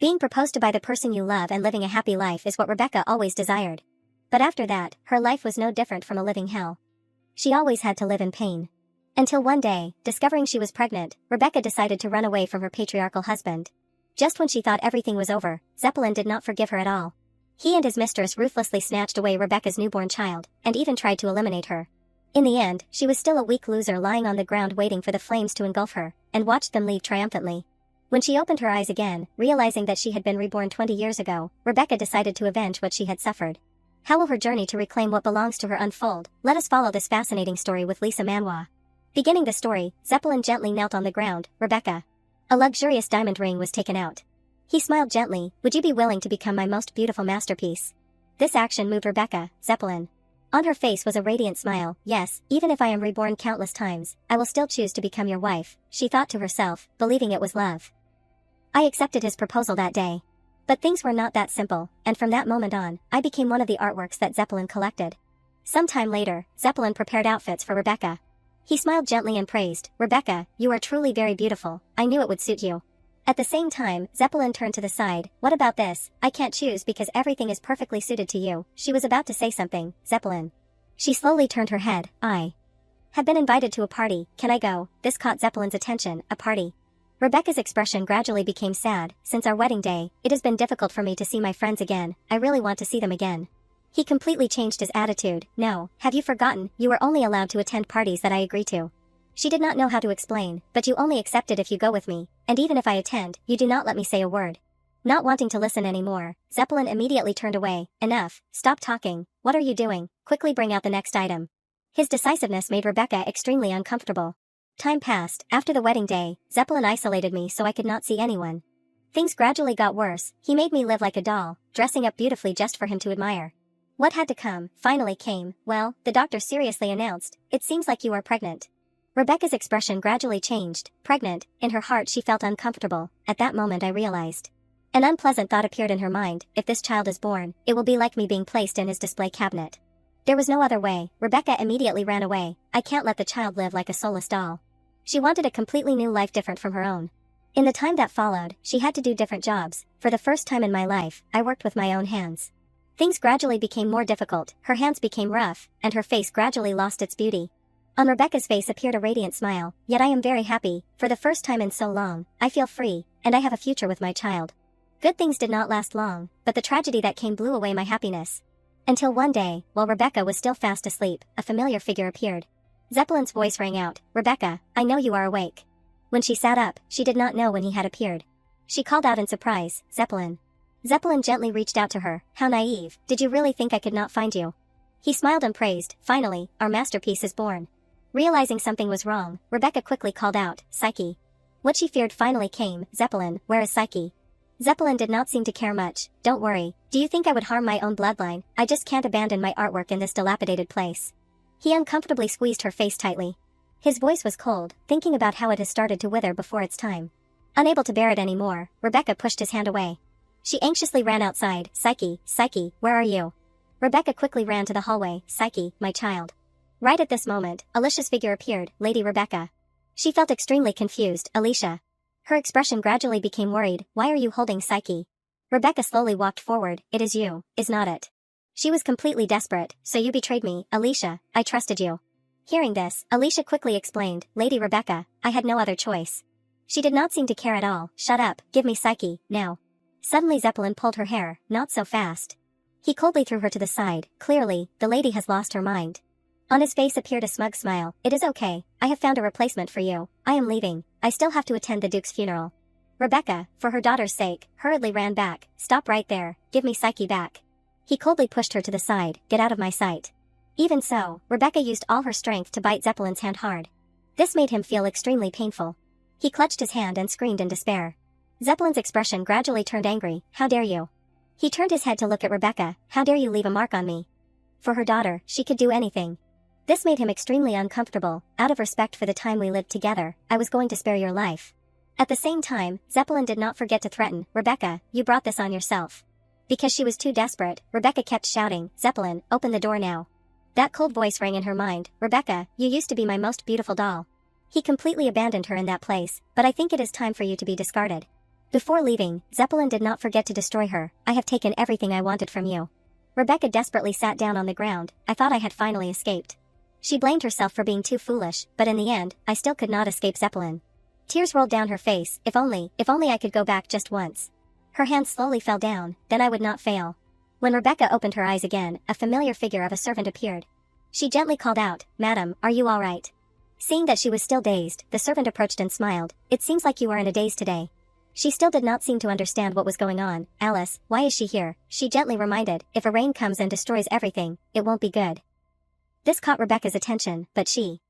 Being proposed to by the person you love and living a happy life is what Rebecca always desired. But after that, her life was no different from a living hell. She always had to live in pain. Until one day, discovering she was pregnant, Rebecca decided to run away from her patriarchal husband. Just when she thought everything was over, Zeppelin did not forgive her at all. He and his mistress ruthlessly snatched away Rebecca's newborn child, and even tried to eliminate her. In the end, she was still a weak loser lying on the ground waiting for the flames to engulf her, and watched them leave triumphantly. When she opened her eyes again, realizing that she had been reborn 20 years ago, Rebecca decided to avenge what she had suffered. How will her journey to reclaim what belongs to her unfold? Let us follow this fascinating story with Lisa Manhwa. Beginning the story, Zeppelin gently knelt on the ground. Rebecca. A luxurious diamond ring was taken out. He smiled gently. Would you be willing to become my most beautiful masterpiece? This action moved Rebecca, Zeppelin. On her face was a radiant smile. Yes, even if I am reborn countless times, I will still choose to become your wife, she thought to herself, believing it was love. I accepted his proposal that day. But things were not that simple, and from that moment on, I became one of the artworks that Zeppelin collected. Some time later, Zeppelin prepared outfits for Rebecca. He smiled gently and praised, Rebecca, you are truly very beautiful, I knew it would suit you. At the same time, Zeppelin turned to the side. What about this? I can't choose because everything is perfectly suited to you. She was about to say something. Zeppelin. She slowly turned her head. I have been invited to a party. Can I go? This caught Zeppelin's attention. A party. Rebecca's expression gradually became sad. Since our wedding day, it has been difficult for me to see my friends again. I really want to see them again. He completely changed his attitude. No, have you forgotten? You are only allowed to attend parties that I agree to. She did not know how to explain, but you only accept it if you go with me, and even if I attend, you do not let me say a word. Not wanting to listen anymore, Zeppelin immediately turned away. Enough, stop talking, what are you doing? Quickly bring out the next item. His decisiveness made Rebecca extremely uncomfortable. Time passed. After the wedding day, Zeppelin isolated me so I could not see anyone. Things gradually got worse. He made me live like a doll, dressing up beautifully just for him to admire. What had to come, finally came. Well, the doctor seriously announced, it seems like you are pregnant. Rebecca's expression gradually changed. Pregnant, in her heart she felt uncomfortable. At that moment I realized. An unpleasant thought appeared in her mind. If this child is born, it will be like me being placed in his display cabinet. There was no other way. Rebecca immediately ran away. I can't let the child live like a soulless doll. She wanted a completely new life different from her own. In the time that followed, she had to do different jobs. For the first time in my life, I worked with my own hands. Things gradually became more difficult, her hands became rough, and her face gradually lost its beauty. On Rebecca's face appeared a radiant smile. Yet I am very happy. For the first time in so long, I feel free, and I have a future with my child. Good things did not last long, but the tragedy that came blew away my happiness. Until one day, while Rebecca was still fast asleep, a familiar figure appeared. Zeppelin's voice rang out, Rebecca, I know you are awake. When she sat up, she did not know when he had appeared. She called out in surprise, Zeppelin. Zeppelin gently reached out to her. How naive, did you really think I could not find you? He smiled and praised, finally, our masterpiece is born. Realizing something was wrong, Rebecca quickly called out, Psyche. What she feared finally came. Zeppelin, where is Psyche? Zeppelin did not seem to care much. Don't worry, do you think I would harm my own bloodline? I just can't abandon my artwork in this dilapidated place. He uncomfortably squeezed her face tightly. His voice was cold, thinking about how it has started to wither before its time. Unable to bear it anymore, Rebecca pushed his hand away. She anxiously ran outside. Psyche, Psyche, where are you? Rebecca quickly ran to the hallway. Psyche, my child. Right at this moment, Alicia's figure appeared. Lady Rebecca. She felt extremely confused. Alicia. Her expression gradually became worried. Why are you holding Psyche? Rebecca slowly walked forward. It is you, is not it? She was completely desperate. So you betrayed me, Alicia, I trusted you. Hearing this, Alicia quickly explained, Lady Rebecca, I had no other choice. She did not seem to care at all. Shut up, give me Psyche, now. Suddenly Zeppelin pulled her hair. Not so fast. He coldly threw her to the side. Clearly, the lady has lost her mind. On his face appeared a smug smile. It is okay, I have found a replacement for you. I am leaving. I still have to attend the Duke's funeral. Rebecca, for her daughter's sake, hurriedly ran back. Stop right there, give me Psyche back. He coldly pushed her to the side. Get out of my sight. Even so, Rebecca used all her strength to bite Zeppelin's hand hard. This made him feel extremely painful. He clutched his hand and screamed in despair. Zeppelin's expression gradually turned angry. How dare you? He turned his head to look at Rebecca. How dare you leave a mark on me? For her daughter, she could do anything. This made him extremely uncomfortable. Out of respect for the time we lived together, I was going to spare your life. At the same time, Zeppelin did not forget to threaten, Rebecca, you brought this on yourself. Because she was too desperate, Rebecca kept shouting, Zeppelin, open the door now. That cold voice rang in her mind. Rebecca, you used to be my most beautiful doll. He completely abandoned her in that place, but I think it is time for you to be discarded. Before leaving, Zeppelin did not forget to destroy her. I have taken everything I wanted from you. Rebecca desperately sat down on the ground. I thought I had finally escaped. She blamed herself for being too foolish, but in the end, I still could not escape Zeppelin. Tears rolled down her face. If only I could go back just once. Her hands slowly fell down, then I would not fail. When Rebecca opened her eyes again, a familiar figure of a servant appeared. She gently called out, "Madam, are you all right?" Seeing that she was still dazed, the servant approached and smiled. "It seems like you are in a daze today." She still did not seem to understand what was going on. "Alice, why is she here?" she gently reminded. "If a rain comes and destroys everything, it won't be good." This caught Rebecca's attention, but she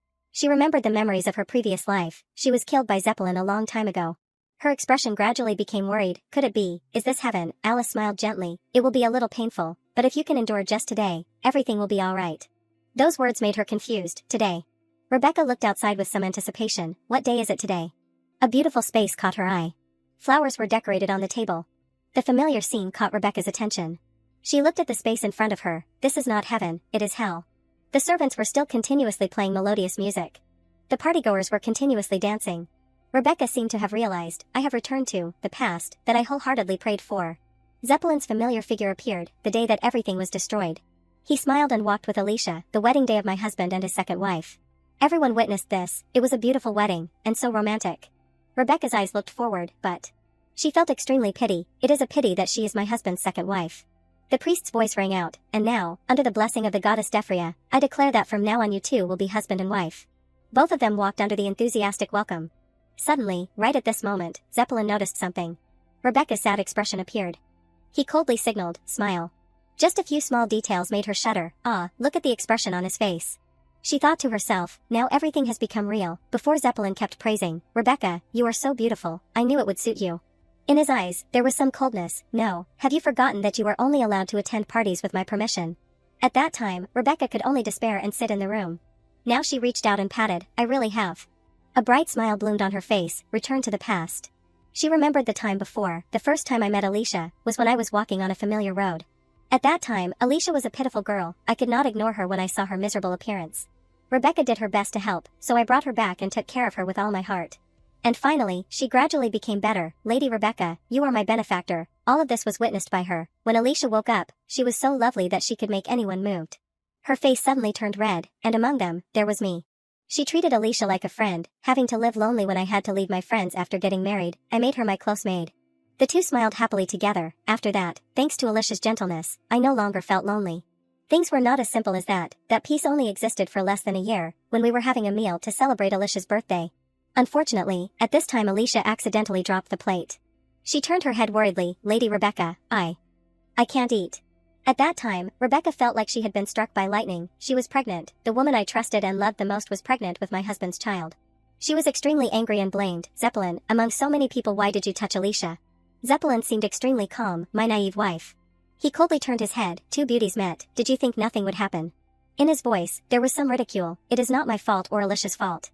remembered the memories of her previous life. She was killed by Zeppelin a long time ago. Her expression gradually became worried. "Could it be? Is this heaven?" Alice smiled gently. "It will be a little painful, but if you can endure just today, everything will be all right." Those words made her confused. Today. Rebecca looked outside with some anticipation. What day is it today? A beautiful space caught her eye. Flowers were decorated on the table. The familiar scene caught Rebecca's attention. She looked at the space in front of her. This is not heaven, it is hell. The servants were still continuously playing melodious music. The partygoers were continuously dancing. Rebecca seemed to have realized, I have returned to the past that I wholeheartedly prayed for. Zeppelin's familiar figure appeared, the day that everything was destroyed. He smiled and walked with Alicia, the wedding day of my husband and his second wife. Everyone witnessed this. It was a beautiful wedding, and so romantic. Rebecca's eyes looked forward, but she felt extremely pity. It is a pity that she is my husband's second wife. The priest's voice rang out, and now, under the blessing of the goddess Defria, I declare that from now on you two will be husband and wife. Both of them walked under the enthusiastic welcome. Suddenly, right at this moment, Zeppelin noticed something. Rebecca's sad expression appeared. He coldly signaled, "Smile." Just a few small details made her shudder. Ah, look at the expression on his face. She thought to herself, now everything has become real. Before Zeppelin kept praising, "Rebecca, you are so beautiful, I knew it would suit you." In his eyes, there was some coldness. "No, have you forgotten that you are only allowed to attend parties with my permission?" At that time, Rebecca could only despair and sit in the room. Now she reached out and patted, "I really have." A bright smile bloomed on her face, returned to the past. She remembered the time before. The first time I met Alicia was when I was walking on a familiar road. At that time, Alicia was a pitiful girl. I could not ignore her when I saw her miserable appearance. Rebecca did her best to help, so I brought her back and took care of her with all my heart. And finally, she gradually became better. Lady Rebecca, you are my benefactor. All of this was witnessed by her. When Alicia woke up, she was so lovely that she could make anyone moved. Her face suddenly turned red, and among them, there was me. She treated Alicia like a friend, having to live lonely when I had to leave my friends after getting married. I made her my close maid. The two smiled happily together. After that, thanks to Alicia's gentleness, I no longer felt lonely. Things were not as simple as that. That peace only existed for less than a year, when we were having a meal to celebrate Alicia's birthday. Unfortunately, at this time Alicia accidentally dropped the plate. She turned her head worriedly. Lady Rebecca, I can't eat. At that time, Rebecca felt like she had been struck by lightning. She was pregnant. The woman I trusted and loved the most was pregnant with my husband's child. She was extremely angry and blamed. Zeppelin, among so many people, why did you touch Alicia? Zeppelin seemed extremely calm, my naive wife. He coldly turned his head. Two beauties met. Did you think nothing would happen? In his voice, there was some ridicule. It is not my fault or Alicia's fault.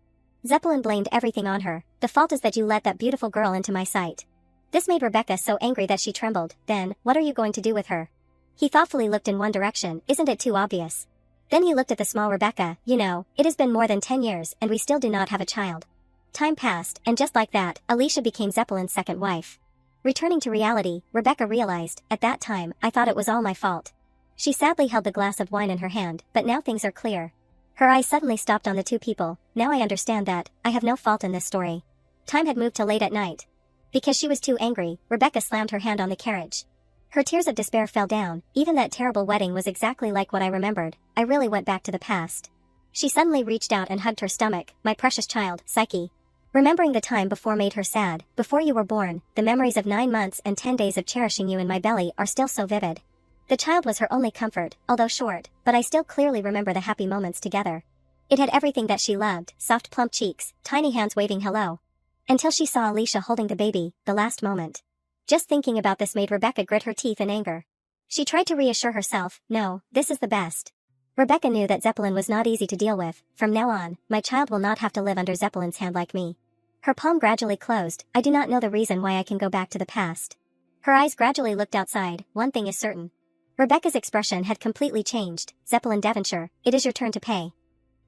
Zeppelin blamed everything on her. The fault is that you let that beautiful girl into my sight. This made Rebecca so angry that she trembled. Then, what are you going to do with her? He thoughtfully looked in one direction. Isn't it too obvious? Then he looked at the small Rebecca. You know, it has been more than 10 years and we still do not have a child. Time passed, and just like that, Alicia became Zeppelin's second wife. Returning to reality, Rebecca realized, at that time, I thought it was all my fault. She sadly held the glass of wine in her hand, but now things are clear. Her eyes suddenly stopped on the two people. Now I understand that, I have no fault in this story. Time had moved to late at night. Because she was too angry, Rebecca slammed her hand on the carriage. Her tears of despair fell down. Even that terrible wedding was exactly like what I remembered. I really went back to the past. She suddenly reached out and hugged her stomach. My precious child, Psyche. Remembering the time before made her sad. Before you were born, the memories of 9 months and 10 days of cherishing you in my belly are still so vivid. The child was her only comfort, although short, but I still clearly remember the happy moments together. It had everything that she loved, soft plump cheeks, tiny hands waving hello. Until she saw Alicia holding the baby, the last moment. Just thinking about this made Rebecca grit her teeth in anger. She tried to reassure herself, no, this is the best. Rebecca knew that Zeppelin was not easy to deal with. From now on, my child will not have to live under Zeppelin's hand like me. Her palm gradually closed. I do not know the reason why I can go back to the past. Her eyes gradually looked outside. One thing is certain. Rebecca's expression had completely changed. Zeppelin Devonshire, it is your turn to pay.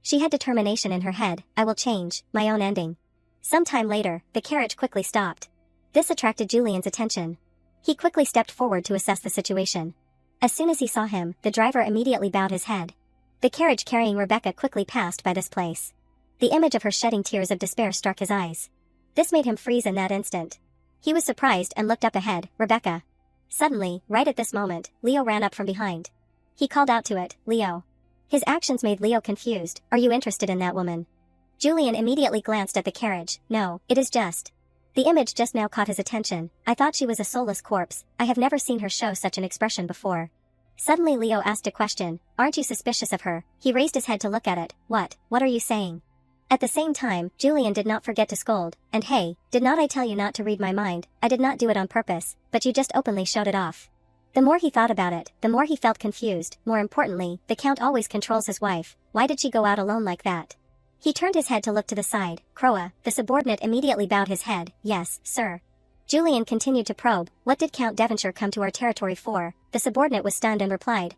She had determination in her head. I will change my own ending. Some time later, the carriage quickly stopped. This attracted Julian's attention. He quickly stepped forward to assess the situation. As soon as he saw him, the driver immediately bowed his head. The carriage carrying Rebecca quickly passed by this place. The image of her shedding tears of despair struck his eyes. This made him freeze in that instant. He was surprised and looked up ahead. Rebecca. Suddenly, right at this moment, Leo ran up from behind. He called out to it, Leo. His actions made Leo confused. Are you interested in that woman? Julian immediately glanced at the carriage. No, it is just. The image just now caught his attention. I thought she was a soulless corpse. I have never seen her show such an expression before. Suddenly Leo asked a question. Aren't you suspicious of her? He raised his head to look at it. What are you saying? At the same time, Julian did not forget to scold. And hey, did not I tell you not to read my mind? I did not do it on purpose, but you just openly showed it off. The more he thought about it, the more he felt confused. More importantly, the Count always controls his wife. Why did she go out alone like that? He turned his head to look to the side. Croa, the subordinate, immediately bowed his head. Yes, sir. Julian continued to probe. What did Count Devonshire come to our territory for? The subordinate was stunned and replied,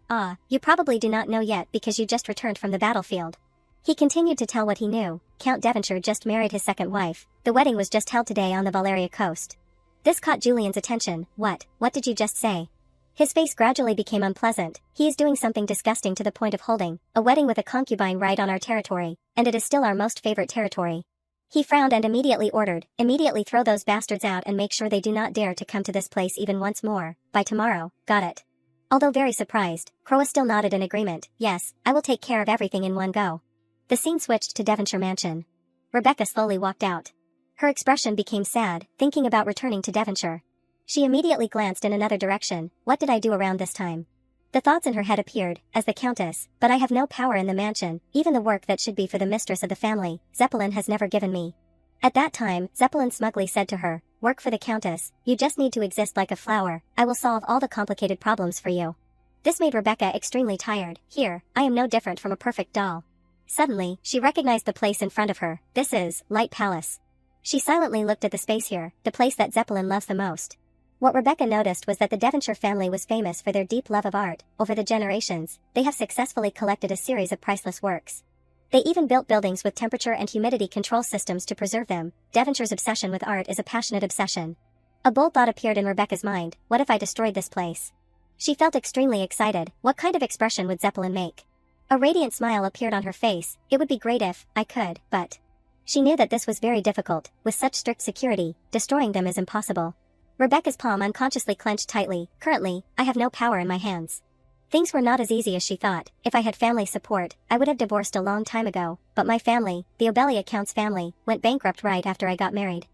you probably do not know yet because you just returned from the battlefield. He continued to tell what he knew. Count Devonshire just married his second wife. The wedding was just held today on the Valeria coast. This caught Julian's attention. What did you just say? His face gradually became unpleasant. He is doing something disgusting to the point of holding a wedding with a concubine right on our territory, and it is still our most favorite territory. He frowned and immediately ordered, immediately throw those bastards out and make sure they do not dare to come to this place even once more, by tomorrow, got it? Although very surprised, Croa still nodded in agreement. Yes, I will take care of everything in one go. The scene switched to Devonshire Mansion. Rebecca slowly walked out. Her expression became sad, thinking about returning to Devonshire. She immediately glanced in another direction. What did I do around this time? The thoughts in her head appeared, as the Countess, but I have no power in the mansion, even the work that should be for the mistress of the family, Zeppelin has never given me. At that time, Zeppelin smugly said to her, work for the Countess, you just need to exist like a flower, I will solve all the complicated problems for you. This made Rebecca extremely tired. Here, I am no different from a perfect doll. Suddenly, she recognized the place in front of her. This is Light Palace. She silently looked at the space here, the place that Zeppelin loves the most. What Rebecca noticed was that the Devonshire family was famous for their deep love of art. Over the generations, they have successfully collected a series of priceless works. They even built buildings with temperature and humidity control systems to preserve them. Devonshire's obsession with art is a passionate obsession. A bold thought appeared in Rebecca's mind. What if I destroyed this place? She felt extremely excited. What kind of expression would Zeppelin make? A radiant smile appeared on her face. It would be great if I could, but she knew that this was very difficult. With such strict security, destroying them is impossible. Rebecca's palm unconsciously clenched tightly. Currently, I have no power in my hands. Things were not as easy as she thought. If I had family support, I would have divorced a long time ago, but my family, the Obelia Count's family, went bankrupt right after I got married.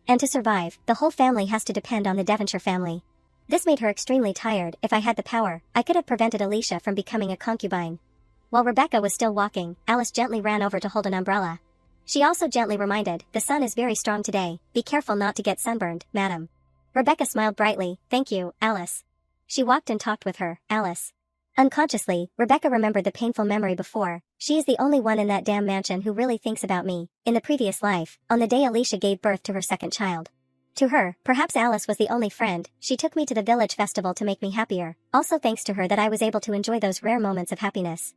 And to survive, the whole family has to depend on the Devonshire family. This made her extremely tired. If I had the power, I could have prevented Alicia from becoming a concubine. While Rebecca was still walking, Alice gently ran over to hold an umbrella. She also gently reminded, the sun is very strong today, be careful not to get sunburned, madam. Rebecca smiled brightly. Thank you, Alice. She walked and talked with her, Alice. Unconsciously, Rebecca remembered the painful memory before. She is the only one in that damn mansion who really thinks about me. In the previous life, on the day Alicia gave birth to her second child. To her, perhaps Alice was the only friend. She took me to the village festival to make me happier. Also thanks to her that I was able to enjoy those rare moments of happiness.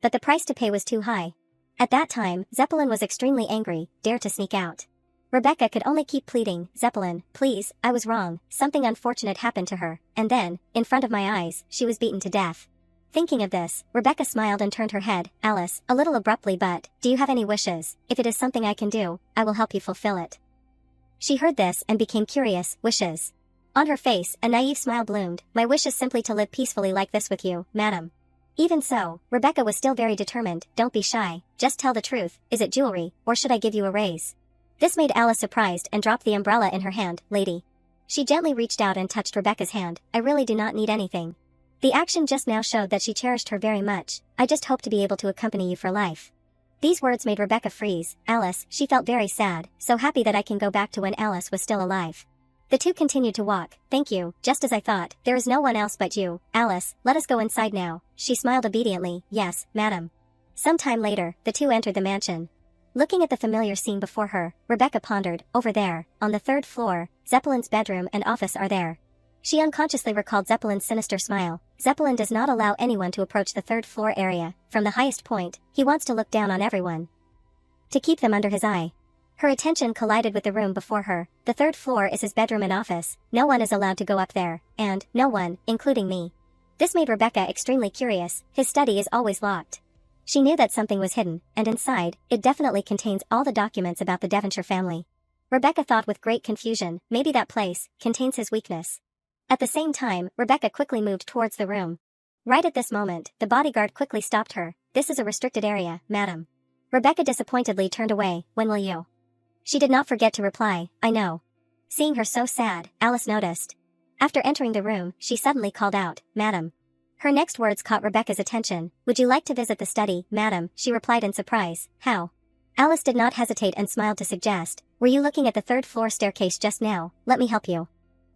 But the price to pay was too high. At that time, Zeppelin was extremely angry, dared to sneak out. Rebecca could only keep pleading, Zeppelin, please, I was wrong, something unfortunate happened to her, and then, in front of my eyes, she was beaten to death. Thinking of this, Rebecca smiled and turned her head. Alice, a little abruptly, but, do you have any wishes? If it is something I can do, I will help you fulfill it. She heard this and became curious. Wishes. On her face, a naive smile bloomed. My wish is simply to live peacefully like this with you, madam. Even so, Rebecca was still very determined. Don't be shy, just tell the truth. Is it jewelry, or should I give you a raise? This made Alice surprised and dropped the umbrella in her hand. Lady. She gently reached out and touched Rebecca's hand. I really do not need anything. The action just now showed that she cherished her very much. I just hope to be able to accompany you for life. These words made Rebecca freeze. Alice, she felt very sad, so happy that I can go back to when Alice was still alive. The two continued to walk. Thank you, just as I thought, there is no one else but you. Alice, let us go inside now. She smiled obediently. Yes, madam. Some time later, the two entered the mansion. Looking at the familiar scene before her, Rebecca pondered. Over there, on the third floor, Zeppelin's bedroom and office are there. She unconsciously recalled Zeppelin's sinister smile. Zeppelin does not allow anyone to approach the third floor area. From the highest point, he wants to look down on everyone. To keep them under his eye. Her attention collided with the room before her. The third floor is his bedroom and office. No one is allowed to go up there, and no one, including me. This made Rebecca extremely curious. His study is always locked. She knew that something was hidden, and inside, it definitely contains all the documents about the Devonshire family. Rebecca thought with great confusion, maybe that place contains his weakness. At the same time, Rebecca quickly moved towards the room. Right at this moment, the bodyguard quickly stopped her. "This is a restricted area, madam." Rebecca disappointedly turned away. "When will you?" She did not forget to reply, "I know." Seeing her so sad, Alice noticed. After entering the room, she suddenly called out, "Madam." Her next words caught Rebecca's attention. "Would you like to visit the study, madam?" she replied in surprise. "How?" Alice did not hesitate and smiled to suggest, "Were you looking at the third floor staircase just now? Let me help you."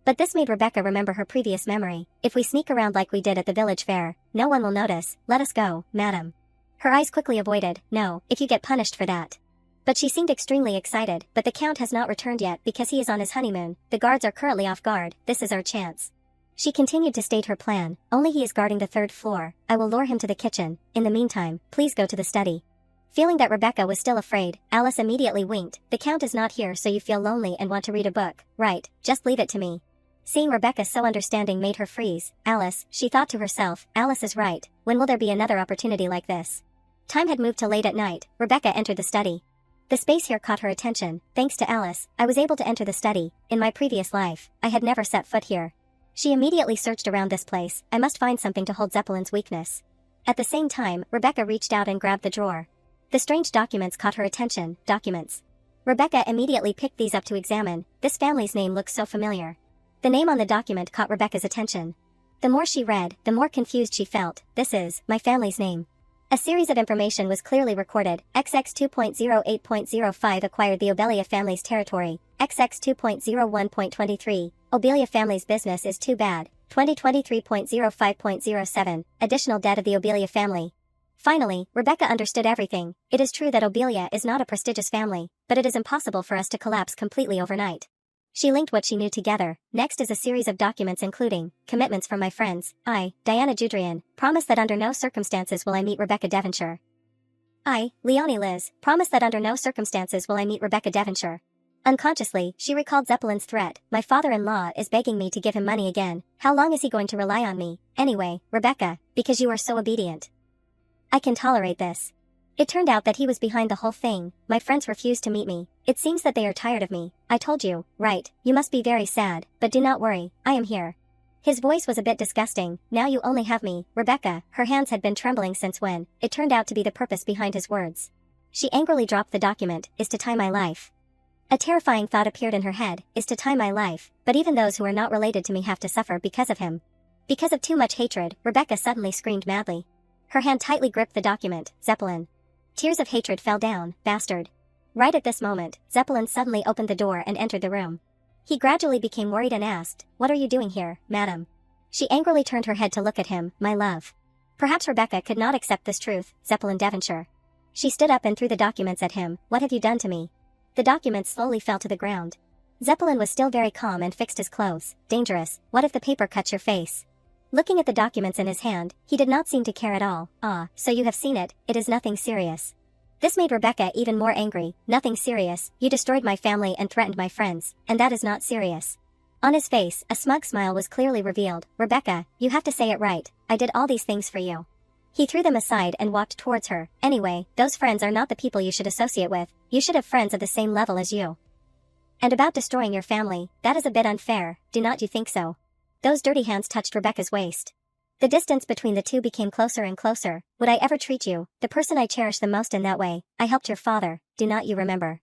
But this made Rebecca remember her previous memory. "If we sneak around like we did at the village fair, no one will notice. Let us go, madam." Her eyes quickly avoided, "No, if you get punished for that." But she seemed extremely excited. "But the Count has not returned yet because he is on his honeymoon. The guards are currently off guard. This is our chance." She continued to state her plan. "Only he is guarding the third floor. I will lure him to the kitchen. In the meantime, please go to the study." Feeling that Rebecca was still afraid, Alice immediately winked. "The Count is not here, so you feel lonely and want to read a book, right? Just leave it to me." Seeing Rebecca so understanding made her freeze. Alice, she thought to herself, Alice is right. When will there be another opportunity like this? Time had moved to late at night. Rebecca entered the study. The space here caught her attention. Thanks to Alice, I was able to enter the study. In my previous life, I had never set foot here. She immediately searched around this place. I must find something to hold Zeppelin's weakness. At the same time, Rebecca reached out and grabbed the drawer. The strange documents caught her attention. Documents. Rebecca immediately picked these up to examine. This family's name looks so familiar. The name on the document caught Rebecca's attention. The more she read, the more confused she felt. This is my family's name. A series of information was clearly recorded. XX 2.08.05 acquired the Obelia family's territory. XX 2.01.23. Obelia family's business is too bad. 2023.05.07. Additional debt of the Obelia family. Finally, Rebecca understood everything. It is true that Obelia is not a prestigious family, but it is impossible for us to collapse completely overnight. She linked what she knew together. Next is a series of documents including commitments from my friends. I, Diana Judrian, promise that under no circumstances will I meet Rebecca Devonshire. I, Leonie Liz, promise that under no circumstances will I meet Rebecca Devonshire. Unconsciously, she recalled Zeppelin's threat. My father-in-law is begging me to give him money again. How long is he going to rely on me? Anyway, Rebecca, because you are so obedient. I can tolerate this. It turned out that he was behind the whole thing. My friends refused to meet me. It seems that they are tired of me. I told you, right? You must be very sad, but do not worry, I am here. His voice was a bit disgusting. Now you only have me, Rebecca. Her hands had been trembling since when it turned out to be the purpose behind his words. She angrily dropped the document. Is to tie my life. A terrifying thought appeared in her head. Is to tie my life, but even those who are not related to me have to suffer because of him. Because of too much hatred, Rebecca suddenly screamed madly. Her hand tightly gripped the document. Zeppelin. Tears of hatred fell down. Bastard. Right at this moment, Zeppelin suddenly opened the door and entered the room. He gradually became worried and asked, "What are you doing here, madam?" She angrily turned her head to look at him. "My love." Perhaps Rebecca could not accept this truth. Zeppelin Devonshire. She stood up and threw the documents at him. "What have you done to me?" The documents slowly fell to the ground. Zeppelin was still very calm and fixed his clothes. "Dangerous. What if the paper cuts your face?" Looking at the documents in his hand, he did not seem to care at all. "Ah, so you have seen it. It is nothing serious." This made Rebecca even more angry. "Nothing serious. You destroyed my family and threatened my friends, and that is not serious." On his face, a smug smile was clearly revealed. "Rebecca, you have to say it right. I did all these things for you." He threw them aside and walked towards her. "Anyway, those friends are not the people you should associate with. You should have friends of the same level as you. And about destroying your family, that is a bit unfair, do not you think so?" Those dirty hands touched Rebecca's waist. The distance between the two became closer and closer. "Would I ever treat you, the person I cherish the most, in that way? I helped your father, do not you remember?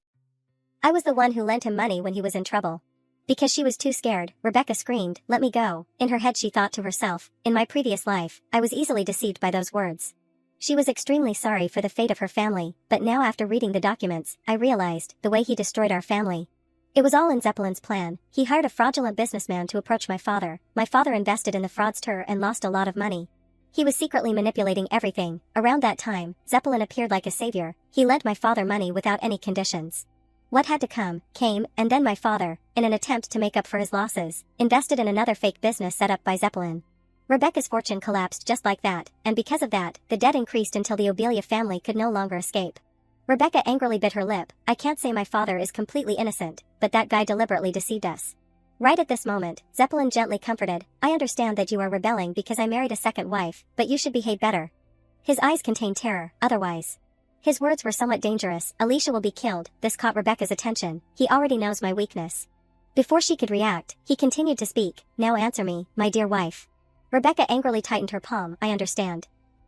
I was the one who lent him money when he was in trouble." Because she was too scared, Rebecca screamed, "Let me go." In her head she thought to herself, "In my previous life, I was easily deceived by those words." She was extremely sorry for the fate of her family, but now after reading the documents, I realized the way he destroyed our family. It was all in Zeppelin's plan. He hired a fraudulent businessman to approach my father. My father invested in the fraudster and lost a lot of money. He was secretly manipulating everything. Around that time, Zeppelin appeared like a savior. He lent my father money without any conditions. What had to come, came, and then my father, in an attempt to make up for his losses, invested in another fake business set up by Zeppelin. Rebecca's fortune collapsed just like that, and because of that, the debt increased until the Obelia family could no longer escape. Rebecca angrily bit her lip. I can't say my father is completely innocent, but that guy deliberately deceived us. Right at this moment, Zeppelin gently comforted, I understand that you are rebelling because I married a second wife, but you should behave better. His eyes contained terror, otherwise. His words were somewhat dangerous. Alicia will be killed. This caught Rebecca's attention. He already knows my weakness. Before she could react, he continued to speak. Now answer me, my dear wife. Rebecca angrily tightened her palm. I understand.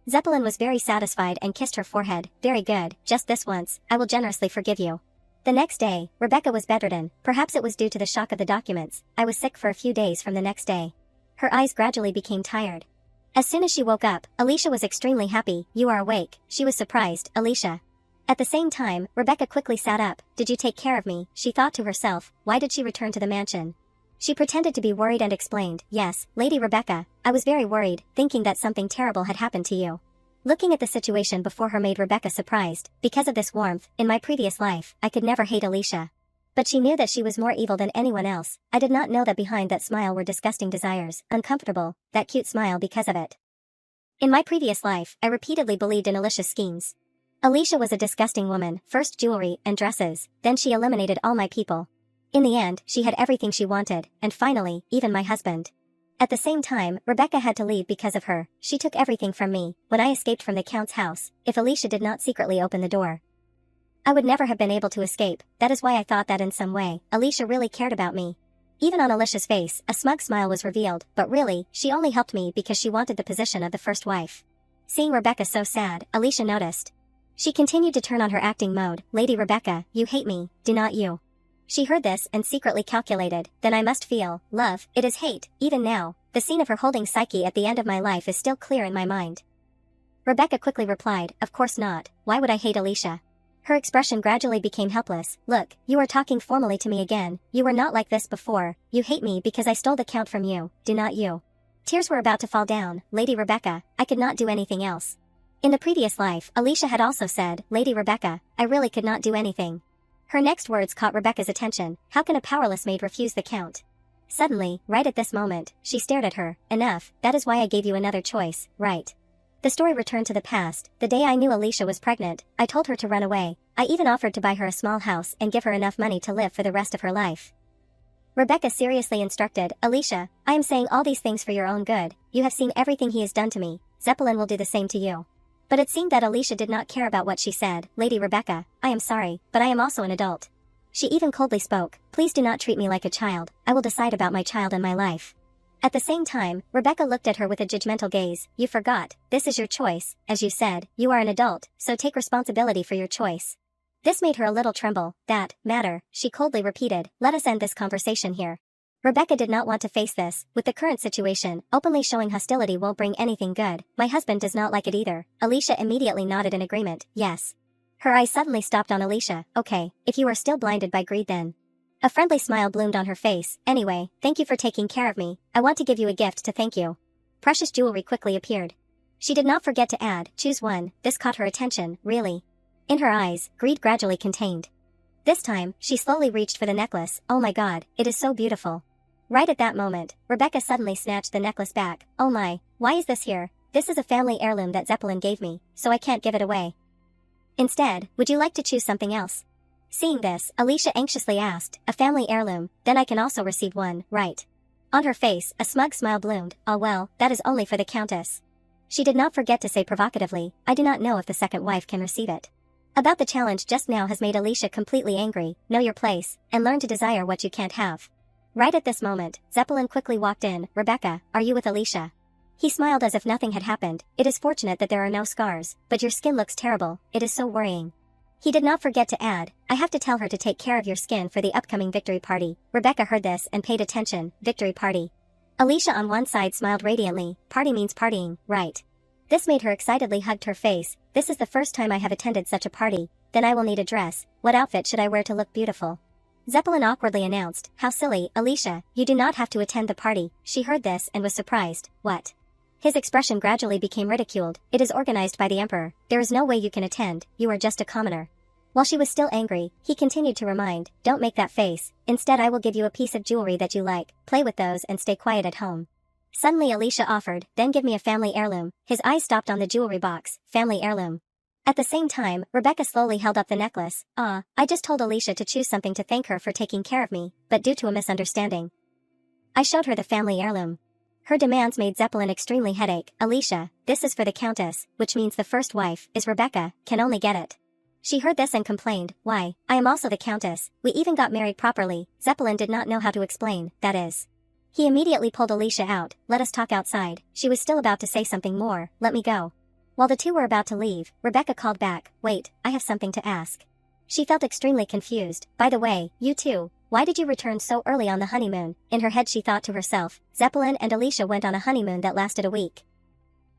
Zeppelin was very satisfied and kissed her forehead. Very good, just this once, I will generously forgive you. The next day, Rebecca was bedridden. Perhaps it was due to the shock of the documents. I was sick for a few days from the next day. Her eyes gradually became tired. As soon as she woke up, Alicia was extremely happy. You are awake. She was surprised. Alicia. At the same time, Rebecca quickly sat up. Did you take care of me? She thought to herself. Why did she return to the mansion? She pretended to be worried and explained. Yes, Lady Rebecca, I was very worried, thinking that something terrible had happened to you. Looking at the situation before her made Rebecca surprised. Because of this warmth, in my previous life, I could never hate Alicia. But she knew that she was more evil than anyone else. I did not know that behind that smile were disgusting desires, uncomfortable, that cute smile because of it. In my previous life, I repeatedly believed in Alicia's schemes. Alicia was a disgusting woman, first jewelry and dresses, then she eliminated all my people. In the end, she had everything she wanted, and finally, even my husband. At the same time, Rebecca had to leave because of her. She took everything from me. When I escaped from the Count's house, if Alicia did not secretly open the door, I would never have been able to escape. That is why I thought that in some way, Alicia really cared about me. Even on Alicia's face, a smug smile was revealed, but really, she only helped me because she wanted the position of the first wife. Seeing Rebecca so sad, Alicia noticed. She continued to turn on her acting mode. Lady Rebecca, you hate me, do not you? She heard this and secretly calculated, then I must feel, love, it is hate, even now, the scene of her holding Psyche at the end of my life is still clear in my mind. Rebecca quickly replied, of course not, why would I hate Alicia? Her expression gradually became helpless. Look, you are talking formally to me again, you were not like this before, you hate me because I stole the Count from you, do not you? Tears were about to fall down. Lady Rebecca, I could not do anything else. In the previous life, Alicia had also said, Lady Rebecca, I really could not do anything. Her next words caught Rebecca's attention. How can a powerless maid refuse the Count? Suddenly, right at this moment, she stared at her. Enough, that is why I gave you another choice, right? The story returned to the past. The day I knew Alicia was pregnant, I told her to run away. I even offered to buy her a small house and give her enough money to live for the rest of her life. Rebecca seriously instructed, Alicia, I am saying all these things for your own good. You have seen everything he has done to me. Zeppelin will do the same to you. But it seemed that Alicia did not care about what she said. Lady Rebecca, I am sorry, but I am also an adult. She even coldly spoke, please do not treat me like a child. I will decide about my child and my life. At the same time, Rebecca looked at her with a judgmental gaze. You forgot, this is your choice. As you said, you are an adult, so take responsibility for your choice. This made her a little tremble. That matter, she coldly repeated, let us end this conversation here. Rebecca did not want to face this. With the current situation, openly showing hostility won't bring anything good. My husband does not like it either. Alicia immediately nodded in agreement. Yes. Her eyes suddenly stopped on Alicia. Okay, if you are still blinded by greed then. A friendly smile bloomed on her face. Anyway, thank you for taking care of me. I want to give you a gift to thank you. Precious jewelry quickly appeared. She did not forget to add, choose one. This caught her attention, really. In her eyes, greed gradually contained. This time, she slowly reached for the necklace. Oh my god, it is so beautiful. Right at that moment, Rebecca suddenly snatched the necklace back. Oh my, why is this here? This is a family heirloom that Zeppelin gave me, so I can't give it away. Instead, would you like to choose something else? Seeing this, Alicia anxiously asked, a family heirloom, then I can also receive one, right? On her face, a smug smile bloomed. Ah well, that is only for the Countess. She did not forget to say provocatively, I do not know if the second wife can receive it. About the challenge just now has made Alicia completely angry. Know your place, and learn to desire what you can't have. Right at this moment, Zeppelin quickly walked in. Rebecca, are you with Alicia? He smiled as if nothing had happened. It is fortunate that there are no scars, but your skin looks terrible. It is so worrying. He did not forget to add, I have to tell her to take care of your skin for the upcoming victory party. Rebecca heard this and paid attention. Victory party. Alicia on one side smiled radiantly. Party means partying, right? This made her excitedly hugged her face. This is the first time I have attended such a party. Then I will need a dress. What outfit should I wear to look beautiful? Zeppelin awkwardly announced, how silly, Alicia, you do not have to attend the party. She heard this and was surprised. What? His expression gradually became ridiculed. It is organized by the emperor. There is no way you can attend, you are just a commoner. While she was still angry, he continued to remind, don't make that face, instead I will give you a piece of jewelry that you like, play with those and stay quiet at home. Suddenly Alicia offered, then give me a family heirloom. His eyes stopped on the jewelry box. Family heirloom. At the same time, Rebecca slowly held up the necklace. I just told Alicia to choose something to thank her for taking care of me, but due to a misunderstanding, I showed her the family heirloom. Her demands made Zeppelin extremely headache. Alicia, this is for the Countess, which means the first wife, is Rebecca, can only get it. She heard this and complained, why, I am also the Countess, we even got married properly. Zeppelin did not know how to explain, that is. He immediately pulled Alicia out, let us talk outside. She was still about to say something more, let me go. While the two were about to leave, Rebecca called back, wait, I have something to ask. She felt extremely confused. By the way, you two, why did you return so early on the honeymoon? In her head she thought to herself, Zeppelin and Alicia went on a honeymoon that lasted a week.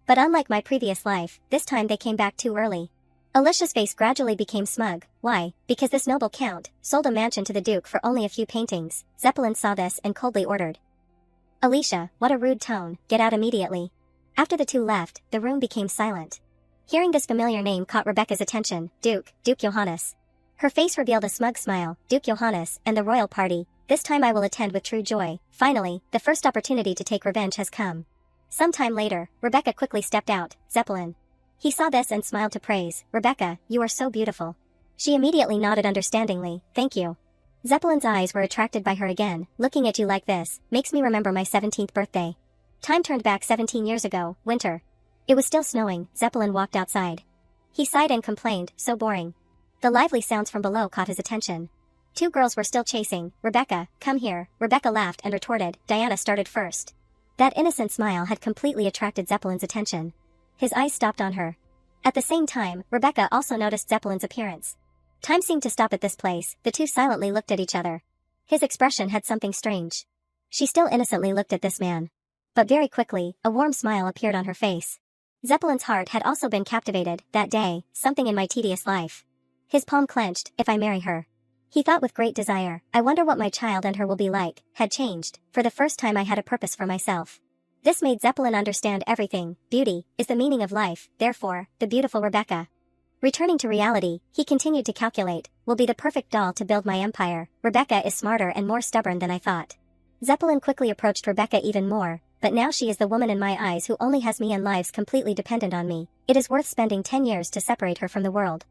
But unlike my previous life, this time they came back too early. Alicia's face gradually became smug. Why? Because this noble count sold a mansion to the Duke for only a few paintings. Zeppelin saw this and coldly ordered, Alicia, what a rude tone, get out immediately. After the two left, the room became silent. Hearing this familiar name caught Rebecca's attention, Duke Johannes. Her face revealed a smug smile, Duke Johannes, and the royal party, this time I will attend with true joy. Finally, the first opportunity to take revenge has come. Some time later, Rebecca quickly stepped out, Zeppelin. He saw this and smiled to praise, Rebecca, you are so beautiful. She immediately nodded understandingly, thank you. Zeppelin's eyes were attracted by her again, looking at you like this, makes me remember my 17th birthday. Time turned back 17 years ago, winter. It was still snowing. Zeppelin walked outside. He sighed and complained, so boring. The lively sounds from below caught his attention. Two girls were still chasing. Rebecca, come here. Rebecca laughed and retorted, Diana started first. That innocent smile had completely attracted Zeppelin's attention. His eyes stopped on her. At the same time, Rebecca also noticed Zeppelin's appearance. Time seemed to stop at this place. The two silently looked at each other. His expression had something strange. She still innocently looked at this man. But very quickly, a warm smile appeared on her face. Zeppelin's heart had also been captivated. That day, something in my tedious life. His palm clenched, if I marry her. He thought with great desire, I wonder what my child and her will be like, had changed. For the first time I had a purpose for myself. This made Zeppelin understand everything. Beauty is the meaning of life, therefore, the beautiful Rebecca. Returning to reality, he continued to calculate, will be the perfect doll to build my empire. Rebecca is smarter and more stubborn than I thought. Zeppelin quickly approached Rebecca even more, but now she is the woman in my eyes who only has me and lives completely dependent on me. It is worth spending 10 years to separate her from the world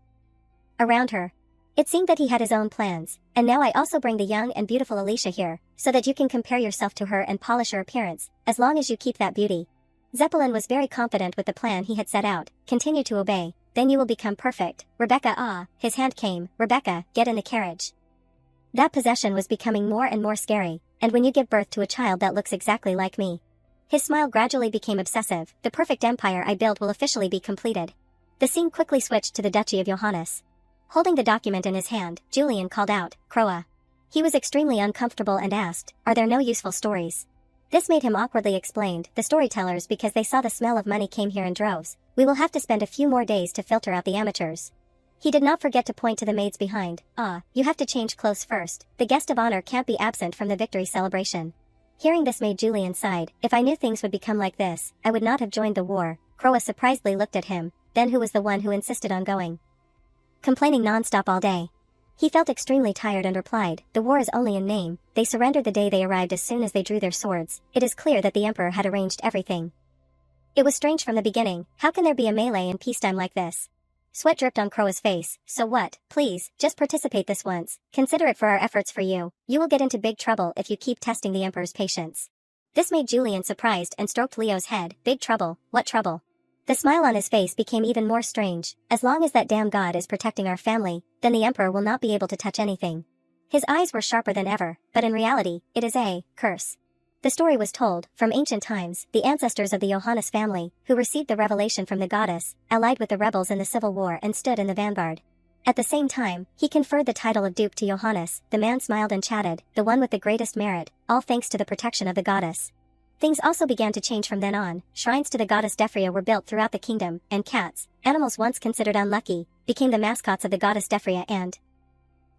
around her. It seemed that he had his own plans, and now I also bring the young and beautiful Alicia here, so that you can compare yourself to her and polish her appearance, as long as you keep that beauty. Zeppelin was very confident with the plan he had set out. Continue to obey, then you will become perfect. Rebecca, his hand came, Rebecca, get in the carriage. That possession was becoming more and more scary, and when you give birth to a child that looks exactly like me. His smile gradually became obsessive, the perfect empire I built will officially be completed. The scene quickly switched to the Duchy of Johannes. Holding the document in his hand, Julian called out, Croa. He was extremely uncomfortable and asked, are there no useful stories? This made him awkwardly explained, the storytellers because they saw the smell of money came here in droves. We will have to spend a few more days to filter out the amateurs. He did not forget to point to the maids behind, you have to change clothes first, the guest of honor can't be absent from the victory celebration. Hearing this made Julian sighed, if I knew things would become like this, I would not have joined the war. Croa surprisedly looked at him, then who was the one who insisted on going? Complaining non-stop all day. He felt extremely tired and replied, the war is only in name, they surrendered the day they arrived as soon as they drew their swords. It is clear that the emperor had arranged everything. It was strange from the beginning, how can there be a melee in peacetime like this? Sweat dripped on Croa's face, so what, please, just participate this once, consider it for our efforts for you, you will get into big trouble if you keep testing the emperor's patience. This made Julian surprised and stroked Leo's head, big trouble, what trouble? The smile on his face became even more strange, as long as that damn god is protecting our family, then the emperor will not be able to touch anything. His eyes were sharper than ever, but in reality, it is a curse. The story was told, from ancient times, the ancestors of the Johannes family, who received the revelation from the goddess, allied with the rebels in the civil war and stood in the vanguard. At the same time, he conferred the title of Duke to Johannes. The man smiled and chatted, the one with the greatest merit, all thanks to the protection of the goddess. Things also began to change from then on. Shrines to the goddess Defria were built throughout the kingdom, and cats, animals once considered unlucky, became the mascots of the goddess Defria and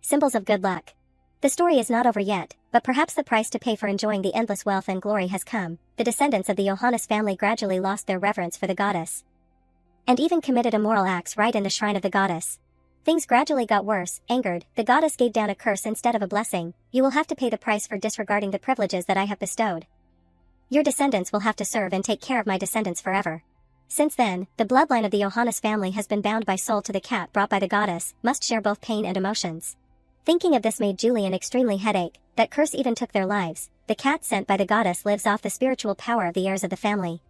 symbols of good luck. The story is not over yet, but perhaps the price to pay for enjoying the endless wealth and glory has come. The descendants of the Johannes family gradually lost their reverence for the goddess, and even committed immoral acts right in the shrine of the goddess. Things gradually got worse. Angered, the goddess gave down a curse instead of a blessing. You will have to pay the price for disregarding the privileges that I have bestowed. Your descendants will have to serve and take care of my descendants forever. Since then, the bloodline of the Johannes family has been bound by soul to the cat brought by the goddess, must share both pain and emotions. Thinking of this made Julian extremely headache. That curse even took their lives. The cat sent by the goddess lives off the spiritual power of the heirs of the family.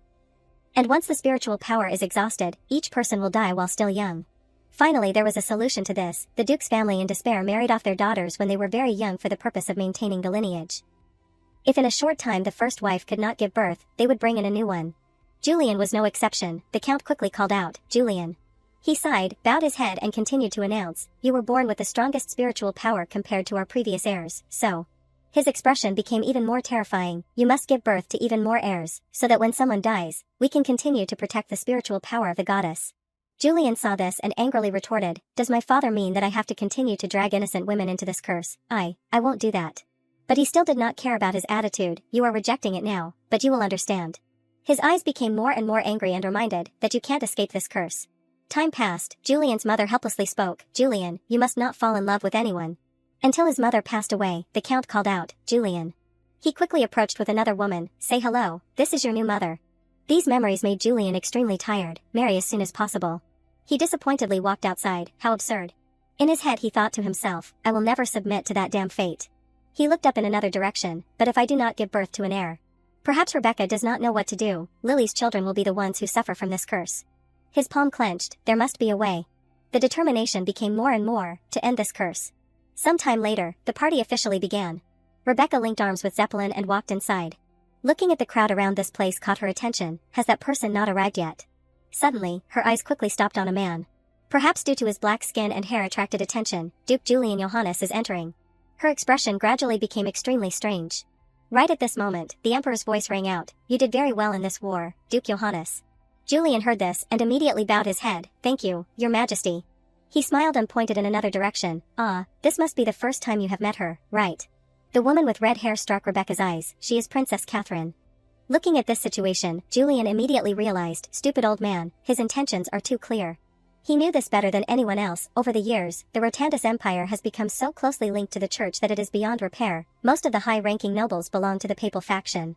And once the spiritual power is exhausted, each person will die while still young. Finally, there was a solution to this. The duke's family in despair married off their daughters when they were very young for the purpose of maintaining the lineage. If in a short time the first wife could not give birth, they would bring in a new one. Julian was no exception. The count quickly called out, "Julian." He sighed, bowed his head and continued to announce, "You were born with the strongest spiritual power compared to our previous heirs, so..." His expression became even more terrifying. "You must give birth to even more heirs, so that when someone dies, we can continue to protect the spiritual power of the goddess." Julian saw this and angrily retorted, "Does my father mean that I have to continue to drag innocent women into this curse? I won't do that." But he still did not care about his attitude. "You are rejecting it now, but you will understand." His eyes became more and more angry and reminded that you can't escape this curse. Time passed. Julian's mother helplessly spoke, "Julian, you must not fall in love with anyone." Until his mother passed away, the count called out, "Julian." He quickly approached with another woman. "Say hello, this is your new mother." These memories made Julian extremely tired. Marry as soon as possible. He disappointedly walked outside. How absurd. In his head he thought to himself, "I will never submit to that damn fate." He looked up in another direction. "But if I do not give birth to an heir? Perhaps Rebecca does not know what to do. Lily's children will be the ones who suffer from this curse." His palm clenched. There must be a way. The determination became more and more to end this curse. Some time later, the party officially began. Rebecca linked arms with Zeppelin and walked inside. Looking at the crowd around this place caught her attention. Has that person not arrived yet? Suddenly, her eyes quickly stopped on a man. Perhaps due to his black skin and hair attracted attention, Duke Julian Johannes is entering. Her expression gradually became extremely strange. Right at this moment, the Emperor's voice rang out, "You did very well in this war, Duke Johannes." Julian heard this and immediately bowed his head. "Thank you, Your Majesty." He smiled and pointed in another direction. "Ah, this must be the first time you have met her, right?" The woman with red hair struck Rebecca's eyes. "She is Princess Catherine." Looking at this situation, Julian immediately realized, stupid old man, his intentions are too clear. He knew this better than anyone else. Over the years, the Rotandus Empire has become so closely linked to the church that it is beyond repair. Most of the high-ranking nobles belong to the papal faction.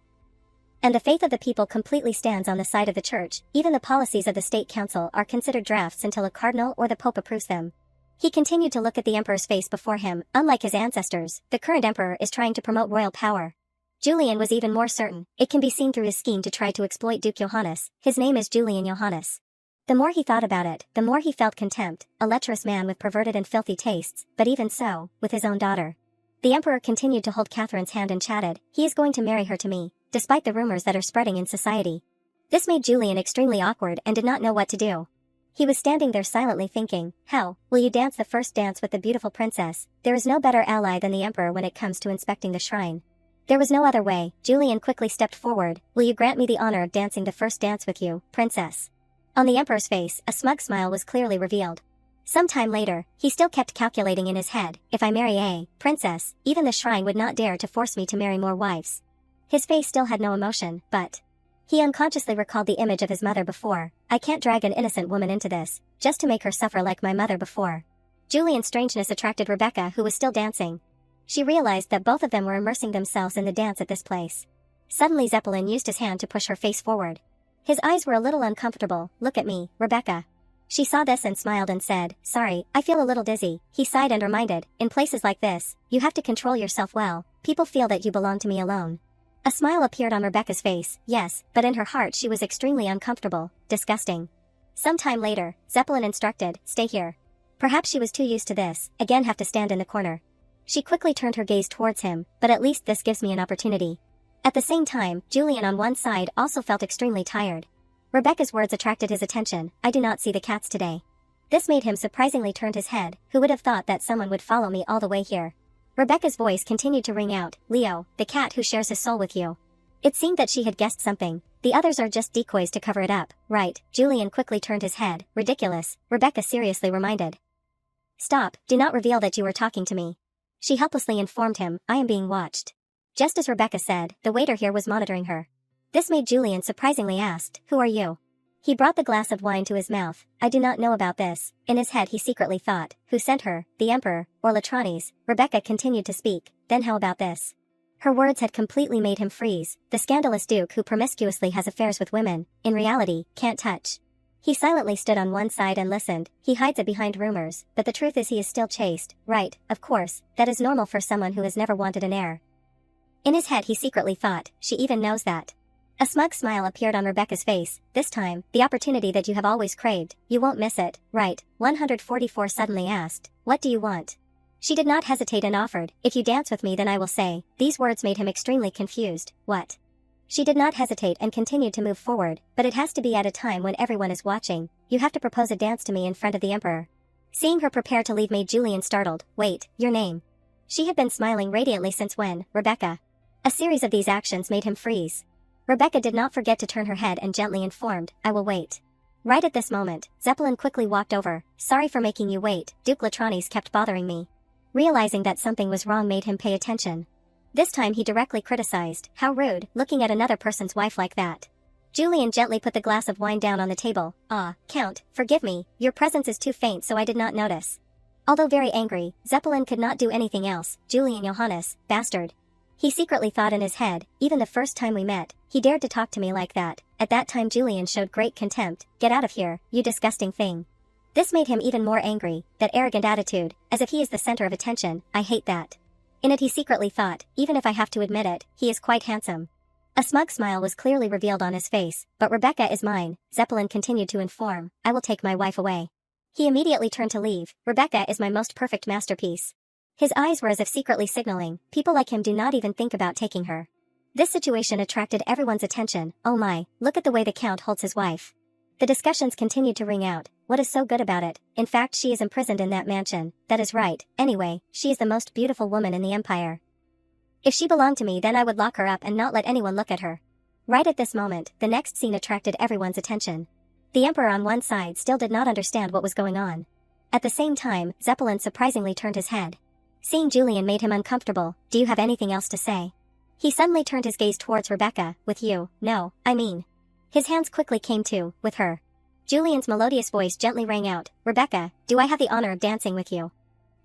And the faith of the people completely stands on the side of the church. Even the policies of the state council are considered drafts until a cardinal or the pope approves them. He continued to look at the emperor's face before him. Unlike his ancestors, the current emperor is trying to promote royal power. Julian was even more certain. It can be seen through his scheme to try to exploit Duke Johannes. His name is Julian Johannes. The more he thought about it, the more he felt contempt. A lecherous man with perverted and filthy tastes, but even so, with his own daughter. The emperor continued to hold Catherine's hand and chatted, "He is going to marry her to me, despite the rumors that are spreading in society." This made Julian extremely awkward and did not know what to do. He was standing there silently thinking, "How will you dance the first dance with the beautiful princess? There is no better ally than the emperor when it comes to inspecting the shrine." There was no other way. Julian quickly stepped forward. "Will you grant me the honor of dancing the first dance with you, princess?" On the emperor's face, a smug smile was clearly revealed. Some time later, he still kept calculating in his head, "If I marry a princess, even the shrine would not dare to force me to marry more wives." His face still had no emotion, but he unconsciously recalled the image of his mother before. "I can't drag an innocent woman into this, just to make her suffer like my mother before." Julian's strangeness attracted Rebecca, who was still dancing. She realized that both of them were immersing themselves in the dance at this place. Suddenly Zeppelin used his hand to push her face forward. His eyes were a little uncomfortable. "Look at me, Rebecca." She saw this and smiled and said, "Sorry, I feel a little dizzy." He sighed and reminded, "In places like this, you have to control yourself well. People feel that you belong to me alone." A smile appeared on Rebecca's face. Yes, but in her heart she was extremely uncomfortable. Disgusting. Some time later, Zeppelin instructed, "Stay here." Perhaps she was too used to this, again have to stand in the corner. She quickly turned her gaze towards him, "But at least this gives me an opportunity." At the same time, Julian on one side also felt extremely tired. Rebecca's words attracted his attention. "I do not see the cats today." This made him surprisingly turn his head. Who would have thought that someone would follow me all the way here? Rebecca's voice continued to ring out, "Leo, the cat who shares his soul with you." It seemed that she had guessed something. The others are just decoys to cover it up, right? Julian quickly turned his head. "Ridiculous," Rebecca seriously reminded. "Stop, do not reveal that you were talking to me." She helplessly informed him, "I am being watched." Just as Rebecca said, the waiter here was monitoring her. This made Julian surprisingly asked, "Who are you?" He brought the glass of wine to his mouth. "I do not know about this." In his head he secretly thought, who sent her, the emperor, or Latranes? Rebecca continued to speak, "Then how about this? Her words had completely made him freeze. The scandalous duke who promiscuously has affairs with women, in reality, can't touch. He silently stood on one side and listened. He hides it behind rumors, but the truth is he is still chaste, right, of course, that is normal for someone who has never wanted an heir. In his head he secretly thought, she even knows that. A smug smile appeared on Rebecca's face. This time, the opportunity that you have always craved, you won't miss it, right? 144 suddenly asked, what do you want? She did not hesitate and offered, if you dance with me then I will say. These words made him extremely confused. What? She did not hesitate and continued to move forward, but it has to be at a time when everyone is watching. You have to propose a dance to me in front of the emperor. Seeing her prepare to leave made Julian startled. Wait, your name? She had been smiling radiantly since when, Rebecca? A series of these actions made him freeze. Rebecca did not forget to turn her head and gently informed, I will wait. Right at this moment, Zeppelin quickly walked over. Sorry for making you wait, Duke Latranis kept bothering me. Realizing that something was wrong made him pay attention. This time he directly criticized, how rude, looking at another person's wife like that. Julian gently put the glass of wine down on the table. Ah, Count, forgive me, your presence is too faint so I did not notice. Although very angry, Zeppelin could not do anything else. Julian Johannes, bastard. He secretly thought in his head, even the first time we met, he dared to talk to me like that. At that time Julian showed great contempt. Get out of here, you disgusting thing. This made him even more angry, that arrogant attitude, as if he is the center of attention. I hate that. In it he secretly thought, even if I have to admit it, he is quite handsome. A smug smile was clearly revealed on his face. But Rebecca is mine, Zeppelin continued to inform. I will take my wife away. He immediately turned to leave. Rebecca is my most perfect masterpiece. His eyes were as if secretly signaling, people like him do not even think about taking her. This situation attracted everyone's attention. Oh my, look at the way the Count holds his wife. The discussions continued to ring out. What is so good about it? In fact, she is imprisoned in that mansion. That is right. Anyway, she is the most beautiful woman in the empire. If she belonged to me then I would lock her up and not let anyone look at her. Right at this moment, the next scene attracted everyone's attention. The emperor on one side still did not understand what was going on. At the same time, Zeppelin surprisingly turned his head. Seeing Julian made him uncomfortable. Do you have anything else to say? He suddenly turned his gaze towards Rebecca. With you, no, I mean. His hands quickly came to, with her. Julian's melodious voice gently rang out. Rebecca, do I have the honor of dancing with you?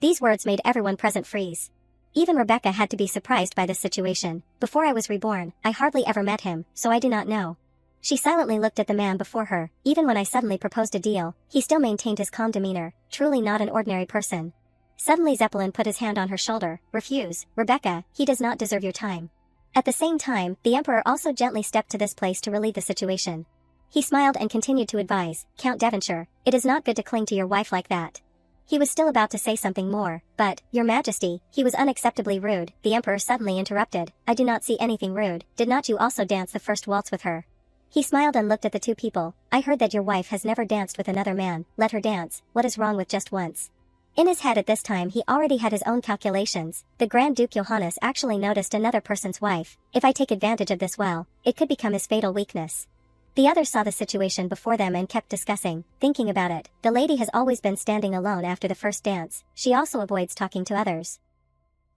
These words made everyone present freeze. Even Rebecca had to be surprised by this situation. Before I was reborn, I hardly ever met him, so I do not know. She silently looked at the man before her. Even when I suddenly proposed a deal, he still maintained his calm demeanor. Truly not an ordinary person. Suddenly Zeppelin put his hand on her shoulder. Refuse, Rebecca, he does not deserve your time. At the same time, the emperor also gently stepped to this place to relieve the situation. He smiled and continued to advise, Count Devonshire, it is not good to cling to your wife like that. He was still about to say something more, but, Your Majesty, he was unacceptably rude. The emperor suddenly interrupted. I do not see anything rude. Did not you also dance the first waltz with her? He smiled and looked at the two people. I heard that your wife has never danced with another man. Let her dance. What is wrong with just once? In his head at this time he already had his own calculations. The Grand Duke Johannes actually noticed another person's wife. If I take advantage of this well, it could become his fatal weakness. The others saw the situation before them and kept discussing, thinking about it. The lady has always been standing alone after the first dance. She also avoids talking to others.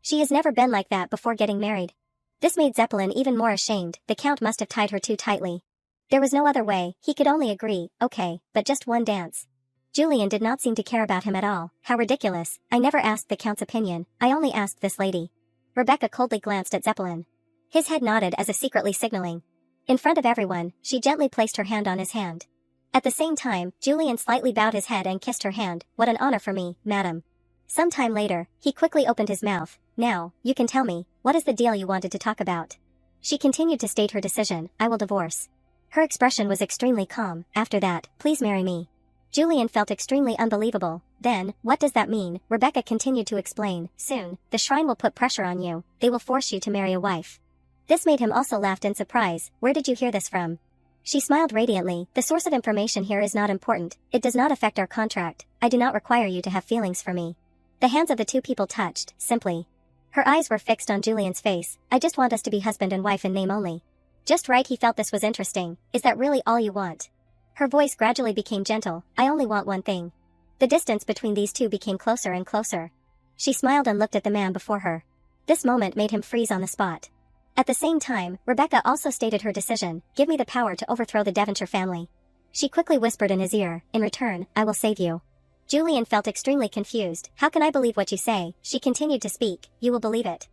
She has never been like that before getting married. This made Zeppelin even more ashamed. The Count must have tied her too tightly. There was no other way. He could only agree, okay, but just one dance. Julian did not seem to care about him at all. How ridiculous. I never asked the Count's opinion. I only asked this lady. Rebecca coldly glanced at Zeppelin. His head nodded as if secretly signaling. In front of everyone, she gently placed her hand on his hand. At the same time, Julian slightly bowed his head and kissed her hand. What an honor for me, madam. Some time later, he quickly opened his mouth. Now, you can tell me, what is the deal you wanted to talk about? She continued to state her decision. I will divorce. Her expression was extremely calm. After that, please marry me. Julian felt extremely unbelievable. Then, what does that mean? Rebecca continued to explain. Soon, the shrine will put pressure on you. They will force you to marry a wife. This made him also laugh in surprise. Where did you hear this from? She smiled radiantly. The source of information here is not important. It does not affect our contract. I do not require you to have feelings for me. The hands of the two people touched, simply. Her eyes were fixed on Julian's face. I just want us to be husband and wife in name only. Just right, he felt this was interesting. Is that really all you want? Her voice gradually became gentle. I only want one thing. The distance between these two became closer and closer. She smiled and looked at the man before her. This moment made him freeze on the spot. At the same time, Rebecca also stated her decision. Give me the power to overthrow the Devonshire family. She quickly whispered in his ear. In return, I will save you. Julian felt extremely confused. How can I believe what you say? She continued to speak. You will believe it.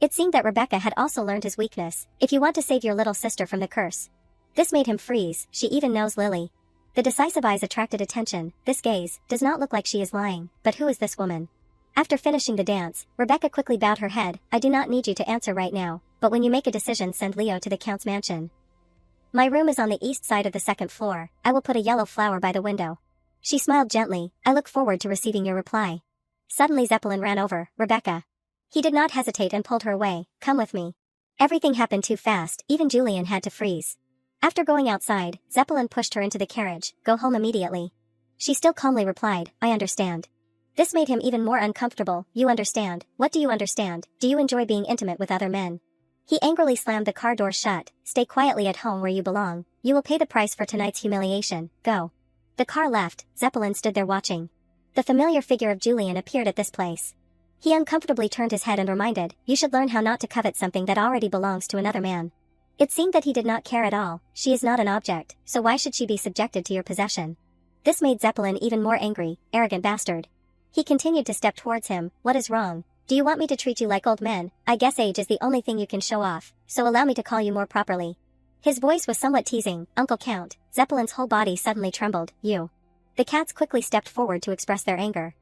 It seemed that Rebecca had also learned his weakness: if you want to save your little sister from the curse. This made him freeze. She even knows Lily. The decisive eyes attracted attention. This gaze does not look like she is lying, but who is this woman? After finishing the dance, Rebecca quickly bowed her head. I do not need you to answer right now, but when you make a decision, send Leo to the Count's mansion. My room is on the east side of the second floor. I will put a yellow flower by the window. She smiled gently. I look forward to receiving your reply. Suddenly Zeppelin ran over. Rebecca. He did not hesitate and pulled her away. Come with me. Everything happened too fast, even Julian had to freeze. After going outside, Zeppelin pushed her into the carriage. Go home immediately. She still calmly replied, I understand. This made him even more uncomfortable. You understand? What do you understand? Do you enjoy being intimate with other men? He angrily slammed the car door shut. Stay quietly at home where you belong. You will pay the price for tonight's humiliation. Go. The car left. Zeppelin stood there watching. The familiar figure of Julian appeared at this place. He uncomfortably turned his head and reminded, you should learn how not to covet something that already belongs to another man. It seemed that he did not care at all. She is not an object, so why should she be subjected to your possession? This made Zeppelin even more angry. Arrogant bastard. He continued to step towards him. What is wrong? Do you want me to treat you like old men? I guess age is the only thing you can show off, so allow me to call you more properly. His voice was somewhat teasing. Uncle Count. Zeppelin's whole body suddenly trembled. You. The cats quickly stepped forward to express their anger.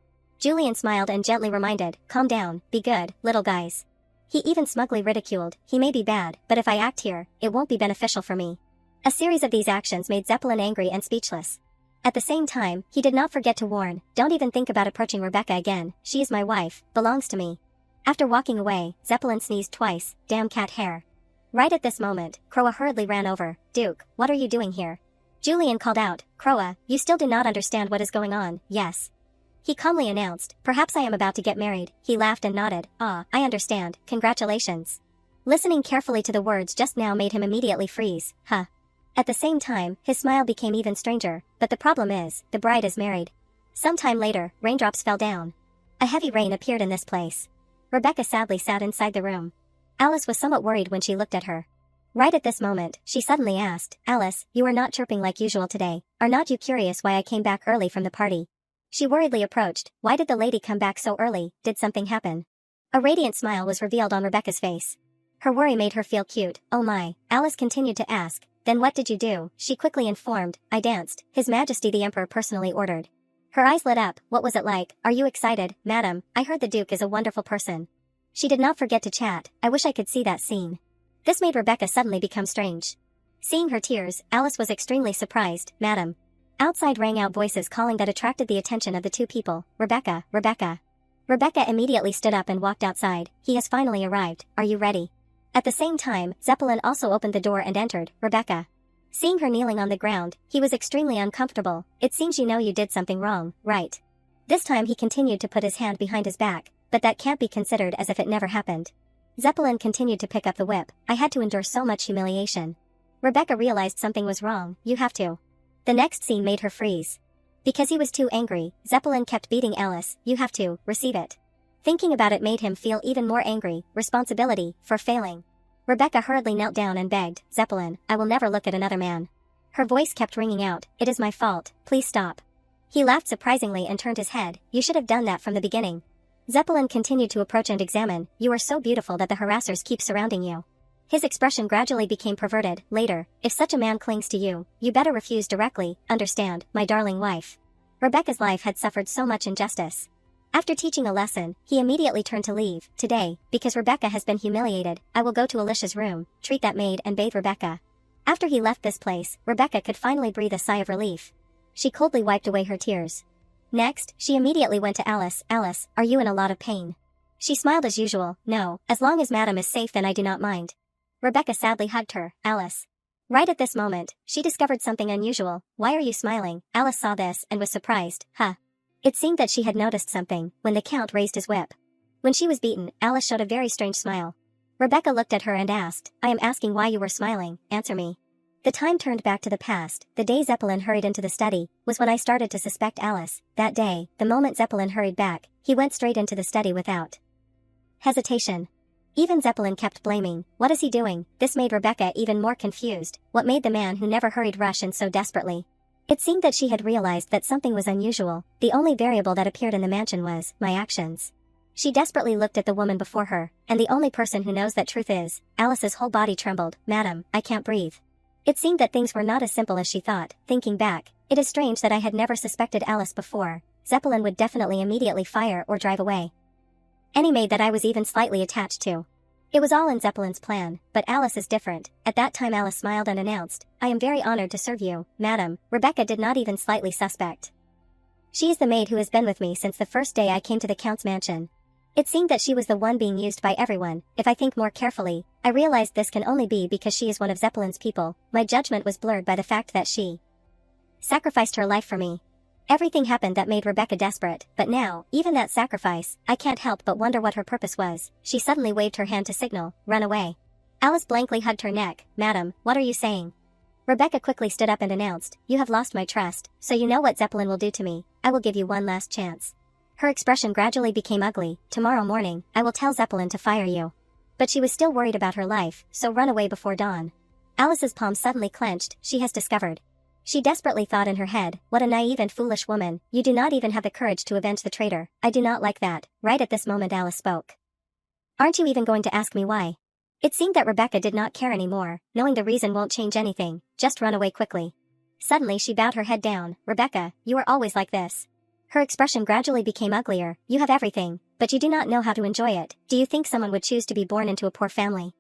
Julian smiled and gently reminded, calm down, be good, little guys. He even smugly ridiculed, he may be bad, but if I act here, it won't be beneficial for me. A series of these actions made Zeppelin angry and speechless. At the same time, he did not forget to warn, don't even think about approaching Rebecca again, she is my wife, belongs to me. After walking away, Zeppelin sneezed twice, damn cat hair. Right at this moment, Croa hurriedly ran over. Duke, what are you doing here? Julian called out, Croa, you still do not understand what is going on, yes. He calmly announced, perhaps I am about to get married. He laughed and nodded, ah, I understand, congratulations. Listening carefully to the words just now made him immediately freeze, huh. At the same time, his smile became even stranger, but the problem is, the bride is married. Sometime later, raindrops fell down. A heavy rain appeared in this place. Rebecca sadly sat inside the room. Alice was somewhat worried when she looked at her. Right at this moment, she suddenly asked, Alice, you are not chirping like usual today. Are not you curious why I came back early from the party? She worriedly approached. Why did the lady come back so early? Did something happen? A radiant smile was revealed on Rebecca's face. Her worry made her feel cute. Oh my. Alice continued to ask. Then what did you do? She quickly informed. I danced. His Majesty the Emperor personally ordered. Her eyes lit up. What was it like? Are you excited, madam? I heard the Duke is a wonderful person. She did not forget to chat. I wish I could see that scene. This made Rebecca suddenly become strange. Seeing her tears, Alice was extremely surprised. Madam. Outside rang out voices calling that attracted the attention of the two people. Rebecca, Rebecca. Rebecca immediately stood up and walked outside. He has finally arrived. Are you ready? At the same time, Zeppelin also opened the door and entered. Rebecca. Seeing her kneeling on the ground, he was extremely uncomfortable. It seems you know you did something wrong, right? This time he continued to put his hand behind his back, but that can't be considered as if it never happened. Zeppelin continued to pick up the whip. I had to endure so much humiliation. Rebecca realized something was wrong. You have to. The next scene made her freeze. Because he was too angry, Zeppelin kept beating Alice. You have to, receive it. Thinking about it made him feel even more angry. Responsibility, for failing. Rebecca hurriedly knelt down and begged, Zeppelin, I will never look at another man. Her voice kept ringing out, it is my fault, please stop. He laughed surprisingly and turned his head, you should have done that from the beginning. Zeppelin continued to approach and examine, you are so beautiful that the harassers keep surrounding you. His expression gradually became perverted. Later, if such a man clings to you, you better refuse directly, understand, my darling wife. Rebecca's life had suffered so much injustice. After teaching a lesson, he immediately turned to leave. Today, because Rebecca has been humiliated, I will go to Alicia's room, treat that maid and bathe Rebecca. After he left this place, Rebecca could finally breathe a sigh of relief. She coldly wiped away her tears. Next, she immediately went to Alice. Alice, are you in a lot of pain? She smiled as usual. No, as long as madam is safe then I do not mind. Rebecca sadly hugged her. Alice. Right at this moment, she discovered something unusual. Why are you smiling? Alice saw this and was surprised. Huh. It seemed that she had noticed something when the Count raised his whip. When she was beaten, Alice showed a very strange smile. Rebecca looked at her and asked, I am asking why you were smiling, answer me. The time turned back to the past. The day Zeppelin hurried into the study was when I started to suspect Alice. That day, the moment Zeppelin hurried back, he went straight into the study without hesitation. Even Zeppelin kept blaming. What is he doing? This made Rebecca even more confused. What made the man who never hurried rush in so desperately? It seemed that she had realized that something was unusual. The only variable that appeared in the mansion was my actions. She desperately looked at the woman before her, and the only person who knows that truth is, Alice's whole body trembled. "Madam, I can't breathe." It seemed that things were not as simple as she thought. Thinking back, it is strange that I had never suspected Alice before. Zeppelin would definitely immediately fire or drive away any maid that I was even slightly attached to. It was all in Zeppelin's plan, but Alice is different. At that time Alice smiled and announced, "I am very honored to serve you, madam." Rebecca did not even slightly suspect. "She is the maid who has been with me since the first day I came to the Count's mansion." It seemed that she was the one being used by everyone. If I think more carefully, I realized this can only be because she is one of Zeppelin's people. My judgment was blurred by the fact that she sacrificed her life for me. Everything happened that made Rebecca desperate, but now, even that sacrifice, I can't help but wonder what her purpose was. She suddenly waved her hand to signal, "Run away." Alice blankly hugged her neck. "Madam, what are you saying?" Rebecca quickly stood up and announced, "You have lost my trust, so you know what Zeppelin will do to me. I will give you one last chance." Her expression gradually became ugly. "Tomorrow morning, I will tell Zeppelin to fire you." But she was still worried about her life, so run away before dawn. Alice's palm suddenly clenched. She has discovered. She desperately thought in her head, "What a naive and foolish woman, you do not even have the courage to avenge the traitor." "I do not like that." Right at this moment Alice spoke. "Aren't you even going to ask me why?" It seemed that Rebecca did not care anymore. Knowing the reason won't change anything, just run away quickly. Suddenly she bowed her head down. "Rebecca, you are always like this." Her expression gradually became uglier. "You have everything, but you do not know how to enjoy it. Do you think someone would choose to be born into a poor family?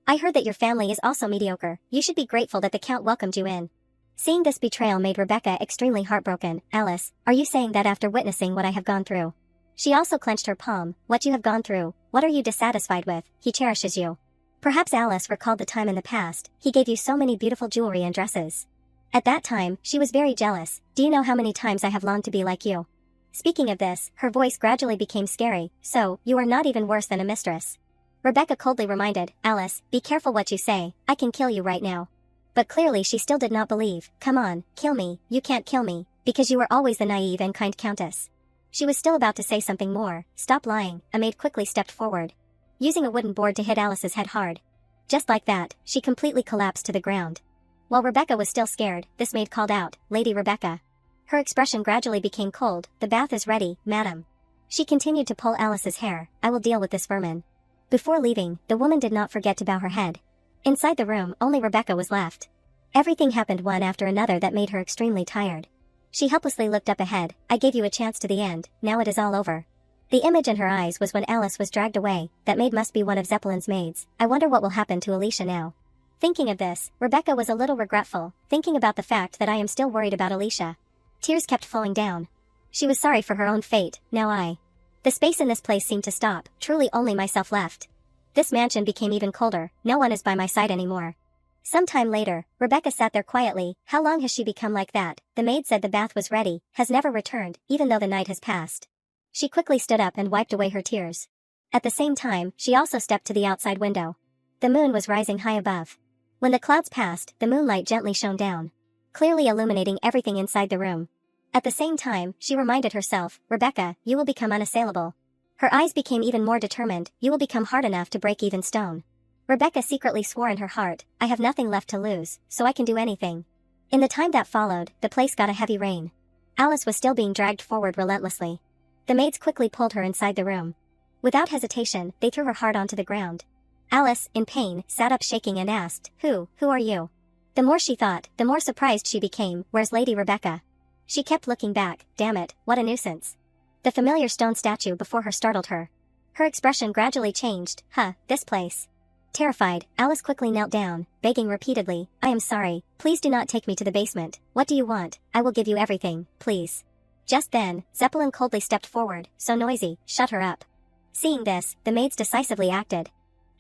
I heard that your family is also mediocre. You should be grateful that the Count welcomed you in." Seeing this betrayal made Rebecca extremely heartbroken. "Alice, are you saying that after witnessing what I have gone through?" She also clenched her palm. "What you have gone through, what are you dissatisfied with? He cherishes you." Perhaps Alice recalled the time in the past. "He gave you so many beautiful jewelry and dresses. At that time, she was very jealous. Do you know how many times I have longed to be like you?" Speaking of this, her voice gradually became scary. "So, you are not even worse than a mistress." Rebecca coldly reminded, "Alice, be careful what you say. I can kill you right now." But clearly she still did not believe. "Come on, kill me." "You can't kill me, because you were always the naive and kind Countess." She was still about to say something more. "Stop lying." A maid quickly stepped forward, using a wooden board to hit Alice's head hard. Just like that, she completely collapsed to the ground. While Rebecca was still scared, this maid called out, "Lady Rebecca." Her expression gradually became cold. "The bath is ready, madam." She continued to pull Alice's hair. "I will deal with this vermin." Before leaving, the woman did not forget to bow her head. Inside the room, only Rebecca was left. Everything happened one after another that made her extremely tired. She helplessly looked up ahead. "I gave you a chance to the end, now it is all over." The image in her eyes was when Alice was dragged away. That maid must be one of Zeppelin's maids. I wonder what will happen to Alicia now. Thinking of this, Rebecca was a little regretful, thinking about the fact that I am still worried about Alicia. Tears kept flowing down. She was sorry for her own fate. The space in this place seemed to stop, truly only myself left. This mansion became even colder. No one is by my side anymore. Some time later, Rebecca sat there quietly. How long has she become like that? The maid said the bath was ready, has never returned, even though the night has passed. She quickly stood up and wiped away her tears. At the same time, she also stepped to the outside window. The moon was rising high above. When the clouds passed, the moonlight gently shone down, clearly illuminating everything inside the room. At the same time, she reminded herself, "Rebecca, you will become unassailable." Her eyes became even more determined. "You will become hard enough to break even stone." Rebecca secretly swore in her heart, "I have nothing left to lose, so I can do anything." In the time that followed, the place got a heavy rain. Alice was still being dragged forward relentlessly. The maids quickly pulled her inside the room. Without hesitation, they threw her hard onto the ground. Alice, in pain, sat up shaking and asked, Who are you?" The more she thought, the more surprised she became. "Where's Lady Rebecca?" She kept looking back. Damn it, what a nuisance. The familiar stone statue before her startled her. Her expression gradually changed. This place." Terrified, Alice quickly knelt down, begging repeatedly, "I am sorry, please do not take me to the basement. What do you want? I will give you everything, please." Just then, Zeppelin coldly stepped forward. "So noisy, shut her up." Seeing this, the maids decisively acted.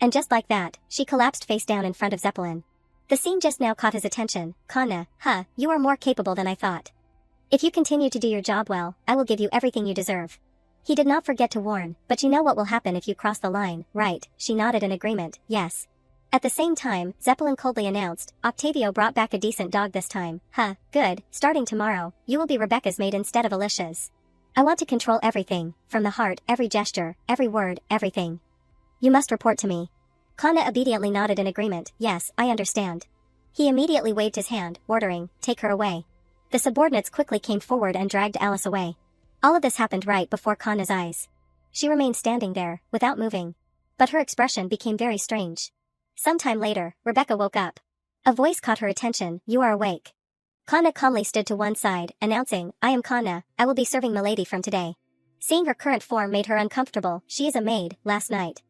And just like that, she collapsed face down in front of Zeppelin. The scene just now caught his attention. "Kanna, you are more capable than I thought. If you continue to do your job well, I will give you everything you deserve." He did not forget to warn, "But you know what will happen if you cross the line, right?" She nodded in agreement, "Yes." At the same time, Zeppelin coldly announced, "Octavio brought back a decent dog this time." Good, starting tomorrow, you will be Rebecca's maid instead of Alicia's. I want to control everything, from the heart, every gesture, every word, everything. You must report to me." Kanna obediently nodded in agreement, "Yes, I understand." He immediately waved his hand, ordering, "Take her away." The subordinates quickly came forward and dragged Alice away. All of this happened right before Kanna's eyes. She remained standing there, without moving. But her expression became very strange. Sometime later, Rebecca woke up. A voice caught her attention. "You are awake." Kana calmly stood to one side, announcing, "I am Kana, I will be serving milady from today." Seeing her current form made her uncomfortable. "She is a maid, last night.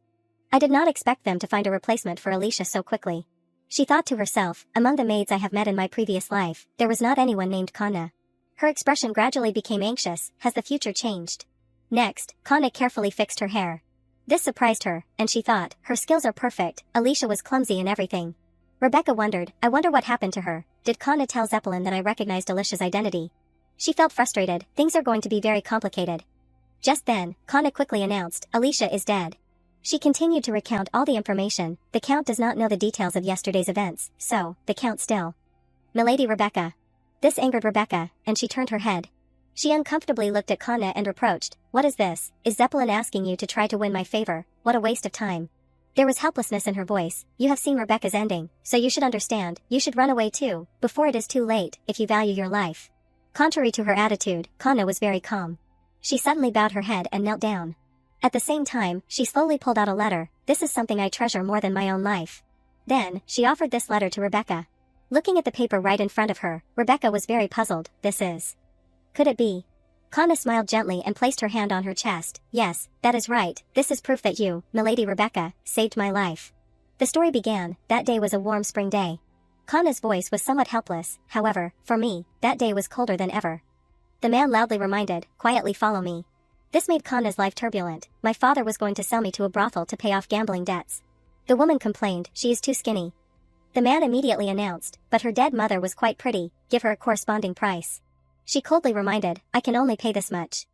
I did not expect them to find a replacement for Alicia so quickly." She thought to herself, "Among the maids I have met in my previous life, there was not anyone named Kana." Her expression gradually became anxious. Has the future changed? Next, Kana carefully fixed her hair. This surprised her, and she thought, her skills are perfect, Alicia was clumsy in everything. Rebecca wondered, I wonder what happened to her. Did Kana tell Zeppelin that I recognized Alicia's identity? She felt frustrated. Things are going to be very complicated. Just then, Kana quickly announced, Alicia is dead. She continued to recount all the information. The Count does not know the details of yesterday's events, so, the Count still. Milady Rebecca. This angered Rebecca, and she turned her head. She uncomfortably looked at Kana and reproached, What is this? Is Zeppelin asking you to try to win my favor? What a waste of time. There was helplessness in her voice. You have seen Rebecca's ending, so you should understand, you should run away too, before it is too late, if you value your life. Contrary to her attitude, Kana was very calm. She suddenly bowed her head and knelt down. At the same time, she slowly pulled out a letter. This is something I treasure more than my own life. Then, she offered this letter to Rebecca. Looking at the paper right in front of her, Rebecca was very puzzled. This is. Could it be? Kana smiled gently and placed her hand on her chest. Yes, that is right. This is proof that you, Milady Rebecca, saved my life. The story began. That day was a warm spring day. Kana's voice was somewhat helpless. However, for me, that day was colder than ever. The man loudly reminded, Quietly follow me. This made Kana's life turbulent. My father was going to sell me to a brothel to pay off gambling debts. The woman complained, she is too skinny. The man immediately announced, but her dead mother was quite pretty, give her a corresponding price. She coldly reminded, I can only pay this much.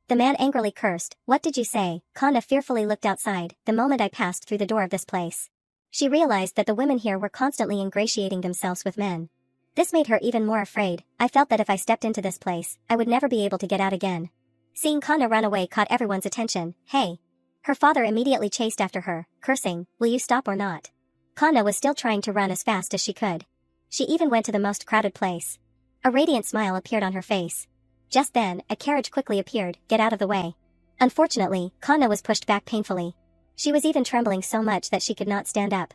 The man angrily cursed, What did you say? Kana fearfully looked outside. The moment I passed through the door of this place. She realized that the women here were constantly ingratiating themselves with men. This made her even more afraid. I felt that if I stepped into this place, I would never be able to get out again. Seeing Kana run away caught everyone's attention. Hey! Her father immediately chased after her, cursing, Will you stop or not? Kana was still trying to run as fast as she could. She even went to the most crowded place. A radiant smile appeared on her face. Just then, a carriage quickly appeared. Get out of the way. Unfortunately, Kana was pushed back painfully. She was even trembling so much that she could not stand up.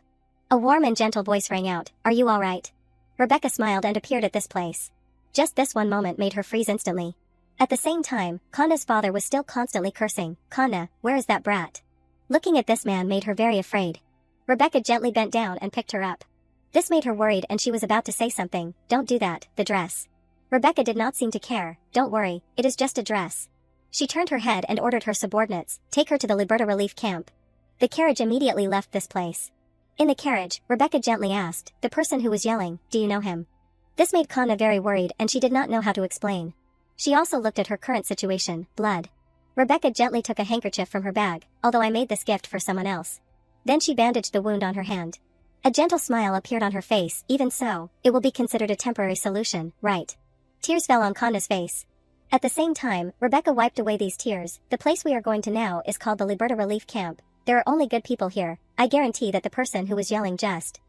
A warm and gentle voice rang out, Are you all right? Rebecca smiled and appeared at this place. Just this one moment made her freeze instantly. At the same time, Kana's father was still constantly cursing, Kana, where is that brat? Looking at this man made her very afraid. Rebecca gently bent down and picked her up. This made her worried and she was about to say something, Don't do that, the dress. Rebecca did not seem to care, Don't worry, it is just a dress. She turned her head and ordered her subordinates, Take her to the Liberta relief camp. The carriage immediately left this place. In the carriage, Rebecca gently asked, The person who was yelling, do you know him? This made Kana very worried and she did not know how to explain. She also looked at her current situation, blood. Rebecca gently took a handkerchief from her bag, although I made this gift for someone else. Then she bandaged the wound on her hand. A gentle smile appeared on her face. Even so, it will be considered a temporary solution, right? Tears fell on Kana's face. At the same time, Rebecca wiped away these tears. The place we are going to now is called the Liberta Relief Camp. There are only good people here. I guarantee that the person who was yelling just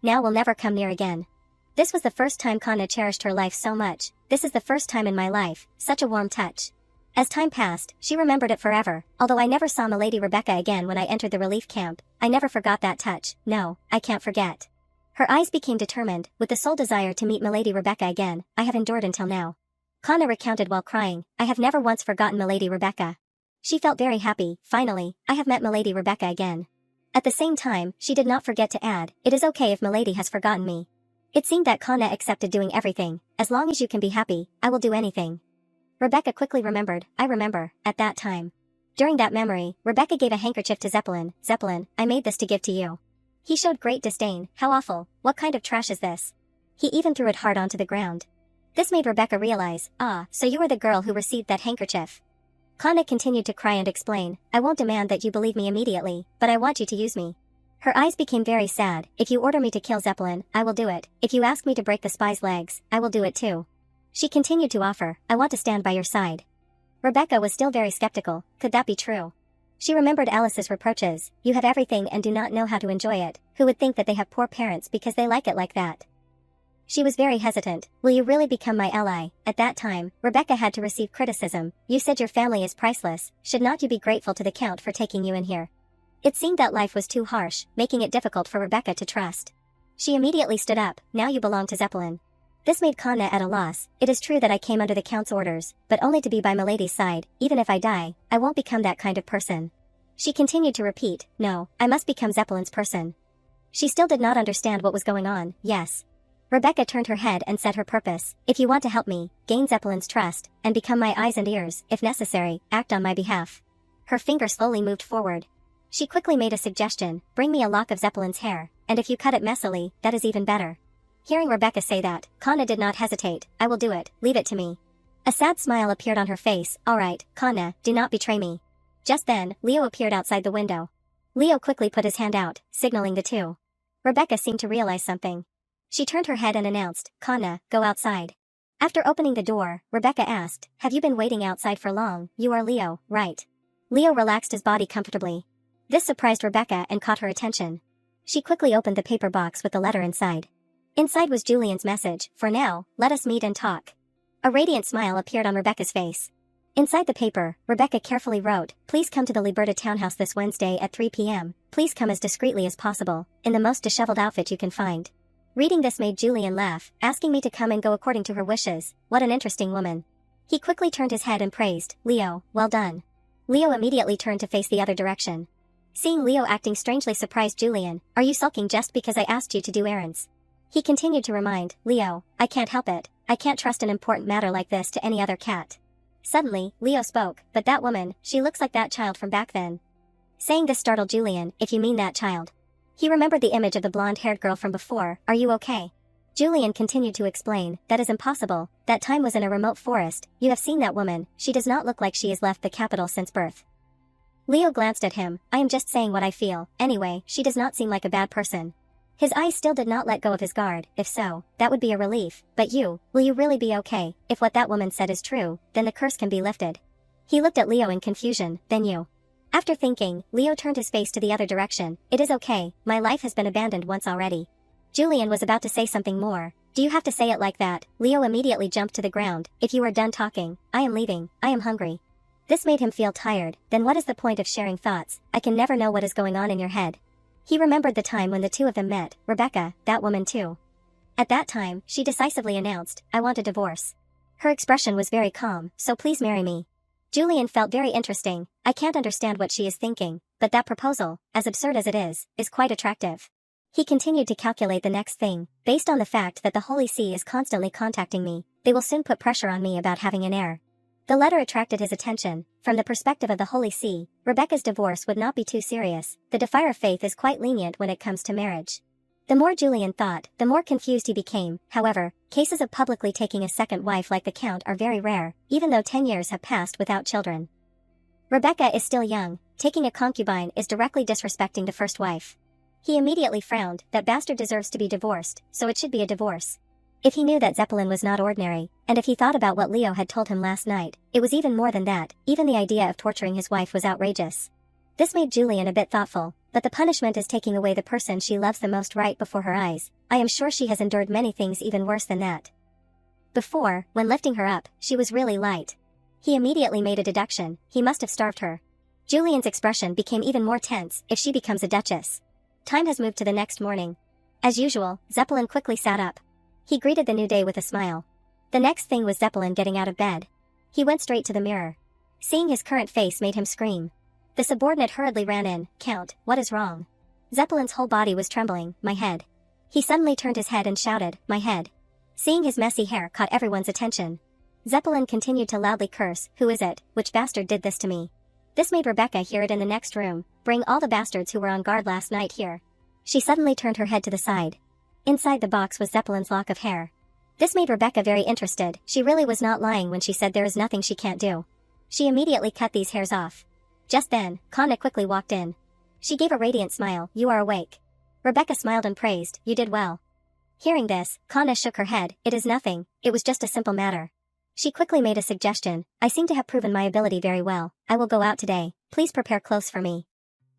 now will never come near again. This was the first time Kana cherished her life so much. This is the first time in my life, such a warm touch. As time passed, she remembered it forever. Although I never saw Milady Rebecca again when I entered the relief camp, I never forgot that touch. No, I can't forget. Her eyes became determined, with the sole desire to meet Milady Rebecca again. I have endured until now. Kana recounted while crying, I have never once forgotten Milady Rebecca. She felt very happy. Finally, I have met Milady Rebecca again. At the same time, she did not forget to add, It is okay if Milady has forgotten me. It seemed that Kana accepted doing everything. As long as you can be happy, I will do anything. Rebecca quickly remembered, I remember, at that time. During that memory, Rebecca gave a handkerchief to Zeppelin. Zeppelin, I made this to give to you. He showed great disdain. How awful, what kind of trash is this? He even threw it hard onto the ground. This made Rebecca realize, so you were the girl who received that handkerchief. Kana continued to cry and explain, I won't demand that you believe me immediately, but I want you to use me. Her eyes became very sad. If you order me to kill Zeppelin, I will do it. If you ask me to break the spy's legs, I will do it too. She continued to offer, I want to stand by your side. Rebecca was still very skeptical. Could that be true? She remembered Alice's reproaches, You have everything and do not know how to enjoy it. Who would think that they have poor parents because they like it like that? She was very hesitant. Will you really become my ally? At that time, Rebecca had to receive criticism. You said your family is priceless. Should not you be grateful to the Count for taking you in here? It seemed that life was too harsh, making it difficult for Rebecca to trust. She immediately stood up. Now you belong to Zeppelin. This made Kanna at a loss. It is true that I came under the Count's orders, but only to be by Milady's side. Even if I die, I won't become that kind of person. She continued to repeat, no, I must become Zeppelin's person. She still did not understand what was going on. Yes. Rebecca turned her head and said her purpose. If you want to help me, gain Zeppelin's trust, and become my eyes and ears, if necessary, act on my behalf. Her finger slowly moved forward. She quickly made a suggestion, bring me a lock of Zeppelin's hair, and if you cut it messily, that is even better. Hearing Rebecca say that, Kanna did not hesitate. I will do it, leave it to me. A sad smile appeared on her face. Alright, Kanna, do not betray me. Just then, Leo appeared outside the window. Leo quickly put his hand out, signaling the two. Rebecca seemed to realize something. She turned her head and announced, Kanna, go outside. After opening the door, Rebecca asked, have you been waiting outside for long? You are Leo, right? Leo relaxed his body comfortably. This surprised Rebecca and caught her attention. She quickly opened the paper box with the letter inside. Inside was Julian's message, for now, let us meet and talk. A radiant smile appeared on Rebecca's face. Inside the paper, Rebecca carefully wrote, please come to the Liberta townhouse this Wednesday at 3 p.m. Please come as discreetly as possible, in the most disheveled outfit you can find. Reading this made Julian laugh, asking me to come and go according to her wishes. What an interesting woman. He quickly turned his head and praised, Leo, well done. Leo immediately turned to face the other direction. Seeing Leo acting strangely surprised Julian, are you sulking just because I asked you to do errands? He continued to remind, Leo, I can't help it. I can't trust an important matter like this to any other cat. Suddenly, Leo spoke, but that woman, she looks like that child from back then. Saying this startled Julian, if you mean that child. He remembered the image of the blonde-haired girl from before. Are you okay? Julian continued to explain, that is impossible. That time was in a remote forest. You have seen that woman. She does not look like she has left the capital since birth. Leo glanced at him. I am just saying what I feel. Anyway, she does not seem like a bad person. His eyes still did not let go of his guard. If so, that would be a relief. But you, will you really be okay? If what that woman said is true, then the curse can be lifted. He looked at Leo in confusion. Then you. After thinking, Leo turned his face to the other direction. It is okay, my life has been abandoned once already. Julian was about to say something more. Do you have to say it like that? Leo immediately jumped to the ground. If you are done talking, I am leaving. I am hungry. This made him feel tired. Then what is the point of sharing thoughts? I can never know what is going on in your head. He remembered the time when the two of them met. Rebecca, that woman too. At that time, she decisively announced, I want a divorce. Her expression was very calm, so please marry me. Julian felt very interesting. I can't understand what she is thinking, but that proposal, as absurd as it is quite attractive. He continued to calculate the next thing. Based on the fact that the Holy See is constantly contacting me, they will soon put pressure on me about having an heir. The letter attracted his attention. From the perspective of the Holy See, Rebecca's divorce would not be too serious. The Defier faith is quite lenient when it comes to marriage. The more Julian thought, the more confused he became. However, cases of publicly taking a second wife like the Count are very rare, even though 10 years have passed without children. Rebecca is still young. Taking a concubine is directly disrespecting the first wife. He immediately frowned. That bastard deserves to be divorced, so it should be a divorce. If he knew that Zeppelin was not ordinary, and if he thought about what Leo had told him last night, it was even more than that. Even the idea of torturing his wife was outrageous. This made Julian a bit thoughtful. But the punishment is taking away the person she loves the most right before her eyes. I am sure she has endured many things even worse than that. Before, when lifting her up, she was really light. He immediately made a deduction. He must have starved her. Julian's expression became even more tense. If she becomes a duchess. Time has moved to the next morning. As usual, Zeppelin quickly sat up. He greeted the new day with a smile. The next thing was Zeppelin getting out of bed. He went straight to the mirror. Seeing his current face made him scream. The subordinate hurriedly ran in. Count, what is wrong? Zeppelin's whole body was trembling. My head. He suddenly turned his head and shouted, my head. Seeing his messy hair caught everyone's attention. Zeppelin continued to loudly curse, who is it? Which bastard did this to me? This made Rebecca hear it in the next room. Bring all the bastards who were on guard last night here. She suddenly turned her head to the side. Inside the box was Zeppelin's lock of hair. This made Rebecca very interested. She really was not lying when she said there is nothing she can't do. She immediately cut these hairs off. Just then, Kanna quickly walked in. She gave a radiant smile. You are awake. Rebecca smiled and praised. You did well. Hearing this, Kanna shook her head. It is nothing. It was just a simple matter. She quickly made a suggestion. I seem to have proven my ability very well. I will go out today. Please prepare clothes for me.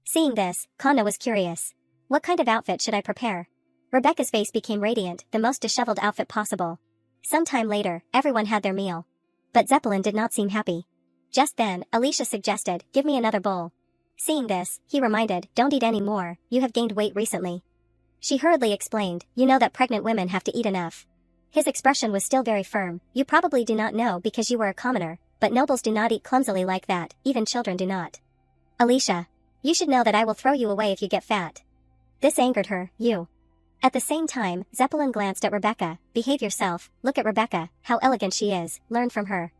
Seeing this, Kanna was curious. What kind of outfit should I prepare? Rebecca's face became radiant, the most disheveled outfit possible. Some time later, everyone had their meal. But Zeppelin did not seem happy. Just then, Alicia suggested, "Give me another bowl." Seeing this, he reminded, "Don't eat any more, you have gained weight recently." She hurriedly explained, "You know that pregnant women have to eat enough." His expression was still very firm. "You probably do not know because you were a commoner, but nobles do not eat clumsily like that, even children do not. Alicia, you should know that I will throw you away if you get fat." This angered her. "You." At the same time, Zeppelin glanced at Rebecca. "Behave yourself, look at Rebecca, how elegant she is, learn from her."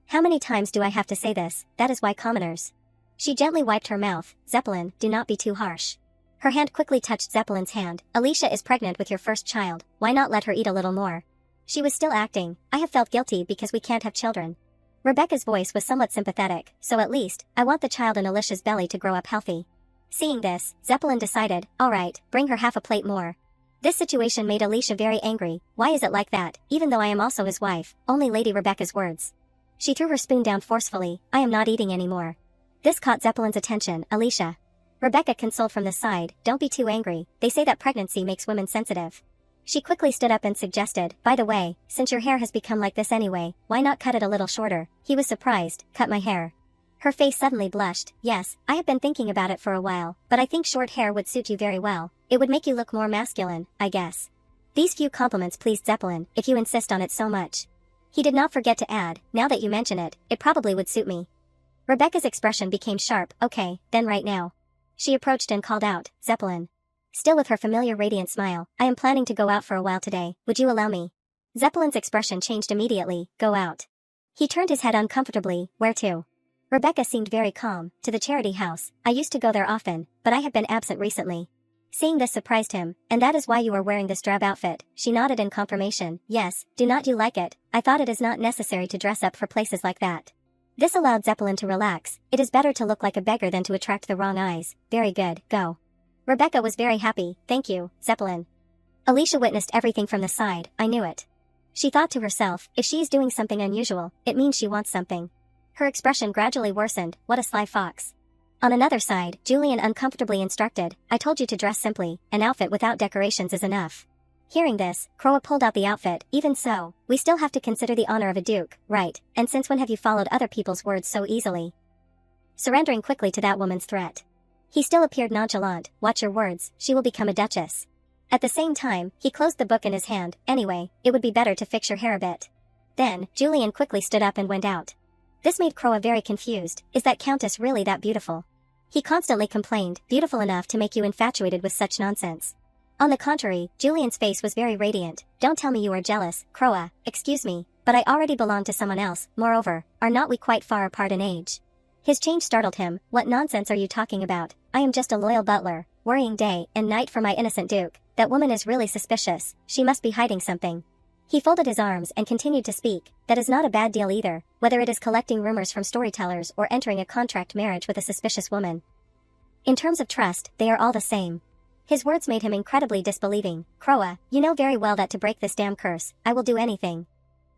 "How many times do I have to say this? That is why commoners." She gently wiped her mouth. "Zeppelin, do not be too harsh." Her hand quickly touched Zeppelin's hand. "Alicia is pregnant with your first child, why not let her eat a little more?" She was still acting. "I have felt guilty because we can't have children." Rebecca's voice was somewhat sympathetic, "So at least, I want the child in Alicia's belly to grow up healthy." Seeing this, Zeppelin decided, "All right, bring her half a plate more." This situation made Alicia very angry. "Why is it like that, even though I am also his wife?" Only Lady Rebecca's words. She threw her spoon down forcefully. "I am not eating anymore." This caught Zeppelin's attention. "Alicia." Rebecca consoled from the side, "Don't be too angry, they say that pregnancy makes women sensitive." She quickly stood up and suggested, "By the way, since your hair has become like this anyway, why not cut it a little shorter?" He was surprised. "Cut my hair?" Her face suddenly blushed. "Yes, I have been thinking about it for a while, but I think short hair would suit you very well. It would make you look more masculine, I guess." These few compliments pleased Zeppelin, "If you insist on it so much." He did not forget to add, "Now that you mention it, it probably would suit me." Rebecca's expression became sharp. "Okay, then right now." She approached and called out, "Zeppelin." Still with her familiar radiant smile, "I am planning to go out for a while today, would you allow me?" Zeppelin's expression changed immediately. "Go out?" He turned his head uncomfortably. "Where to?" Rebecca seemed very calm. "To the charity house, I used to go there often, but I have been absent recently." Seeing this surprised him. "And that is why you are wearing this drab outfit?" She nodded in confirmation. "Yes, do not you like it? I thought it is not necessary to dress up for places like that." This allowed Zeppelin to relax. "It is better to look like a beggar than to attract the wrong eyes." "Very good, go." Rebecca was very happy. "Thank you, Zeppelin." Alicia witnessed everything from the side. "I knew it." She thought to herself, if she is doing something unusual, it means she wants something. Her expression gradually worsened. "What a sly fox." On another side, Julian uncomfortably instructed, "I told you to dress simply, an outfit without decorations is enough." Hearing this, Croa pulled out the outfit. "Even so, we still have to consider the honor of a duke, right? And since when have you followed other people's words so easily?" Surrendering quickly to that woman's threat. He still appeared nonchalant. "Watch your words, she will become a duchess." At the same time, he closed the book in his hand. "Anyway, it would be better to fix your hair a bit." Then, Julian quickly stood up and went out. This made Croa very confused. Is that Countess really that beautiful? He constantly complained, beautiful enough to make you infatuated with such nonsense. On the contrary, Julian's face was very radiant. "Don't tell me you are jealous, Croa, excuse me, but I already belong to someone else, moreover, are not we quite far apart in age?" His change startled him. "What nonsense are you talking about? I am just a loyal butler, worrying day and night for my innocent duke. That woman is really suspicious, she must be hiding something." He folded his arms and continued to speak. "That is not a bad deal either, whether it is collecting rumors from storytellers or entering a contract marriage with a suspicious woman. In terms of trust, they are all the same." His words made him incredibly disbelieving. "Croa, you know very well that to break this damn curse, I will do anything."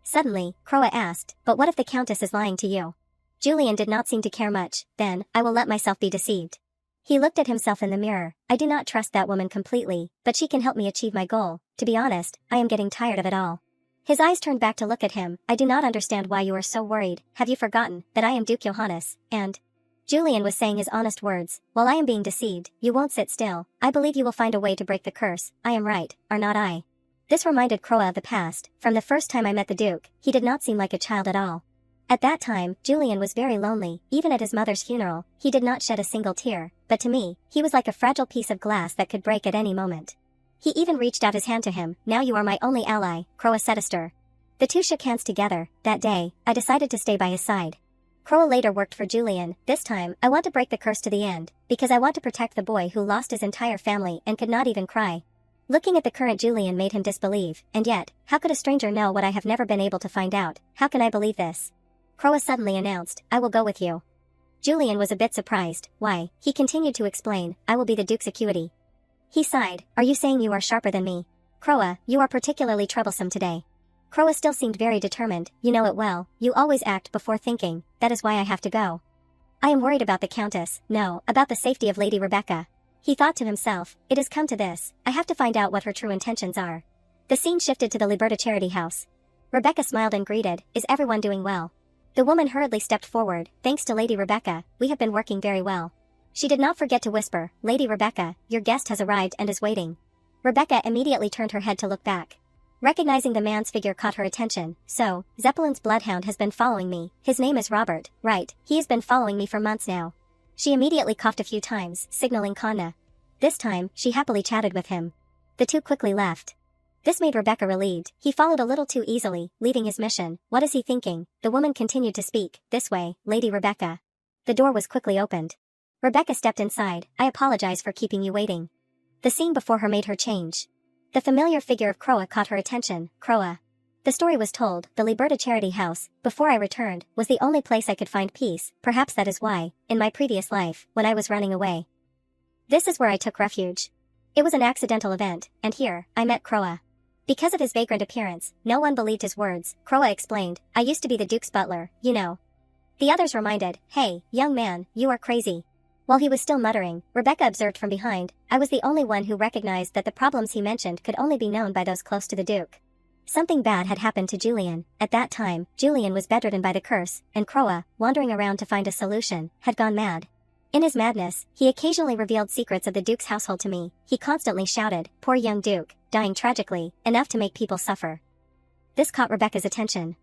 Suddenly, Croa asked, "But what if the Countess is lying to you?" Julian did not seem to care much. "Then, I will let myself be deceived." He looked at himself in the mirror. "I do not trust that woman completely, but she can help me achieve my goal. To be honest, I am getting tired of it all." His eyes turned back to look at him. "I do not understand why you are so worried. Have you forgotten that I am Duke Johannes, and—" Julian was saying his honest words. "While I am being deceived, you won't sit still. I believe you will find a way to break the curse. I am right, are not I?" This reminded Croa of the past. From the first time I met the Duke, he did not seem like a child at all. At that time, Julian was very lonely. Even at his mother's funeral, he did not shed a single tear, but to me, he was like a fragile piece of glass that could break at any moment. He even reached out his hand to him. "Now you are my only ally, Croa Setister." The two shook hands together. That day, I decided to stay by his side. Croa later worked for Julian. "This time, I want to break the curse to the end, because I want to protect the boy who lost his entire family and could not even cry." Looking at the current Julian made him disbelieve. "And yet, how could a stranger know what I have never been able to find out? How can I believe this?" Croa suddenly announced, "I will go with you." Julian was a bit surprised. "Why?" He continued to explain, "I will be the Duke's acuity." He sighed. "Are you saying you are sharper than me? Croa, you are particularly troublesome today." Croa still seemed very determined. "You know it well, you always act before thinking, that is why I have to go." "I am worried about the Countess, no, about the safety of Lady Rebecca." He thought to himself, it has come to this, I have to find out what her true intentions are. The scene shifted to the Liberta charity house. Rebecca smiled and greeted, is everyone doing well? The woman hurriedly stepped forward, thanks to Lady Rebecca, we have been working very well. She did not forget to whisper, Lady Rebecca, your guest has arrived and is waiting. Rebecca immediately turned her head to look back. Recognizing the man's figure caught her attention, so, Zeppelin's bloodhound has been following me, his name is Robert, right, he has been following me for months now. She immediately coughed a few times, signaling Kanna. This time, she happily chatted with him. The two quickly left. This made Rebecca relieved, he followed a little too easily, leaving his mission. What is he thinking? The woman continued to speak, this way, Lady Rebecca. The door was quickly opened. Rebecca stepped inside, I apologize for keeping you waiting. The scene before her made her change. The familiar figure of Croa caught her attention, Croa. The story was told, the Liberta charity house, before I returned, was the only place I could find peace, perhaps that is why, in my previous life, when I was running away. This is where I took refuge. It was an accidental event, and here, I met Croa. Because of his vagrant appearance, no one believed his words, Croa explained, I used to be the Duke's butler, you know. The others reminded, hey, young man, you are crazy. While he was still muttering, Rebecca observed from behind, I was the only one who recognized that the problems he mentioned could only be known by those close to the Duke. Something bad had happened to Julian. At that time, Julian was bedridden by the curse, and Croa, wandering around to find a solution, had gone mad. In his madness, he occasionally revealed secrets of the Duke's household to me. He constantly shouted, poor young Duke, dying tragically, enough to make people suffer. This caught Rebecca's attention.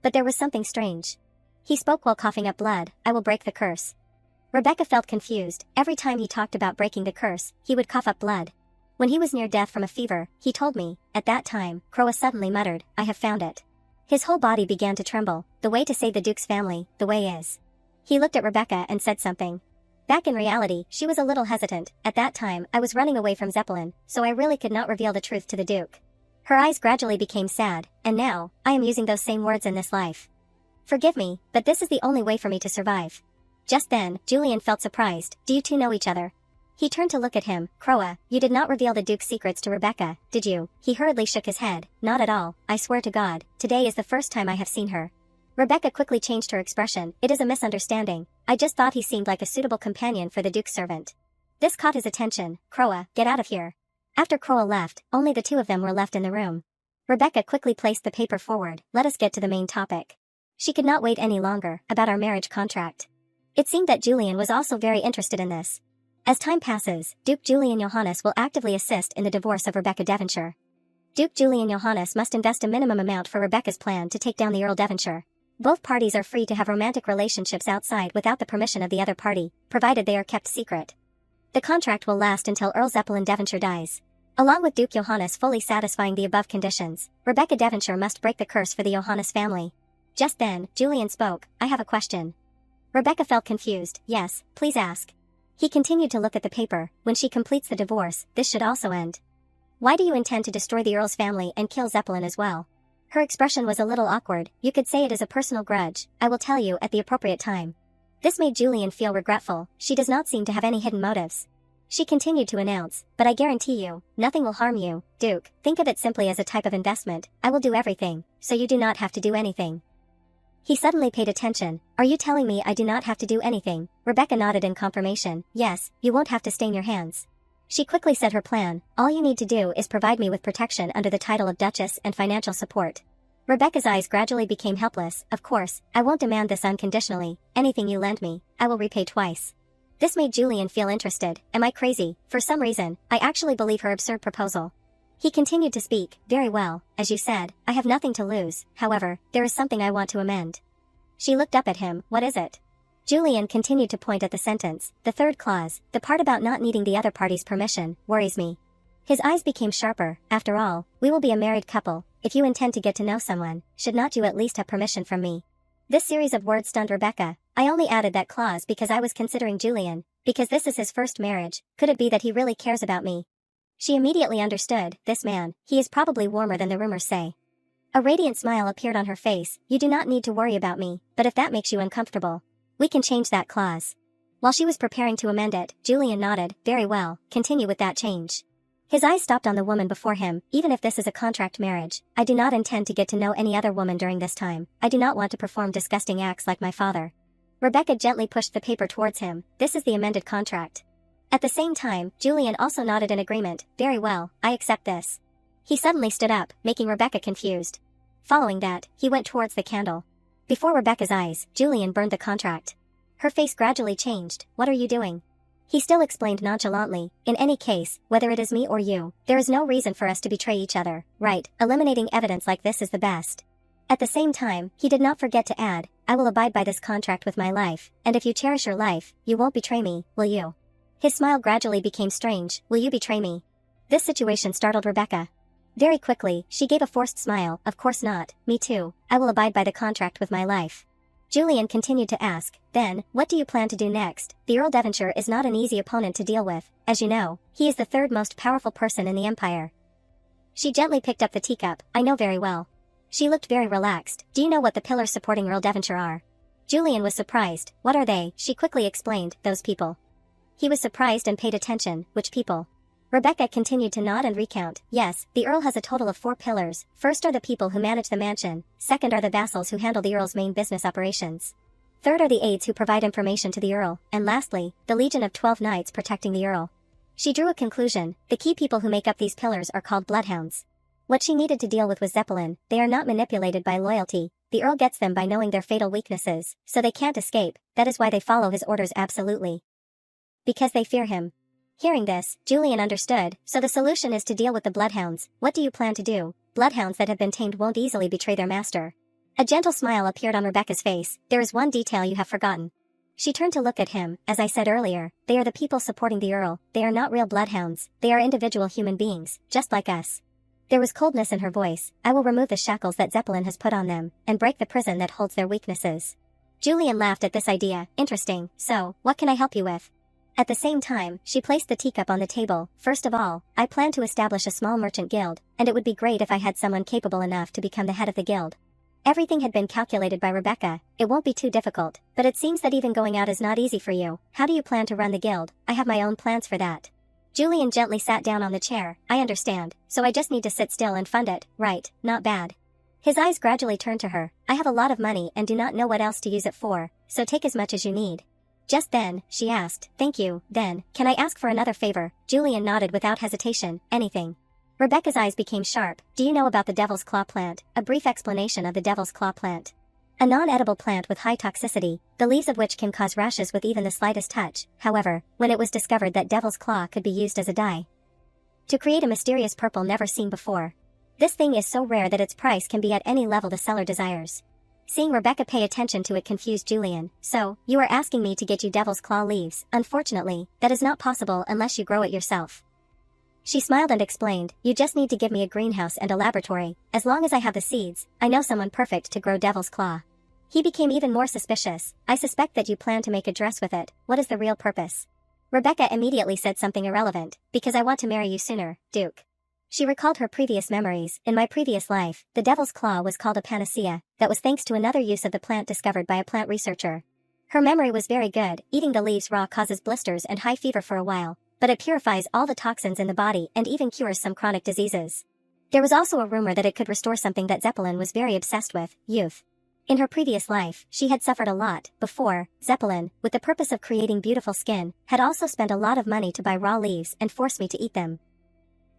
But there was something strange. He spoke while coughing up blood, I will break the curse. Rebecca felt confused, every time he talked about breaking the curse, he would cough up blood. When he was near death from a fever, he told me, at that time, Croa suddenly muttered, I have found it. His whole body began to tremble, the way to save the Duke's family, the way is. He looked at Rebecca and said something. Back in reality, she was a little hesitant, at that time, I was running away from Zeppelin, so I really could not reveal the truth to the Duke. Her eyes gradually became sad, and now, I am using those same words in this life. Forgive me, but this is the only way for me to survive. Just then, Julian felt surprised, do you two know each other? He turned to look at him, Croa, you did not reveal the Duke's secrets to Rebecca, did you? He hurriedly shook his head, not at all, I swear to God, today is the first time I have seen her. Rebecca quickly changed her expression, it is a misunderstanding, I just thought he seemed like a suitable companion for the Duke's servant. This caught his attention, Croa, get out of here. After Croa left, only the two of them were left in the room. Rebecca quickly placed the paper forward, let us get to the main topic. She could not wait any longer, about our marriage contract. It seemed that Julian was also very interested in this. As time passes, Duke Julian Johannes will actively assist in the divorce of Rebecca Devonshire. Duke Julian Johannes must invest a minimum amount for Rebecca's plan to take down the Earl Devonshire. Both parties are free to have romantic relationships outside without the permission of the other party, provided they are kept secret. The contract will last until Earl Zeppelin Devonshire dies. Along with Duke Johannes fully satisfying the above conditions, Rebecca Devonshire must break the curse for the Johannes family. Just then, Julian spoke, I have a question. Rebecca felt confused, yes, please ask. He continued to look at the paper, when she completes the divorce, this should also end. Why do you intend to destroy the Earl's family and kill Zeppelin as well? Her expression was a little awkward, you could say it is a personal grudge, I will tell you at the appropriate time. This made Julian feel regretful, she does not seem to have any hidden motives. She continued to announce, but I guarantee you, nothing will harm you, Duke, think of it simply as a type of investment, I will do everything, so you do not have to do anything. He suddenly paid attention, are you telling me I do not have to do anything? Rebecca nodded in confirmation, yes, you won't have to stain your hands. She quickly said her plan, all you need to do is provide me with protection under the title of Duchess and financial support. Rebecca's eyes gradually became helpless, of course, I won't demand this unconditionally, anything you lend me, I will repay twice. This made Julian feel interested, am I crazy? For some reason, I actually believe her absurd proposal. He continued to speak, very well, as you said, I have nothing to lose, however, there is something I want to amend. She looked up at him, what is it? Julian continued to point at the sentence, the third clause, the part about not needing the other party's permission, worries me. His eyes became sharper, after all, we will be a married couple, if you intend to get to know someone, should not you at least have permission from me? This series of words stunned Rebecca, I only added that clause because I was considering Julian, because this is his first marriage, could it be that he really cares about me? She immediately understood, this man, he is probably warmer than the rumors say. A radiant smile appeared on her face, you do not need to worry about me, but if that makes you uncomfortable, we can change that clause. While she was preparing to amend it, Julian nodded, very well, continue with that change. His eyes stopped on the woman before him, even if this is a contract marriage, I do not intend to get to know any other woman during this time, I do not want to perform disgusting acts like my father. Rebecca gently pushed the paper towards him, this is the amended contract. At the same time, Julian also nodded in agreement. Very well, I accept this. He suddenly stood up, making Rebecca confused. Following that, he went towards the candle. Before Rebecca's eyes, Julian burned the contract. Her face gradually changed. What are you doing? He still explained nonchalantly, in any case, whether it is me or you, there is no reason for us to betray each other, right? Eliminating evidence like this is the best. At the same time, he did not forget to add, I will abide by this contract with my life, and if you cherish your life, you won't betray me, will you? His smile gradually became strange. Will you betray me? This situation startled Rebecca. Very quickly, she gave a forced smile. Of course not, me too, I will abide by the contract with my life. Julian continued to ask, then, what do you plan to do next? The Earl Devonshire is not an easy opponent to deal with, as you know, he is the third most powerful person in the Empire. She gently picked up the teacup. I know very well. She looked very relaxed. Do you know what the pillars supporting Earl Devonshire are? Julian was surprised. What are they? She quickly explained, those people. He was surprised and paid attention. Which people? Rebecca continued to nod and recount. Yes, the Earl has a total of 4 pillars. First are the people who manage the mansion, second are the vassals who handle the Earl's main business operations. Third are the aides who provide information to the Earl, and lastly, the Legion of 12 Knights protecting the Earl. She drew a conclusion. The key people who make up these pillars are called bloodhounds. What she needed to deal with was Zeppelin. They are not manipulated by loyalty. The Earl gets them by knowing their fatal weaknesses, so they can't escape. That is why they follow his orders absolutely. Because they fear him. Hearing this, Julian understood. So the solution is to deal with the bloodhounds. What do you plan to do? Bloodhounds that have been tamed won't easily betray their master. A gentle smile appeared on Rebecca's face. There is one detail you have forgotten. She turned to look at him. As I said earlier, they are the people supporting the Earl. They are not real bloodhounds. They are individual human beings, just like us. There was coldness in her voice. I will remove the shackles that Zeppelin has put on them, and break the prison that holds their weaknesses. Julian laughed at this idea. Interesting. So, what can I help you with? At the same time, she placed the teacup on the table. First of all, I plan to establish a small merchant guild, and it would be great if I had someone capable enough to become the head of the guild. Everything had been calculated by Rebecca. It won't be too difficult, but it seems that even going out is not easy for you. How do you plan to run the guild? I have my own plans for that. Julian gently sat down on the chair. I understand, so I just need to sit still and fund it, right? Not bad. His eyes gradually turned to her. I have a lot of money and do not know what else to use it for, so take as much as you need. Just then, she asked, thank you, then, can I ask for another favor? Julian nodded without hesitation. Anything. Rebecca's eyes became sharp. Do you know about the Devil's Claw plant? A brief explanation of the Devil's Claw plant. A non-edible plant with high toxicity, the leaves of which can cause rashes with even the slightest touch. However, when it was discovered that Devil's Claw could be used as a dye to create a mysterious purple never seen before. This thing is so rare that its price can be at any level the seller desires. Seeing Rebecca pay attention to it confused Julian. So, you are asking me to get you Devil's Claw leaves. Unfortunately, that is not possible unless you grow it yourself. She smiled and explained, you just need to give me a greenhouse and a laboratory. As long as I have the seeds, I know someone perfect to grow Devil's Claw. He became even more suspicious. I suspect that you plan to make a dress with it. What is the real purpose? Rebecca immediately said something irrelevant. Because I want to marry you sooner, Duke. She recalled her previous memories. In my previous life, the Devil's Claw was called a panacea. That was thanks to another use of the plant discovered by a plant researcher. Her memory was very good. Eating the leaves raw causes blisters and high fever for a while, but it purifies all the toxins in the body and even cures some chronic diseases. There was also a rumor that it could restore something that Zeppelin was very obsessed with, youth. In her previous life, she had suffered a lot. Before, Zeppelin, with the purpose of creating beautiful skin, had also spent a lot of money to buy raw leaves and force me to eat them.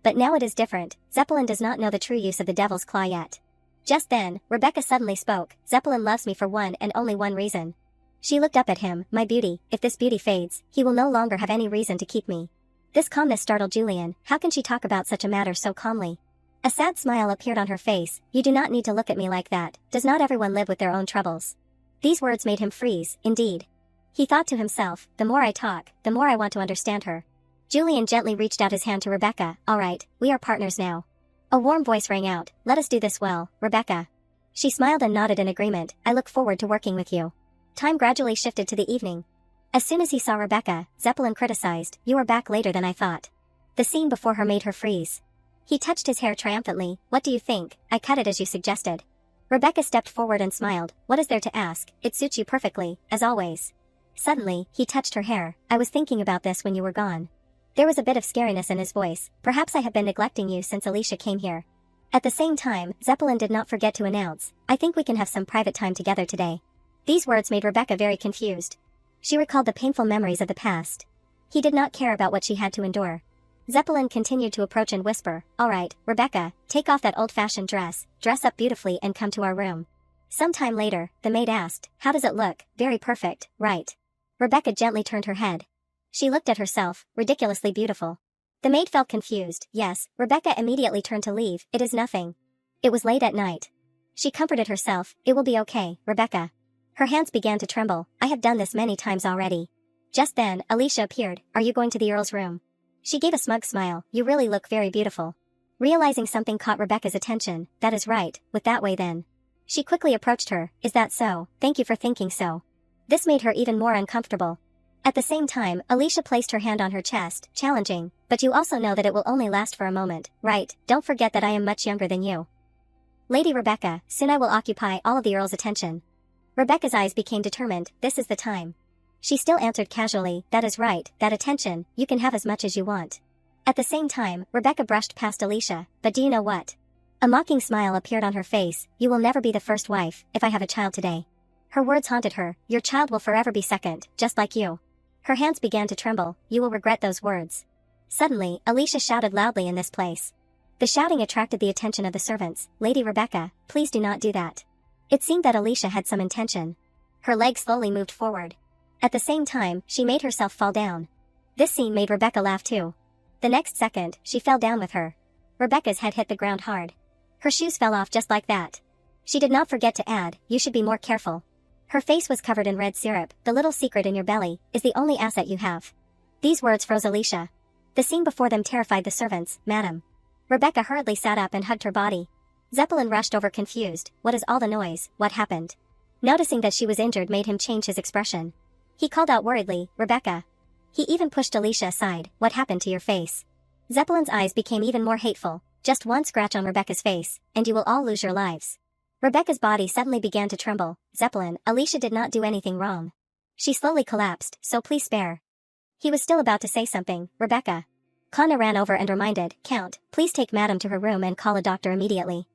But now it is different. Zeppelin does not know the true use of the Devil's Claw yet. Just then, Rebecca suddenly spoke. Zeppelin loves me for one and only one reason. She looked up at him. My beauty. If this beauty fades, he will no longer have any reason to keep me. This calmness startled Julian. How can she talk about such a matter so calmly? A sad smile appeared on her face. You do not need to look at me like that. Does not everyone live with their own troubles? These words made him freeze. Indeed. He thought to himself, the more I talk, the more I want to understand her. Julian gently reached out his hand to Rebecca. All right, we are partners now. A warm voice rang out. Let us do this well, Rebecca. She smiled and nodded in agreement. I look forward to working with you. Time gradually shifted to the evening. As soon as he saw Rebecca, Zeppelin criticized. You are back later than I thought. The scene before her made her freeze. He touched his hair triumphantly. What do you think? I cut it as you suggested. Rebecca stepped forward and smiled. What is there to ask? It suits you perfectly, as always. Suddenly, he touched her hair. I was thinking about this when you were gone. There was a bit of scariness in his voice. Perhaps I have been neglecting you since Alicia came here. At the same time, Zeppelin did not forget to announce, I think we can have some private time together today. These words made Rebecca very confused. She recalled the painful memories of the past. He did not care about what she had to endure. Zeppelin continued to approach and whisper, "All right, Rebecca, take off that old-fashioned dress, dress up beautifully and come to our room." Some time later, the maid asked, "How does it look?" "Very perfect, right?" Rebecca gently turned her head. She looked at herself, ridiculously beautiful. The maid felt confused. "Yes." Rebecca immediately turned to leave. "It is nothing." It was late at night. She comforted herself, "It will be okay, Rebecca." Her hands began to tremble. "I have done this many times already." Just then, Alicia appeared. "Are you going to the Earl's room?" She gave a smug smile. "You really look very beautiful." Realizing something caught Rebecca's attention. "That is right, with that way then." She quickly approached her. "Is that so? Thank you for thinking so." This made her even more uncomfortable. At the same time, Alicia placed her hand on her chest, challenging, "But you also know that it will only last for a moment, right? Don't forget that I am much younger than you." "Lady Rebecca, soon I will occupy all of the Earl's attention." Rebecca's eyes became determined. "This is the time." She still answered casually, "That is right, that attention, you can have as much as you want." At the same time, Rebecca brushed past Alicia. "But do you know what?" A mocking smile appeared on her face. "You will never be the first wife, if I have a child today." Her words haunted her. "Your child will forever be second, just like you." Her hands began to tremble. "You will regret those words." Suddenly, Alicia shouted loudly in this place. The shouting attracted the attention of the servants. "Lady Rebecca, please do not do that." It seemed that Alicia had some intention. Her leg slowly moved forward. At the same time, she made herself fall down. This scene made Rebecca laugh too. The next second, she fell down with her. Rebecca's head hit the ground hard. Her shoes fell off just like that. She did not forget to add, "You should be more careful." Her face was covered in red syrup. "The little secret in your belly is the only asset you have." These words froze Alicia. The scene before them terrified the servants. "Madam." Rebecca hurriedly sat up and hugged her body. Zeppelin rushed over confused. "What is all the noise? What happened?" Noticing that she was injured made him change his expression. He called out worriedly, "Rebecca." He even pushed Alicia aside. "What happened to your face?" Zeppelin's eyes became even more hateful. "Just one scratch on Rebecca's face, and you will all lose your lives." Rebecca's body suddenly began to tremble. "Zeppelin, Alicia did not do anything wrong." She slowly collapsed, "So please spare." He was still about to say something. "Rebecca." Kana ran over and reminded, "Count, please take Madam to her room and call a doctor immediately."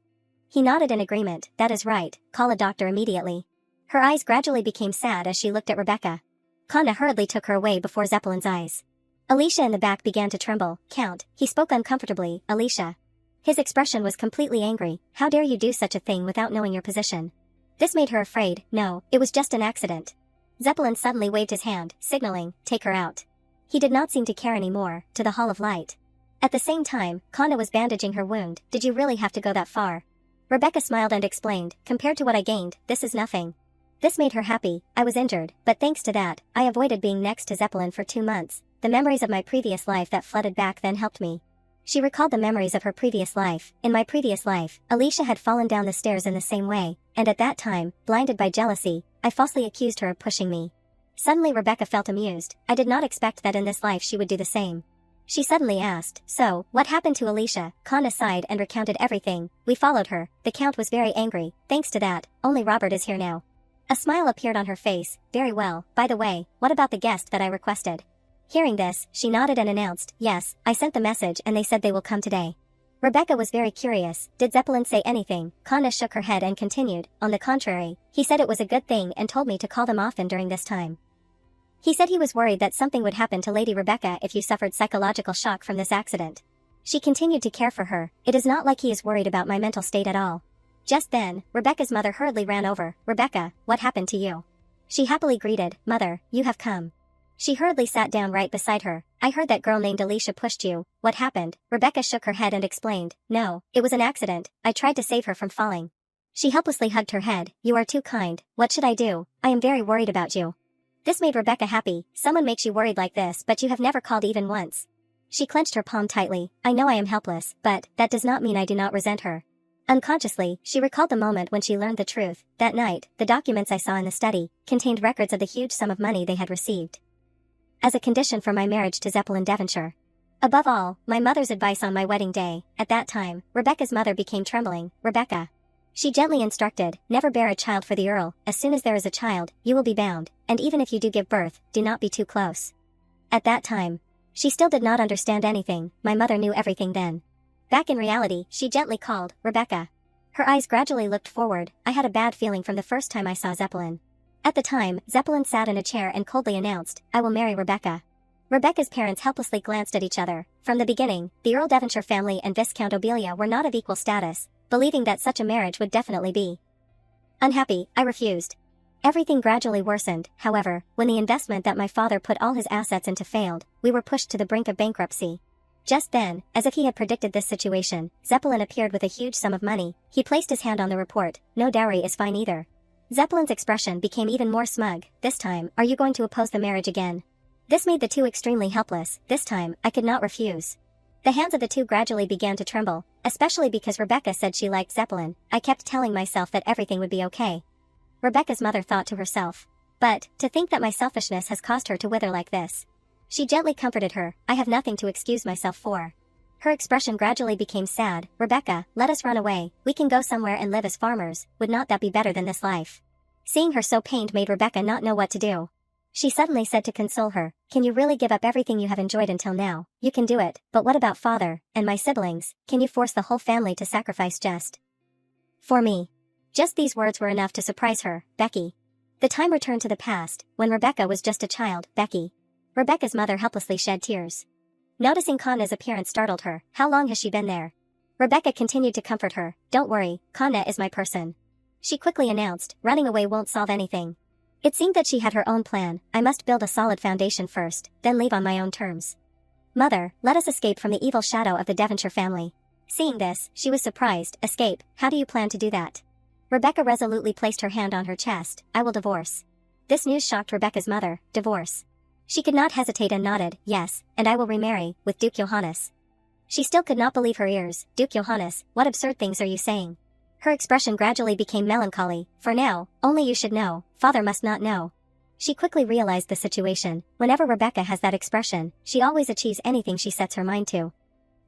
He nodded in agreement. "That is right, call a doctor immediately." Her eyes gradually became sad as she looked at Rebecca. Kana hurriedly took her away before Zeppelin's eyes. Alicia in the back began to tremble. "Count," he spoke uncomfortably, "Alicia." His expression was completely angry. "How dare you do such a thing without knowing your position?" This made her afraid. "No, it was just an accident." Zeppelin suddenly waved his hand, signaling, "Take her out." He did not seem to care anymore. To the Hall of Light. At the same time, Kana was bandaging her wound. "Did you really have to go that far?" Rebecca smiled and explained, "Compared to what I gained, this is nothing." This made her happy. "I was injured, but thanks to that, I avoided being next to Zeppelin for 2 months. The memories of my previous life that flooded back then helped me." She recalled the memories of her previous life. "In my previous life, Alicia had fallen down the stairs in the same way, and at that time, blinded by jealousy, I falsely accused her of pushing me." Suddenly Rebecca felt amused. "I did not expect that in this life she would do the same." She suddenly asked, "So, what happened to Alicia?" Kana sighed and recounted everything. "We followed her. The Count was very angry. Thanks to that, only Robert is here now." A smile appeared on her face. "Very well. By the way, what about the guest that I requested?" Hearing this, she nodded and announced, "Yes, I sent the message and they said they will come today." Rebecca was very curious. "Did Zeppelin say anything?" Kana shook her head and continued, "On the contrary, he said it was a good thing and told me to call them often during this time. He said he was worried that something would happen to Lady Rebecca if you suffered psychological shock from this accident." She continued to care for her. "It is not like he is worried about my mental state at all." Just then, Rebecca's mother hurriedly ran over. "Rebecca, what happened to you?" She happily greeted, "Mother, you have come." She hurriedly sat down right beside her. "I heard that girl named Alicia pushed you. What happened?" Rebecca shook her head and explained, "No, it was an accident. I tried to save her from falling." She helplessly hugged her head. "You are too kind. What should I do? I am very worried about you." This made Rebecca happy. "Someone makes you worried like this, but you have never called even once." She clenched her palm tightly. "I know I am helpless, but that does not mean I do not resent her." Unconsciously, she recalled the moment when she learned the truth. That night, the documents I saw in the study contained records of the huge sum of money they had received as a condition for my marriage to Zeppelin Devonshire. Above all, my mother's advice on my wedding day. At that time, Rebecca's mother became trembling. "Rebecca." She gently instructed, "Never bear a child for the Earl. As soon as there is a child, you will be bound, and even if you do give birth, do not be too close." At that time, she still did not understand anything. My mother knew everything then. Back in reality, she gently called, "Rebecca." Her eyes gradually looked forward. "I had a bad feeling from the first time I saw Zeppelin." At the time, Zeppelin sat in a chair and coldly announced, "I will marry Rebecca." Rebecca's parents helplessly glanced at each other. From the beginning, the Earl Devonshire family and Viscount Obelia were not of equal status, believing that such a marriage would definitely be unhappy. I refused. Everything gradually worsened, however, when the investment that my father put all his assets into failed. We were pushed to the brink of bankruptcy. Just then, as if he had predicted this situation, Zeppelin appeared with a huge sum of money. He placed his hand on the report. No dowry is fine either. Zeppelin's expression became even more smug. This time, are you going to oppose the marriage again? This made the two extremely helpless. This time, I could not refuse. The hands of the two gradually began to tremble, especially because Rebecca said she liked Zeppelin. I kept telling myself that everything would be okay. Rebecca's mother thought to herself. But, to think that my selfishness has caused her to wither like this. She gently comforted her. I have nothing to excuse myself for. Her expression gradually became sad. Rebecca, let us run away. We can go somewhere and live as farmers. Would not that be better than this life? Seeing her so pained made Rebecca not know what to do. She suddenly said to console her, can you really give up everything you have enjoyed until now? You can do it, but what about father, and my siblings? Can you force the whole family to sacrifice just for me? Just these words were enough to surprise her. Becky. The time returned to the past, when Rebecca was just a child. Becky. Rebecca's mother helplessly shed tears. Noticing Kanna's appearance startled her. How long has she been there? Rebecca continued to comfort her. Don't worry, Kanna is my person. She quickly announced, running away won't solve anything. It seemed that she had her own plan. I must build a solid foundation first, then leave on my own terms. Mother, let us escape from the evil shadow of the Devonshire family. Seeing this, she was surprised. Escape? How do you plan to do that? Rebecca resolutely placed her hand on her chest. I will divorce. This news shocked Rebecca's mother. Divorce. She could not hesitate and nodded. Yes, and I will remarry, with Duke Johannes. She still could not believe her ears. Duke Johannes, what absurd things are you saying? Her expression gradually became melancholy. For now, only you should know, father must not know. She quickly realized the situation. Whenever Rebecca has that expression, she always achieves anything she sets her mind to.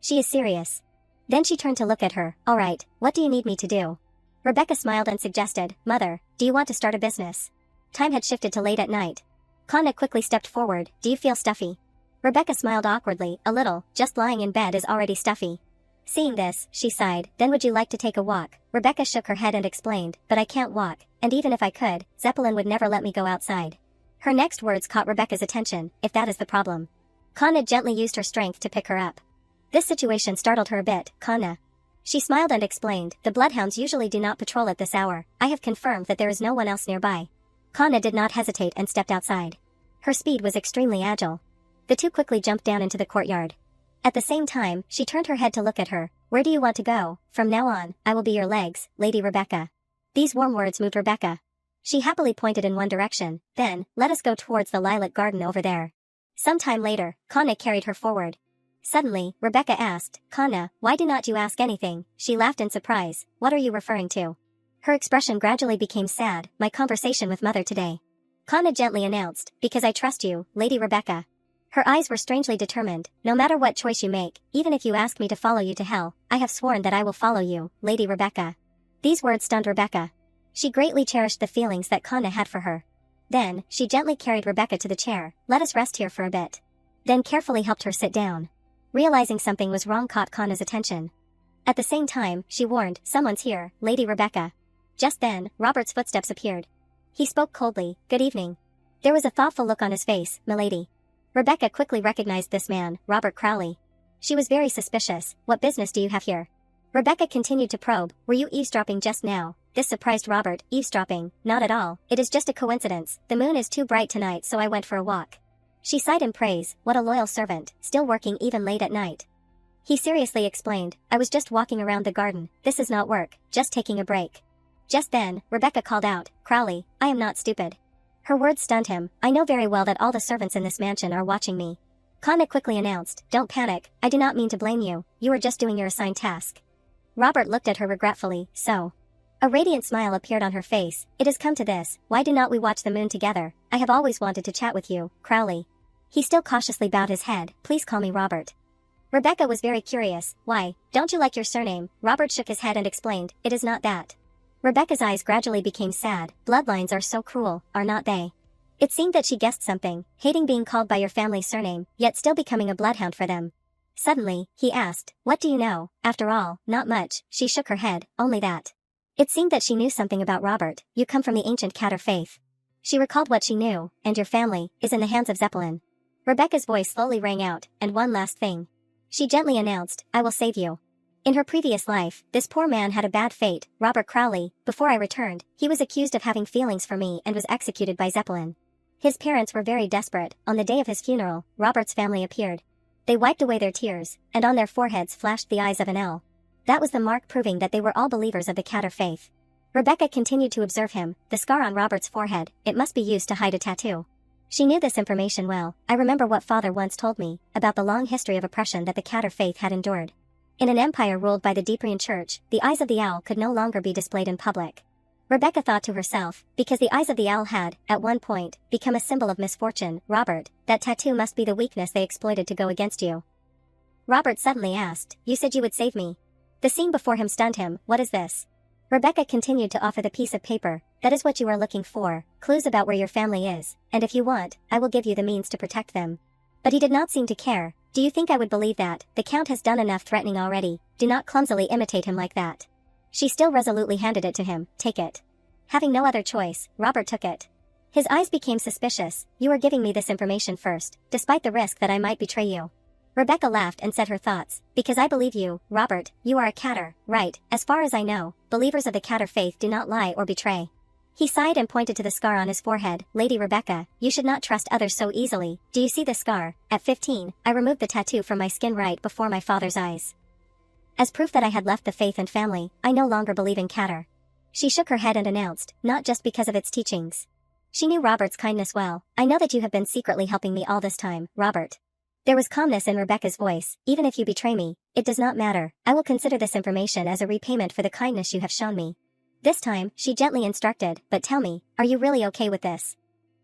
She is serious. Then she turned to look at her. All right, what do you need me to do? Rebecca smiled and suggested, Mother, do you want to start a business? Time had shifted to late at night. Kanna quickly stepped forward. Do you feel stuffy? Rebecca smiled awkwardly. A little, just lying in bed is already stuffy. Seeing this, she sighed. Then would you like to take a walk? Rebecca shook her head and explained, but I can't walk, and even if I could, Zeppelin would never let me go outside. Her next words caught Rebecca's attention. If that is the problem. Kanna gently used her strength to pick her up. This situation startled her a bit. Kanna. She smiled and explained, the bloodhounds usually do not patrol at this hour. I have confirmed that there is no one else nearby. Kanna did not hesitate and stepped outside. Her speed was extremely agile. The two quickly jumped down into the courtyard. At the same time, she turned her head to look at her. Where do you want to go? From now on, I will be your legs, Lady Rebecca. These warm words moved Rebecca. She happily pointed in one direction. Then, let us go towards the lilac garden over there. Some time later, Kanna carried her forward. Suddenly, Rebecca asked, Kanna, why do not you ask anything? She laughed in surprise. What are you referring to? Her expression gradually became sad. My conversation with mother today. Kanna gently announced, because I trust you, Lady Rebecca. Her eyes were strangely determined. No matter what choice you make, even if you ask me to follow you to hell, I have sworn that I will follow you, Lady Rebecca. These words stunned Rebecca. She greatly cherished the feelings that Kanna had for her. Then, she gently carried Rebecca to the chair. Let us rest here for a bit. Then carefully helped her sit down. Realizing something was wrong caught Kanna's attention. At the same time, she warned, someone's here, Lady Rebecca. Just then, Robert's footsteps appeared. He spoke coldly, good evening. There was a thoughtful look on his face, milady. Rebecca quickly recognized this man, Robert Crowley. She was very suspicious. What business do you have here? Rebecca continued to probe. Were you eavesdropping just now? This surprised Robert. Eavesdropping? Not at all. It is just a coincidence. The moon is too bright tonight, so I went for a walk. She sighed in praise. What a loyal servant, still working even late at night. He seriously explained, I was just walking around the garden. This is not work, just taking a break. Just then, Rebecca called out, Crowley, I am not stupid. Her words stunned him. I know very well that all the servants in this mansion are watching me. Kanna quickly announced, don't panic, I do not mean to blame you, you are just doing your assigned task. Robert looked at her regretfully, so. A radiant smile appeared on her face. It has come to this, why do not we watch the moon together? I have always wanted to chat with you, Crowley. He still cautiously bowed his head. Please call me Robert. Rebecca was very curious. Why, don't you like your surname? Robert shook his head and explained, it is not that. Rebecca's eyes gradually became sad. Bloodlines are so cruel, are not they? It seemed that she guessed something, hating being called by your family's surname, yet still becoming a bloodhound for them. Suddenly, he asked, what do you know? After all, not much. She shook her head, only that. It seemed that she knew something about Robert. You come from the ancient Katter faith. She recalled what she knew, and your family is in the hands of Zeppelin. Rebecca's voice slowly rang out, and one last thing. She gently announced, I will save you. In her previous life, this poor man had a bad fate, Robert Crowley. Before I returned, he was accused of having feelings for me and was executed by Zeppelin. His parents were very desperate. On the day of his funeral, Robert's family appeared. They wiped away their tears, and on their foreheads flashed the eyes of an L. That was the mark proving that they were all believers of the Catter faith. Rebecca continued to observe him, the scar on Robert's forehead, it must be used to hide a tattoo. She knew this information well. I remember what father once told me, about the long history of oppression that the Catter faith had endured. In an empire ruled by the Deeprian Church, the eyes of the owl could no longer be displayed in public. Rebecca thought to herself, because the eyes of the owl had, at one point, become a symbol of misfortune, Robert, that tattoo must be the weakness they exploited to go against you. Robert suddenly asked, you said you would save me. The scene before him stunned him, what is this? Rebecca continued to offer the piece of paper, that is what you are looking for, clues about where your family is, and if you want, I will give you the means to protect them. But he did not seem to care. Do you think I would believe that? The Count has done enough threatening already, do not clumsily imitate him like that. She still resolutely handed it to him, take it. Having no other choice, Robert took it. His eyes became suspicious, you are giving me this information first, despite the risk that I might betray you. Rebecca laughed and said her thoughts, because I believe you, Robert, you are a Catter, right, as far as I know, believers of the Catter faith do not lie or betray. He sighed and pointed to the scar on his forehead, Lady Rebecca, you should not trust others so easily, do you see the scar? At 15, I removed the tattoo from my skin right before my father's eyes. As proof that I had left the faith and family, I no longer believe in Catter. She shook her head and announced, not just because of its teachings. She knew Robert's kindness well, I know that you have been secretly helping me all this time, Robert. There was calmness in Rebecca's voice, even if you betray me, it does not matter, I will consider this information as a repayment for the kindness you have shown me. This time, she gently instructed, but tell me, are you really okay with this?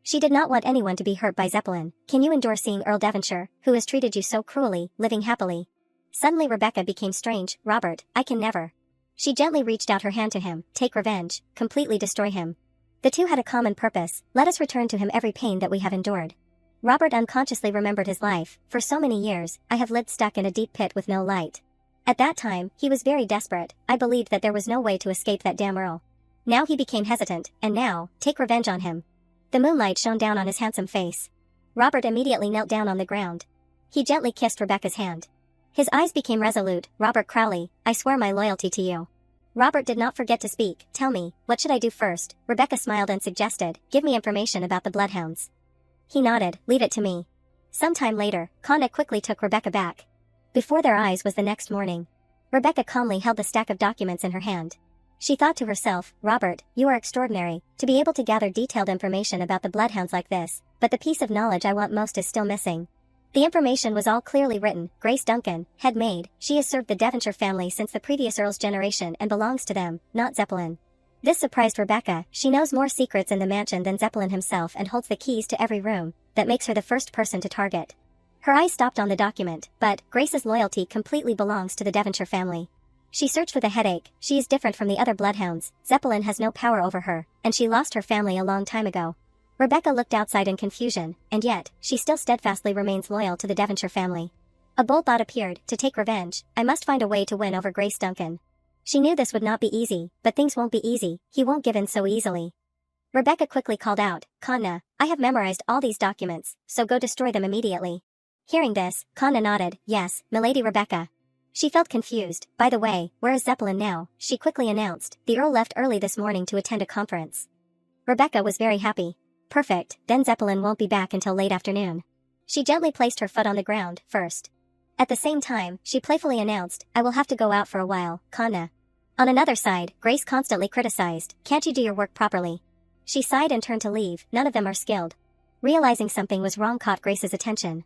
She did not want anyone to be hurt by Zeppelin. Can you endure seeing Earl Devonshire, who has treated you so cruelly, living happily? Suddenly Rebecca became strange, Robert, I can never. She gently reached out her hand to him, take revenge, completely destroy him. The two had a common purpose, let us return to him every pain that we have endured. Robert unconsciously remembered his life, for so many years, I have lived stuck in a deep pit with no light. At that time, he was very desperate, I believed that there was no way to escape that damn Earl. Now he became hesitant, and now, take revenge on him. The moonlight shone down on his handsome face. Robert immediately knelt down on the ground. He gently kissed Rebecca's hand. His eyes became resolute, Robert Crowley, I swear my loyalty to you. Robert did not forget to speak, tell me, what should I do first? Rebecca smiled and suggested, give me information about the bloodhounds. He nodded, leave it to me. Sometime later, Countess quickly took Rebecca back. Before their eyes was the next morning. Rebecca calmly held the stack of documents in her hand. She thought to herself, Robert, you are extraordinary, to be able to gather detailed information about the bloodhounds like this, but the piece of knowledge I want most is still missing. The information was all clearly written, Grace Duncan, head maid, she has served the Devonshire family since the previous Earl's generation and belongs to them, not Zeppelin. This surprised Rebecca, she knows more secrets in the mansion than Zeppelin himself and holds the keys to every room, that makes her the first person to target. Her eyes stopped on the document, but Grace's loyalty completely belongs to the Devonshire family. She searched with a headache, she is different from the other bloodhounds, Zeppelin has no power over her, and she lost her family a long time ago. Rebecca looked outside in confusion, and yet, she still steadfastly remains loyal to the Devonshire family. A bold thought appeared, to take revenge, I must find a way to win over Grace Duncan. She knew this would not be easy, but things won't be easy, he won't give in so easily. Rebecca quickly called out, Countess, I have memorized all these documents, so go destroy them immediately. Hearing this, Countess nodded, yes, milady Rebecca. She felt confused, by the way, where is Zeppelin now? She quickly announced, the Earl left early this morning to attend a conference. Rebecca was very happy. Perfect, then Zeppelin won't be back until late afternoon. She gently placed her foot on the ground, first. At the same time, she playfully announced, I will have to go out for a while, Countess. On another side, Grace constantly criticized, can't you do your work properly? She sighed and turned to leave, none of them are skilled. Realizing something was wrong caught Grace's attention.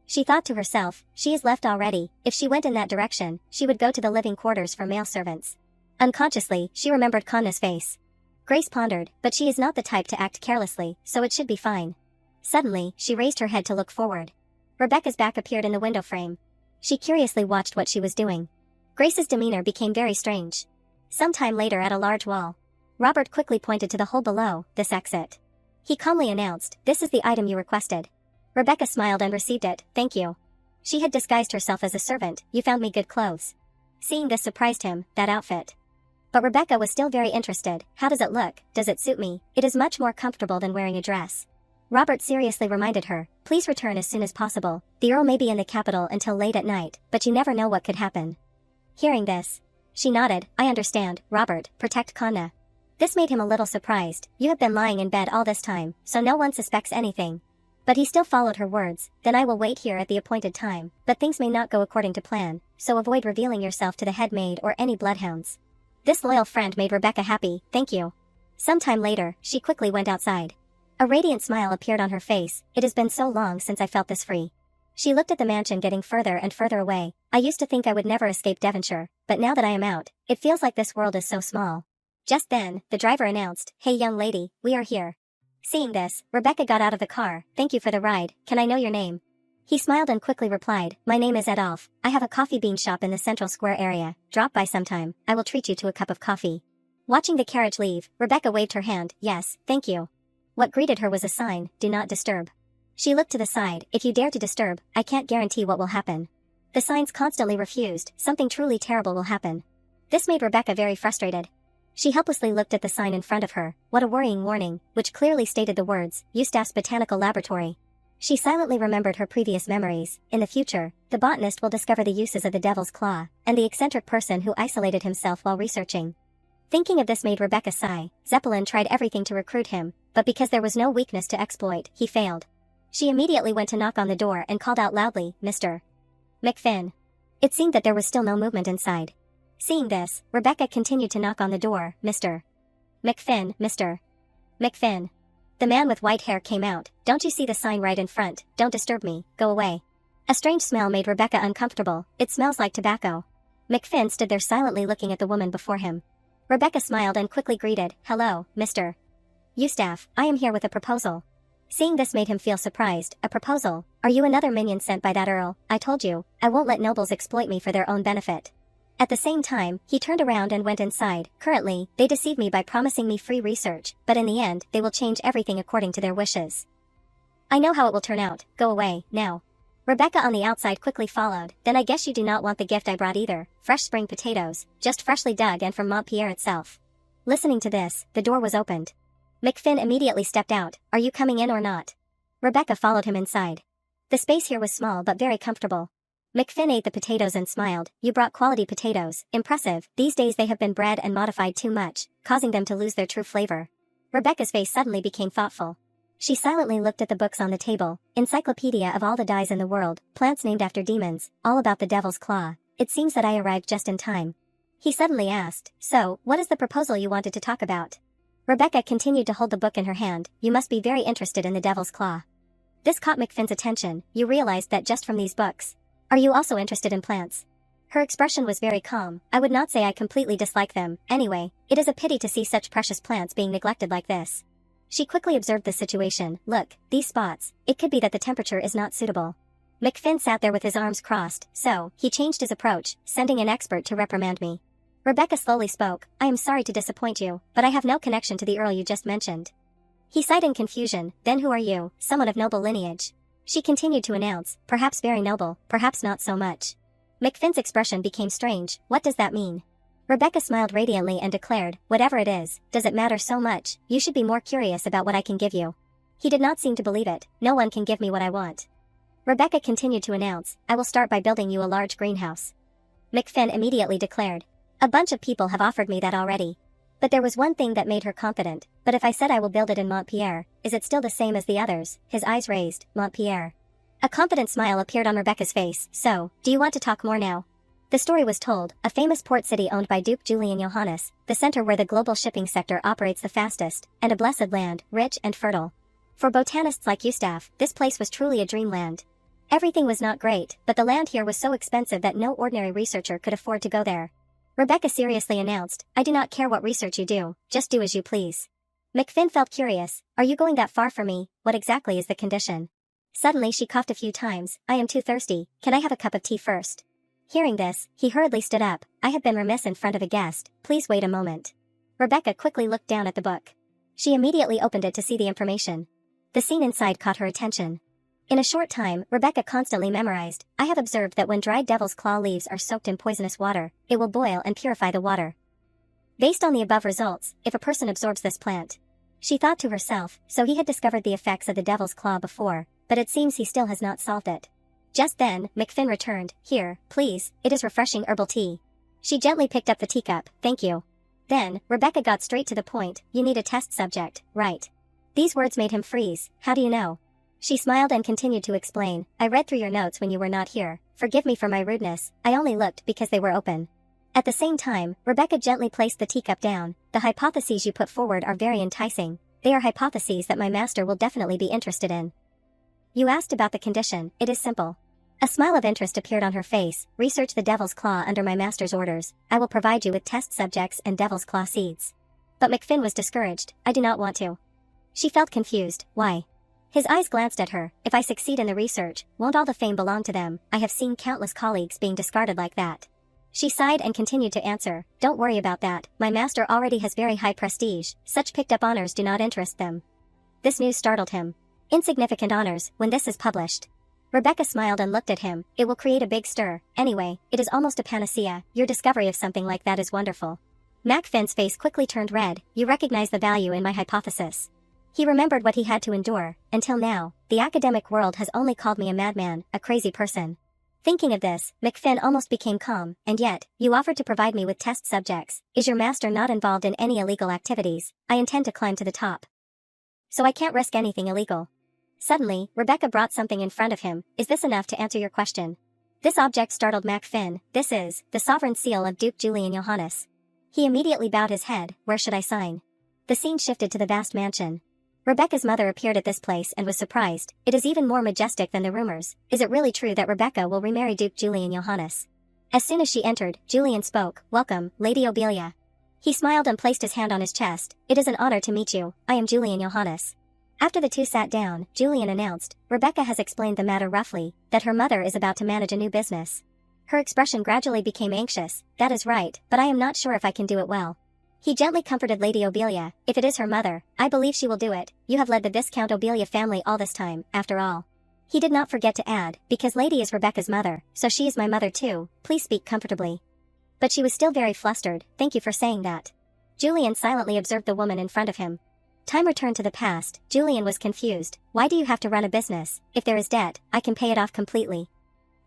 She thought to herself, she is left already, if she went in that direction, she would go to the living quarters for male servants. Unconsciously, she remembered Countess' face. Grace pondered, but she is not the type to act carelessly, so it should be fine. Suddenly, she raised her head to look forward. Rebecca's back appeared in the window frame. She curiously watched what she was doing. Grace's demeanor became very strange. Some time later at a large wall, Robert quickly pointed to the hole below, this exit. He calmly announced, this is the item you requested. Rebecca smiled and received it, thank you. She had disguised herself as a servant, you found me good clothes. Seeing this surprised him, that outfit. But Rebecca was still very interested, how does it look, does it suit me? It is much more comfortable than wearing a dress. Robert seriously reminded her, please return as soon as possible. The Earl may be in the capital until late at night, but you never know what could happen. Hearing this, she nodded, I understand, Robert, protect Kanna. This made him a little surprised. You have been lying in bed all this time, so no one suspects anything. But he still followed her words, then I will wait here at the appointed time, but things may not go according to plan, so avoid revealing yourself to the head maid or any bloodhounds. This loyal friend made Rebecca happy, thank you. Sometime later, she quickly went outside. A radiant smile appeared on her face, it has been so long since I felt this free. She looked at the mansion getting further and further away. I used to think I would never escape Devonshire, but now that I am out, it feels like this world is so small. Just then, the driver announced, hey young lady, we are here. Seeing this, Rebecca got out of the car, thank you for the ride, can I know your name? He smiled and quickly replied, my name is Adolphe, I have a coffee bean shop in the Central Square area, drop by sometime, I will treat you to a cup of coffee. Watching the carriage leave, Rebecca waved her hand, yes, thank you. What greeted her was a sign, do not disturb. She looked to the side, if you dare to disturb, I can't guarantee what will happen. The signs constantly refused, something truly terrible will happen. This made Rebecca very frustrated. She helplessly looked at the sign in front of her, what a worrying warning, which clearly stated the words, Eustace's Botanical Laboratory. She silently remembered her previous memories. In the future, the botanist will discover the uses of the devil's claw, and the eccentric person who isolated himself while researching. Thinking of this made Rebecca sigh. Zeppelin tried everything to recruit him, but because there was no weakness to exploit, he failed. She immediately went to knock on the door and called out loudly, Mr. McFinn. It seemed that there was still no movement inside. Seeing this, Rebecca continued to knock on the door, Mr. McFinn, Mr. McFinn. The man with white hair came out, don't you see the sign right in front, don't disturb me, go away. A strange smell made Rebecca uncomfortable, it smells like tobacco. McFinn stood there silently looking at the woman before him. Rebecca smiled and quickly greeted, hello, Mr. Eustace, I am here with a proposal. Seeing this made him feel surprised, a proposal, are you another minion sent by that Earl? I told you, I won't let nobles exploit me for their own benefit. At the same time, he turned around and went inside. Currently, they deceive me by promising me free research, but in the end, they will change everything according to their wishes. I know how it will turn out, go away, now. Rebecca on the outside quickly followed, then I guess you do not want the gift I brought either, fresh spring potatoes, just freshly dug and from Montpierre itself. Listening to this, the door was opened. McFinn immediately stepped out, are you coming in or not? Rebecca followed him inside. The space here was small but very comfortable. McFinn ate the potatoes and smiled, you brought quality potatoes, impressive, these days they have been bred and modified too much, causing them to lose their true flavor. Rebecca's face suddenly became thoughtful. She silently looked at the books on the table, encyclopedia of all the dyes in the world, plants named after demons, all about the devil's claw. It seems that I arrived just in time. He suddenly asked, so, what is the proposal you wanted to talk about? Rebecca continued to hold the book in her hand, you must be very interested in the devil's claw. This caught McFinn's attention, you realized that just from these books. Are you also interested in plants? Her expression was very calm, I would not say I completely dislike them, anyway, it is a pity to see such precious plants being neglected like this. She quickly observed the situation, look, these spots, it could be that the temperature is not suitable. McFinn sat there with his arms crossed, so, he changed his approach, sending an expert to reprimand me. Rebecca slowly spoke, I am sorry to disappoint you, but I have no connection to the Earl you just mentioned. He sighed in confusion, then who are you, someone of noble lineage? She continued to announce, perhaps very noble, perhaps not so much. McFinn's expression became strange, what does that mean? Rebecca smiled radiantly and declared, whatever it is, does it matter so much, you should be more curious about what I can give you. He did not seem to believe it, no one can give me what I want. Rebecca continued to announce, I will start by building you a large greenhouse. McFinn immediately declared, a bunch of people have offered me that already. But there was one thing that made her confident, but if I said I will build it in Montpierre, is it still the same as the others? His eyes raised, Montpierre. A confident smile appeared on Rebecca's face, so, do you want to talk more now? The story was told, a famous port city owned by Duke Julian Johannes, the center where the global shipping sector operates the fastest, and a blessed land, rich and fertile. For botanists like Eustace, this place was truly a dreamland. Everything was not great, but the land here was so expensive that no ordinary researcher could afford to go there. Rebecca seriously announced, I do not care what research you do, just do as you please. McFinn felt curious, are you going that far for me, what exactly is the condition? Suddenly she coughed a few times, I am too thirsty, can I have a cup of tea first? Hearing this, he hurriedly stood up, I have been remiss in front of a guest, please wait a moment. Rebecca quickly looked down at the book. She immediately opened it to see the information. The scene inside caught her attention. In a short time, Rebecca constantly memorized, I have observed that when dried devil's claw leaves are soaked in poisonous water, it will boil and purify the water. Based on the above results, if a person absorbs this plant, She thought to herself, so he had discovered the effects of the devil's claw before, but it seems he still has not solved it. Just then, McFinn returned. Here, please, it is refreshing herbal tea. She gently picked up the teacup. Thank you. Then, Rebecca got straight to the point. You need a test subject, right? These words made him freeze. How do you know? She smiled and continued to explain. I read through your notes when you were not here. Forgive me for my rudeness, I only looked because they were open. At the same time, Rebecca gently placed the teacup down. The hypotheses you put forward are very enticing. They are hypotheses that my master will definitely be interested in. You asked about the condition. It is simple. A smile of interest appeared on her face. Research the devil's claw under my master's orders. I will provide you with test subjects and devil's claw seeds. But McFinn was discouraged. I do not want to. She felt confused. Why? His eyes glanced at her. If I succeed in the research, won't all the fame belong to them? I have seen countless colleagues being discarded like that. She sighed and continued to answer. Don't worry about that. My master already has very high prestige. Such picked-up honors do not interest them. This news startled him. Insignificant honors, when this is published. Rebecca smiled and looked at him. It will create a big stir. Anyway, it is almost a panacea. Your discovery of something like that is wonderful. McFinn's face quickly turned red. You recognize the value in my hypothesis. He remembered what he had to endure. Until now, the academic world has only called me a madman, a crazy person. Thinking of this, McFinn almost became calm. And yet, you offered to provide me with test subjects. Is your master not involved in any illegal activities? I intend to climb to the top. So I can't risk anything illegal. Suddenly, Rebecca brought something in front of him. Is this enough to answer your question? This object startled McFinn. This is the sovereign seal of Duke Julian Johannes. He immediately bowed his head. Where should I sign? The scene shifted to the vast mansion. Rebecca's mother appeared at this place and was surprised. It is even more majestic than the rumors. Is it really true that Rebecca will remarry Duke Julian Johannes? As soon as she entered, Julian spoke. Welcome, Lady Obelia. He smiled and placed his hand on his chest. It is an honor to meet you. I am Julian Johannes. After the two sat down, Julian announced. Rebecca has explained the matter roughly, that her mother is about to manage a new business. Her expression gradually became anxious. That is right, but I am not sure if I can do it well. He gently comforted Lady Obelia. If it is her mother, I believe she will do it. You have led the Viscount Obelia family all this time, after all. He did not forget to add, because Lady is Rebecca's mother, so she is my mother too. Please speak comfortably. But she was still very flustered. Thank you for saying that. Julian silently observed the woman in front of him. Time returned to the past. Julian was confused. Why do you have to run a business? If there is debt, I can pay it off completely.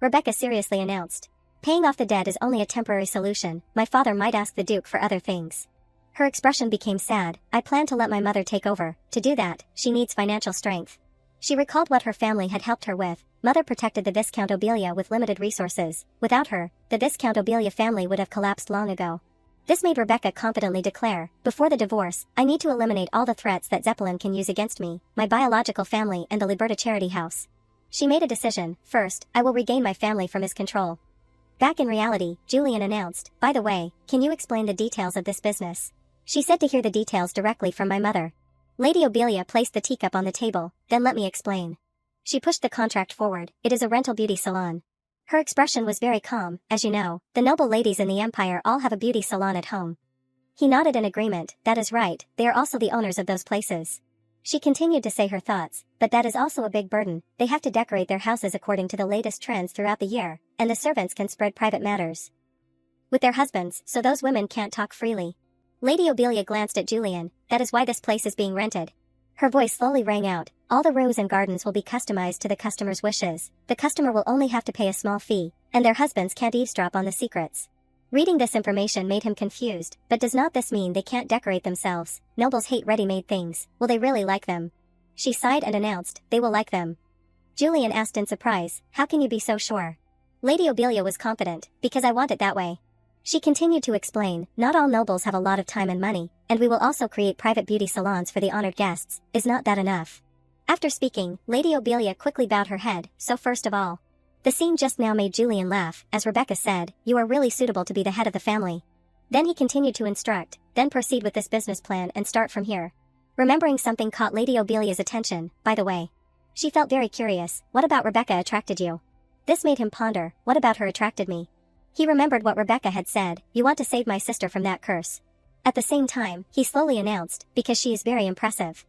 Rebecca seriously announced. Paying off the debt is only a temporary solution. My father might ask the Duke for other things. Her expression became sad. I plan to let my mother take over. To do that, she needs financial strength. She recalled what her family had helped her with. Mother protected the Viscount Obelia with limited resources. Without her, the Viscount Obelia family would have collapsed long ago. This made Rebecca confidently declare, before the divorce, I need to eliminate all the threats that Zeppelin can use against me, my biological family and the Liberta charity house. She made a decision. First, I will regain my family from his control. Back in reality, Julian announced, by the way, can you explain the details of this business? She said to hear the details directly from my mother. Lady Obelia placed the teacup on the table. Then let me explain. She pushed the contract forward. It is a rental beauty salon. Her expression was very calm. As you know, the noble ladies in the empire all have a beauty salon at home. He nodded in agreement. That is right, they are also the owners of those places. She continued to say her thoughts, but that is also a big burden. They have to decorate their houses according to the latest trends throughout the year, and the servants can spread private matters with their husbands, so those women can't talk freely. Lady Obelia glanced at Julian. That is why this place is being rented. Her voice slowly rang out. All the rooms and gardens will be customized to the customer's wishes. The customer will only have to pay a small fee, and their husbands can't eavesdrop on the secrets. Reading this information made him confused. But does not this mean they can't decorate themselves? Nobles hate ready-made things. Will they really like them? She sighed and announced, they will like them. Julian asked in surprise, how can you be so sure? Lady Obelia was confident, because I want it that way. She continued to explain, not all nobles have a lot of time and money, and we will also create private beauty salons for the honored guests. Is not that enough? After speaking, Lady Obelia quickly bowed her head. So first of all, the scene just now made Julian laugh. As Rebecca said, you are really suitable to be the head of the family. Then he continued to instruct, then proceed with this business plan and start from here. Remembering something caught Lady Obelia's attention. By the way, she felt very curious. What about Rebecca attracted you? This made him ponder. What about her attracted me? He remembered what Rebecca had said. You want to save my sister from that curse. At the same time, he slowly announced, because she is very impressive.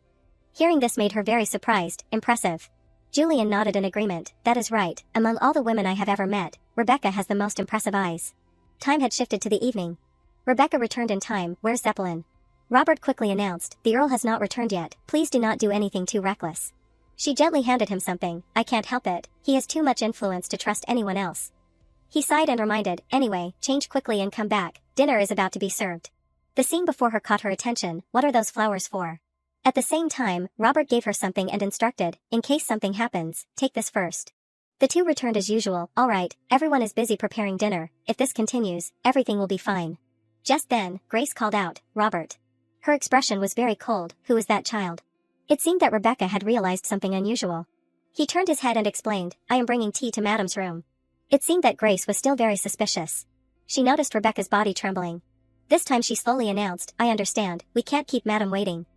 Hearing this made her very surprised. Impressive. Julian nodded in agreement. That is right. Among all the women I have ever met, Rebecca has the most impressive eyes. Time had shifted to the evening. Rebecca returned in time. Where's Zeppelin? Robert quickly announced, the Earl has not returned yet, please do not do anything too reckless. She gently handed him something, I can't help it, he has too much influence to trust anyone else. He sighed and reminded, anyway, change quickly and come back, dinner is about to be served. The scene before her caught her attention, what are those flowers for? At the same time, Robert gave her something and instructed, in case something happens, take this first. The two returned as usual, alright, everyone is busy preparing dinner, if this continues, everything will be fine. Just then, Grace called out, Robert. Her expression was very cold, who is that child? It seemed that Rebecca had realized something unusual. He turned his head and explained, I am bringing tea to Madame's room. It seemed that Grace was still very suspicious. She noticed Rebecca's body trembling. This time she slowly announced, I understand, we can't keep Madame waiting.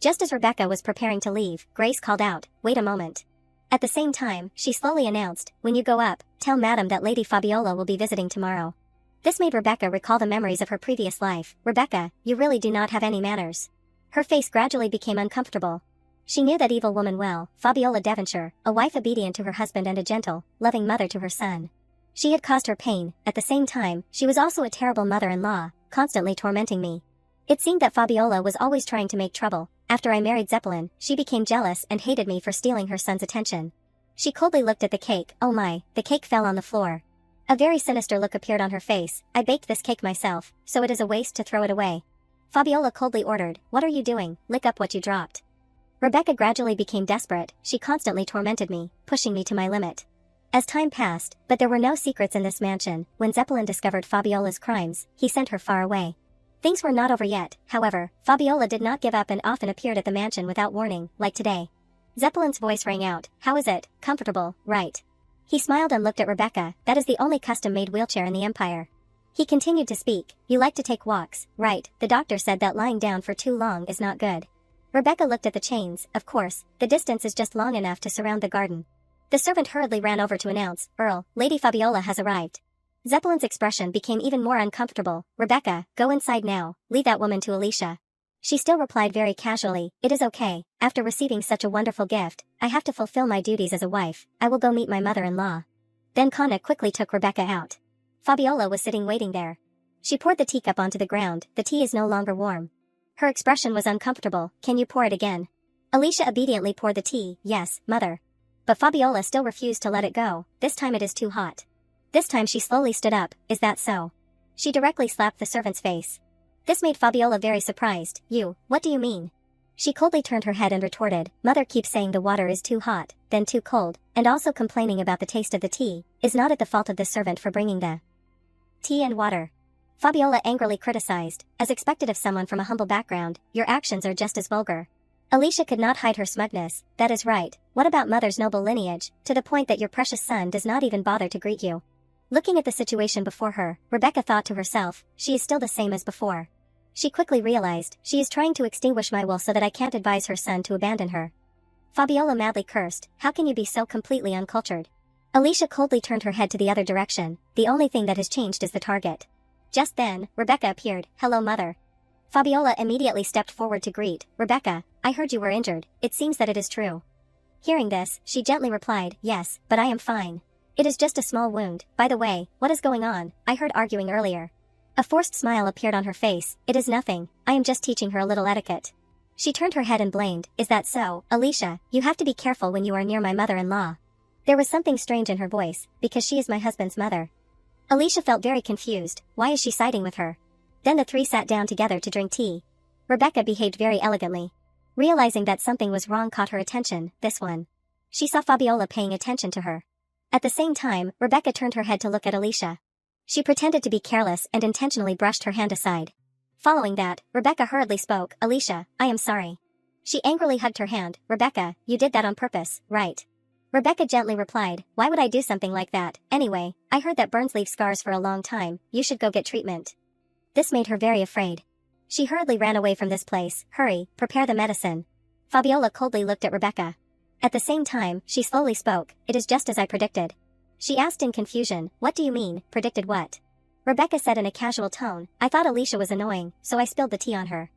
Just as Rebecca was preparing to leave, Grace called out, wait a moment. At the same time, she slowly announced, when you go up, tell Madame that Lady Fabiola will be visiting tomorrow. This made Rebecca recall the memories of her previous life. Rebecca, you really do not have any manners. Her face gradually became uncomfortable. She knew that evil woman well, Fabiola Devonshire, a wife obedient to her husband and a gentle, loving mother to her son. She had caused her pain, at the same time, she was also a terrible mother-in-law, constantly tormenting me. It seemed that Fabiola was always trying to make trouble. After I married Zeppelin, she became jealous and hated me for stealing her son's attention. She coldly looked at the cake, oh my, the cake fell on the floor. A very sinister look appeared on her face, I baked this cake myself, so it is a waste to throw it away. Fabiola coldly ordered, what are you doing, lick up what you dropped. Rebecca gradually became desperate, she constantly tormented me, pushing me to my limit. As time passed, but there were no secrets in this mansion, when Zeppelin discovered Fabiola's crimes, he sent her far away. Things were not over yet, however, Fabiola did not give up and often appeared at the mansion without warning, like today. Zeppelin's voice rang out, how is it, comfortable, right? He smiled and looked at Rebecca, that is the only custom-made wheelchair in the empire. He continued to speak, you like to take walks, right, the doctor said that lying down for too long is not good. Rebecca looked at the chains, of course, the distance is just long enough to surround the garden. The servant hurriedly ran over to announce, Earl, Lady Fabiola has arrived. Zeppelin's expression became even more uncomfortable, Rebecca, go inside now, leave that woman to Alicia. She still replied very casually, it is okay, after receiving such a wonderful gift, I have to fulfill my duties as a wife, I will go meet my mother-in-law. Then Kana quickly took Rebecca out. Fabiola was sitting waiting there. She poured the teacup onto the ground, the tea is no longer warm. Her expression was uncomfortable, can you pour it again? Alicia obediently poured the tea, yes, mother. But Fabiola still refused to let it go, this time it is too hot. This time she slowly stood up, is that so? She directly slapped the servant's face. This made Fabiola very surprised, what do you mean? She coldly turned her head and retorted, mother keeps saying the water is too hot, then too cold, and also complaining about the taste of the tea, is not it the fault of the servant for bringing the tea and water? Fabiola angrily criticized, as expected of someone from a humble background, your actions are just as vulgar. Alicia could not hide her smugness, that is right, what about mother's noble lineage, to the point that your precious son does not even bother to greet you? Looking at the situation before her, Rebecca thought to herself, she is still the same as before. She quickly realized, she is trying to extinguish my will so that I can't advise her son to abandon her. Fabiola madly cursed, how can you be so completely uncultured? Alicia coldly turned her head to the other direction, the only thing that has changed is the target. Just then, Rebecca appeared, hello mother. Fabiola immediately stepped forward to greet, Rebecca, I heard you were injured, it seems that it is true. Hearing this, she gently replied, yes, but I am fine. It is just a small wound, by the way, what is going on, I heard arguing earlier. A forced smile appeared on her face, it is nothing, I am just teaching her a little etiquette. She turned her head and blamed, is that so, Alicia, you have to be careful when you are near my mother-in-law. There was something strange in her voice, because she is my husband's mother. Alicia felt very confused, why is she siding with her? Then the three sat down together to drink tea. Rebecca behaved very elegantly. Realizing that something was wrong caught her attention, this one. She saw Fabiola paying attention to her. At the same time, Rebecca turned her head to look at Alicia. She pretended to be careless and intentionally brushed her hand aside. Following that, Rebecca hurriedly spoke, Alicia, I am sorry. She angrily hugged her hand, Rebecca, you did that on purpose, right? Rebecca gently replied, why would I do something like that, anyway, I heard that burns leave scars for a long time, you should go get treatment. This made her very afraid. She hurriedly ran away from this place, hurry, prepare the medicine. Fabiola coldly looked at Rebecca. At the same time, she slowly spoke, it is just as I predicted. She asked in confusion, what do you mean, predicted what? Rebecca said in a casual tone, I thought Alicia was annoying, so I spilled the tea on her.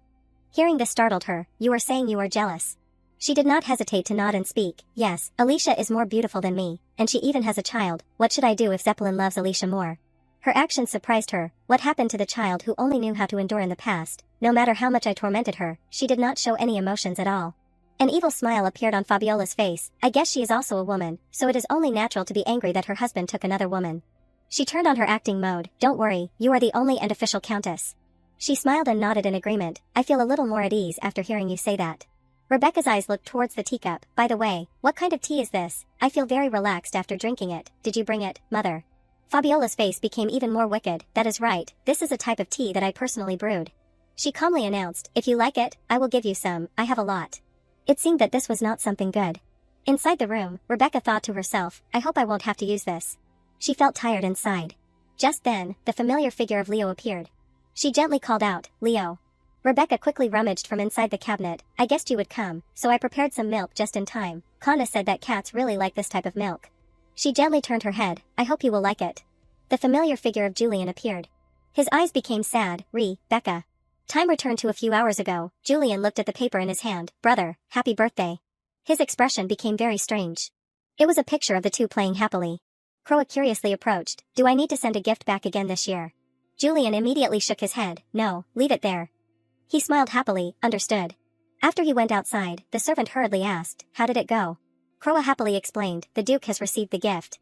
Hearing this startled her, you are saying you are jealous. She did not hesitate to nod and speak, yes, Alicia is more beautiful than me, and she even has a child, what should I do if Zeppelin loves Alicia more? Her actions surprised her. What happened to the child who only knew how to endure in the past? No matter how much I tormented her, she did not show any emotions at all. An evil smile appeared on Fabiola's face. I guess she is also a woman, so it is only natural to be angry that her husband took another woman. She turned on her acting mode. Don't worry, you are the only and official countess. She smiled and nodded in agreement. I feel a little more at ease after hearing you say that. Rebecca's eyes looked towards the teacup. By the way, what kind of tea is this? I feel very relaxed after drinking it. Did you bring it, mother? Fabiola's face became even more wicked. That is right, this is a type of tea that I personally brewed. She calmly announced, if you like it, I will give you some, I have a lot. It seemed that this was not something good. Inside the room, Rebecca thought to herself, I hope I won't have to use this. She felt tired and sighed. Just then, the familiar figure of Leo appeared. She gently called out, Leo. Rebecca quickly rummaged from inside the cabinet. I guessed you would come, so I prepared some milk just in time. Countess said that cats really like this type of milk. She gently turned her head. I hope you will like it. The familiar figure of Julian appeared. His eyes became sad. Becca. Time returned to a few hours ago. Julian looked at the paper in his hand. Brother, happy birthday. His expression became very strange. It was a picture of the two playing happily. Croa curiously approached. Do I need to send a gift back again this year? Julian immediately shook his head. No, leave it there. He smiled happily. Understood. After he went outside, the servant hurriedly asked, how did it go? Croa happily explained, the Duke has received the gift.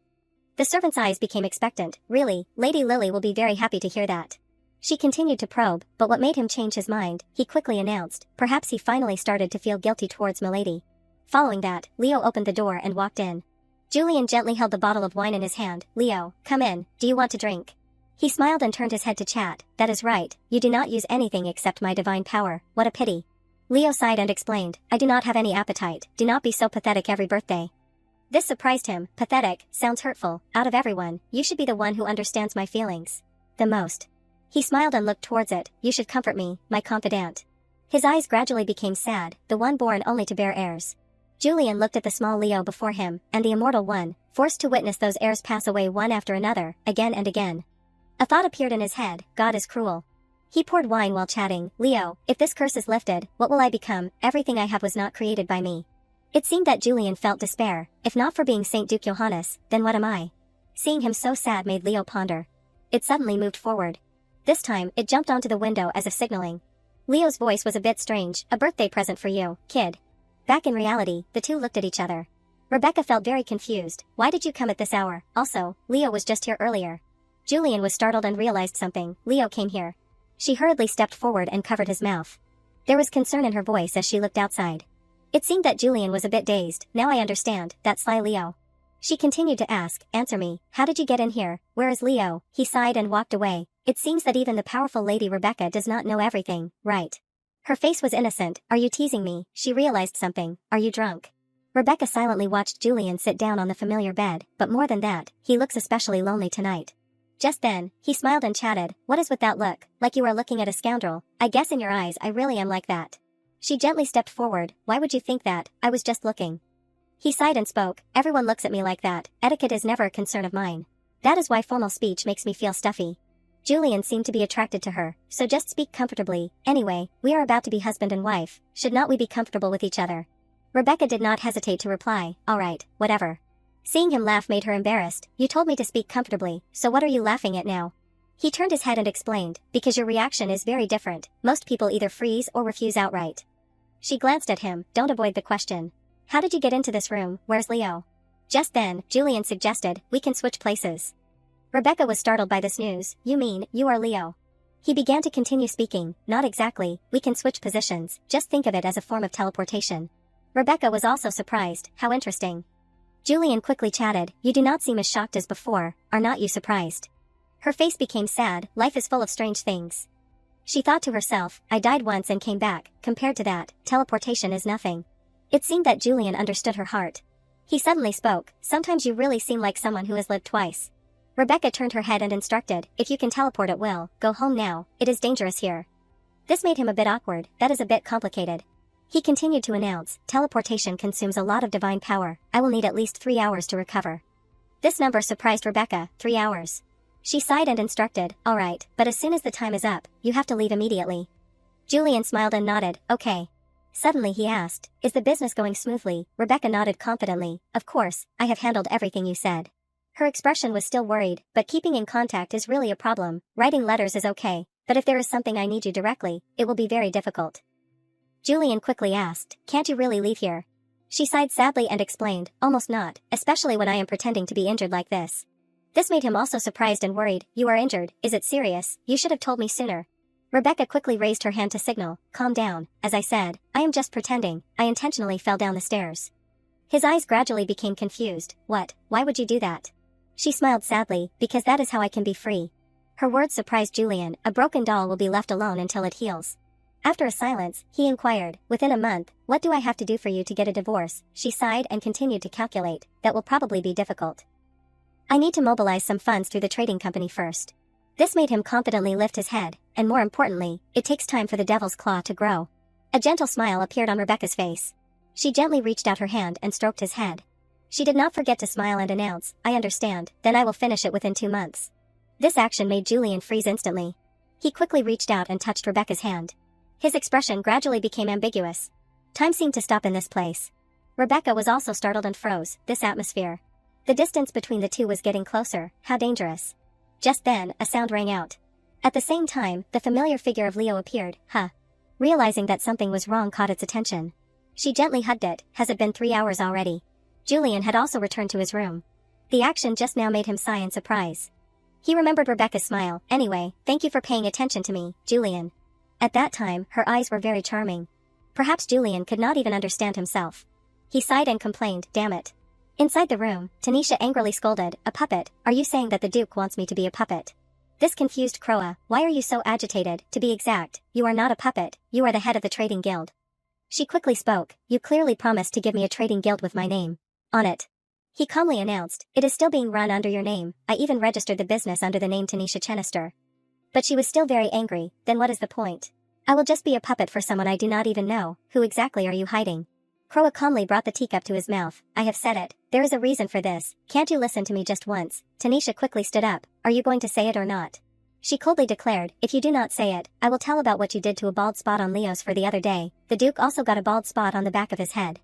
The servant's eyes became expectant. Really, Lady Lily will be very happy to hear that. She continued to probe, but what made him change his mind, he quickly announced, perhaps he finally started to feel guilty towards Milady. Following that, Leo opened the door and walked in. Julian gently held the bottle of wine in his hand. Leo, come in, do you want to drink? He smiled and turned his head to chat. That is right, you do not use anything except my divine power, what a pity. Leo sighed and explained, I do not have any appetite, do not be so pathetic every birthday. This surprised him. Pathetic, sounds hurtful. Out of everyone, you should be the one who understands my feelings the most. He smiled and looked towards it. You should comfort me, my confidant. His eyes gradually became sad, the one born only to bear heirs. Julian looked at the small Leo before him, and the immortal one, forced to witness those heirs pass away one after another, again and again. A thought appeared in his head, God is cruel. He poured wine while chatting. Leo, if this curse is lifted, what will I become? Everything I have was not created by me. It seemed that Julian felt despair. If not for being Saint Duke Johannes, then what am I? Seeing him so sad made Leo ponder. It suddenly moved forward. This time, it jumped onto the window as if signaling. Leo's voice was a bit strange. A birthday present for you, kid. Back in reality, the two looked at each other. Rebecca felt very confused. Why did you come at this hour? Also, Leo was just here earlier. Julian was startled and realized something. Leo came here. She hurriedly stepped forward and covered his mouth. There was concern in her voice as she looked outside. It seemed that Julian was a bit dazed. Now I understand, that sly Leo. She continued to ask, answer me, how did you get in here? Where is Leo? He sighed and walked away. It seems that even the powerful Lady Rebecca does not know everything, right? Her face was innocent. Are you teasing me? She realized something. Are you drunk? Rebecca silently watched Julian sit down on the familiar bed, but more than that, he looks especially lonely tonight. Just then, he smiled and chatted. What is with that look? Like you are looking at a scoundrel. I guess in your eyes I really am like that. She gently stepped forward. Why would you think that? I was just looking. He sighed and spoke. Everyone looks at me like that. Etiquette is never a concern of mine. That is why formal speech makes me feel stuffy. Julian seemed to be attracted to her, so just speak comfortably. Anyway, we are about to be husband and wife. Should not we be comfortable with each other? Rebecca did not hesitate to reply. Alright, whatever. Seeing him laugh made her embarrassed. You told me to speak comfortably, so what are you laughing at now? He turned his head and explained, because your reaction is very different. Most people either freeze or refuse outright. She glanced at him. Don't avoid the question. How did you get into this room? Where's Leo? Just then, Julian suggested, we can switch places. Rebecca was startled by this news. You mean, you are Leo? He began to continue speaking. Not exactly, we can switch positions, just think of it as a form of teleportation. Rebecca was also surprised. How interesting. Julian quickly chatted. You do not seem as shocked as before, are not you surprised? Her face became sad. Life is full of strange things. She thought to herself, I died once and came back. Compared to that, teleportation is nothing. It seemed that Julian understood her heart. He suddenly spoke. Sometimes you really seem like someone who has lived twice. Rebecca turned her head and instructed, if you can teleport at will, go home now, it is dangerous here. This made him a bit awkward. That is a bit complicated. He continued to announce, teleportation consumes a lot of divine power. I will need at least 3 hours to recover. This number surprised Rebecca. 3 hours. She sighed and instructed, alright, but as soon as the time is up, you have to leave immediately. Julian smiled and nodded, okay. Suddenly he asked, is the business going smoothly? Rebecca nodded confidently, of course, I have handled everything you said. Her expression was still worried, but keeping in contact is really a problem. Writing letters is okay, but if there is something I need you directly, it will be very difficult. Julian quickly asked, can't you really leave here? She sighed sadly and explained, almost not, especially when I am pretending to be injured like this. This made him also surprised and worried. You are injured, is it serious? You should have told me sooner. Rebecca quickly raised her hand to signal, calm down, as I said, I am just pretending, I intentionally fell down the stairs. His eyes gradually became confused. What? Why would you do that? She smiled sadly, because that is how I can be free. Her words surprised Julian. A broken doll will be left alone until it heals. After a silence, he inquired, within a month, what do I have to do for you to get a divorce? She sighed and continued to calculate, that will probably be difficult. I need to mobilize some funds through the trading company first. This made him confidently lift his head, and more importantly, it takes time for the devil's claw to grow. A gentle smile appeared on Rebecca's face. She gently reached out her hand and stroked his head. She did not forget to smile and announce, I understand, then I will finish it within 2 months. This action made Julian freeze instantly. He quickly reached out and touched Rebecca's hand. His expression gradually became ambiguous. Time seemed to stop in this place. Rebecca was also startled and froze. This atmosphere. The distance between the two was getting closer. How dangerous. Just then, a sound rang out. At the same time, the familiar figure of Leo appeared. Realizing that something was wrong caught its attention. She gently hugged it. Has it been 3 hours already? Julian had also returned to his room. The action just now made him sigh in surprise. He remembered Rebecca's smile. Anyway, thank you for paying attention to me, Julian. At that time, her eyes were very charming. Perhaps Julian could not even understand himself. He sighed and complained, damn it. Inside the room, Tanisha angrily scolded, a puppet, are you saying that the Duke wants me to be a puppet? This confused Croa, why are you so agitated? To be exact, you are not a puppet, you are the head of the trading guild. She quickly spoke, you clearly promised to give me a trading guild with my name on it. He calmly announced, it is still being run under your name, I even registered the business under the name Tanisha Chenister. But she was still very angry, then what is the point? I will just be a puppet for someone I do not even know, who exactly are you hiding? Croa calmly brought the teacup to his mouth, I have said it, there is a reason for this, can't you listen to me just once? Tanisha quickly stood up, are you going to say it or not? She coldly declared, if you do not say it, I will tell about what you did to a bald spot on Leo's fur the other day. The Duke also got a bald spot on the back of his head.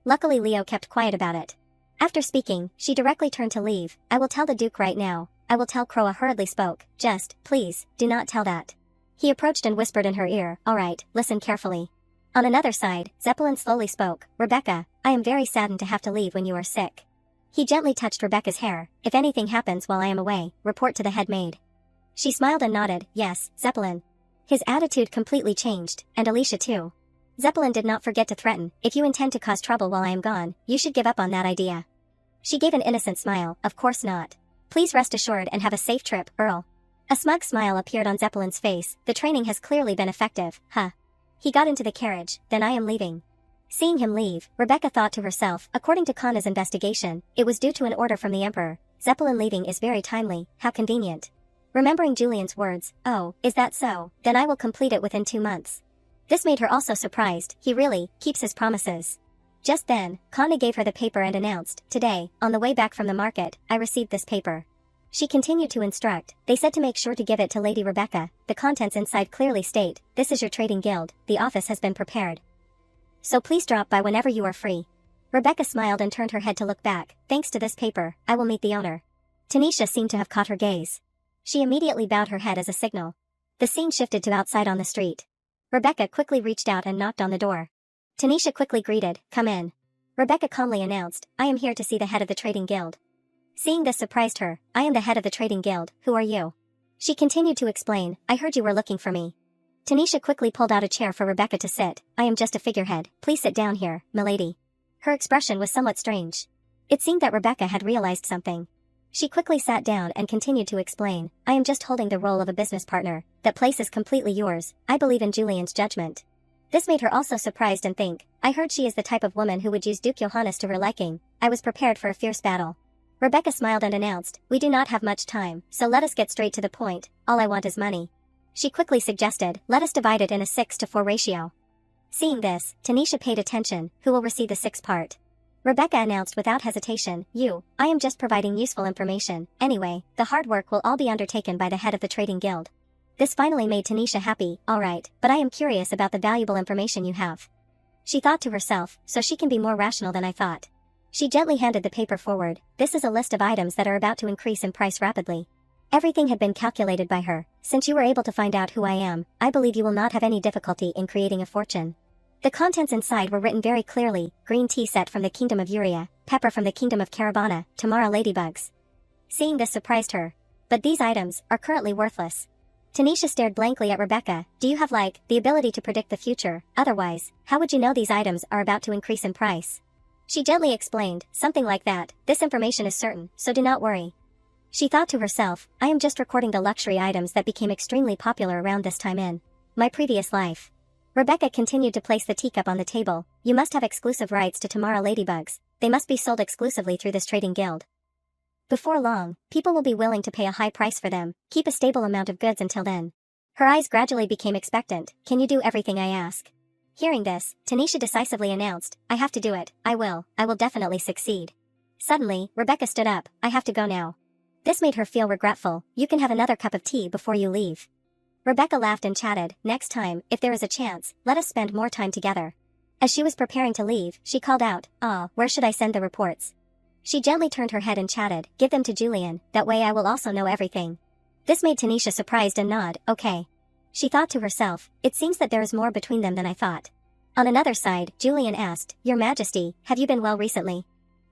Luckily Leo kept quiet about it. After speaking, she directly turned to leave, I will tell the Duke right now, I will tell. Croa hurriedly spoke, just, please, do not tell that. He approached and whispered in her ear, alright, listen carefully. On another side, Zeppelin slowly spoke, Rebecca, I am very saddened to have to leave when you are sick. He gently touched Rebecca's hair, if anything happens while I am away, report to the head maid. She smiled and nodded, yes, Zeppelin. His attitude completely changed, and Alicia too. Zeppelin did not forget to threaten, if you intend to cause trouble while I am gone, you should give up on that idea. She gave an innocent smile, of course not. Please rest assured and have a safe trip, Earl. A smug smile appeared on Zeppelin's face, the training has clearly been effective, He got into the carriage, then I am leaving. Seeing him leave, Rebecca thought to herself, according to Kana's investigation, it was due to an order from the Emperor. Zeppelin leaving is very timely, how convenient. Remembering Julian's words, oh, is that so, then I will complete it within 2 months. This made her also surprised, he really keeps his promises. Just then, Kana gave her the paper and announced, today, on the way back from the market, I received this paper. She continued to instruct, they said to make sure to give it to Lady Rebecca, the contents inside clearly state, this is your trading guild, the office has been prepared. So please drop by whenever you are free. Rebecca smiled and turned her head to look back, thanks to this paper, I will meet the owner. Tanisha seemed to have caught her gaze. She immediately bowed her head as a signal. The scene shifted to outside on the street. Rebecca quickly reached out and knocked on the door. Tanisha quickly greeted, come in. Rebecca calmly announced, I am here to see the head of the trading guild. Seeing this surprised her, I am the head of the trading guild, who are you? She continued to explain, I heard you were looking for me. Tanisha quickly pulled out a chair for Rebecca to sit, I am just a figurehead, please sit down here, milady. Her expression was somewhat strange. It seemed that Rebecca had realized something. She quickly sat down and continued to explain, I am just holding the role of a business partner, that place is completely yours, I believe in Julian's judgment. This made her also surprised and think, I heard she is the type of woman who would use Duke Johannes to her liking, I was prepared for a fierce battle. Rebecca smiled and announced, we do not have much time, so let us get straight to the point, all I want is money. She quickly suggested, let us divide it in a 6-to-4 ratio. Seeing this, Tanisha paid attention, who will receive the 6th part? Rebecca announced without hesitation, I am just providing useful information, anyway, the hard work will all be undertaken by the head of the trading guild. This finally made Tanisha happy, alright, but I am curious about the valuable information you have. She thought to herself, so she can be more rational than I thought. She gently handed the paper forward. This is a list of items that are about to increase in price rapidly. Everything had been calculated by her. Since you were able to find out who I am, I believe you will not have any difficulty in creating a fortune. The contents inside were written very clearly: green tea set from the kingdom of Uria, pepper from the kingdom of Caravana, Tamara ladybugs. Seeing this surprised her. But these items are currently worthless. Tanisha stared blankly at Rebecca. Do you have the ability to predict the future? Otherwise, how would you know these items are about to increase in price? She gently explained, something like that. This information is certain, so do not worry. She thought to herself, I am just recording the luxury items that became extremely popular around this time in my previous life. Rebecca continued to place the teacup on the table. You must have exclusive rights to Tamara ladybugs. They must be sold exclusively through this trading guild. Before long, people will be willing to pay a high price for them. Keep a stable amount of goods until then. Her eyes gradually became expectant. Can you do everything I ask? Hearing this, Tanisha decisively announced, I have to do it. I will definitely succeed. Suddenly, Rebecca stood up. I have to go now. This made her feel regretful. You can have another cup of tea before you leave. Rebecca laughed and chatted, next time, if there is a chance, let us spend more time together. As she was preparing to leave, she called out, where should I send the reports? She gently turned her head and chatted, give them to Julian, that way I will also know everything. This made Tanisha surprised and nod, okay. She thought to herself, it seems that there is more between them than I thought. On another side, Julian asked, Your Majesty, have you been well recently?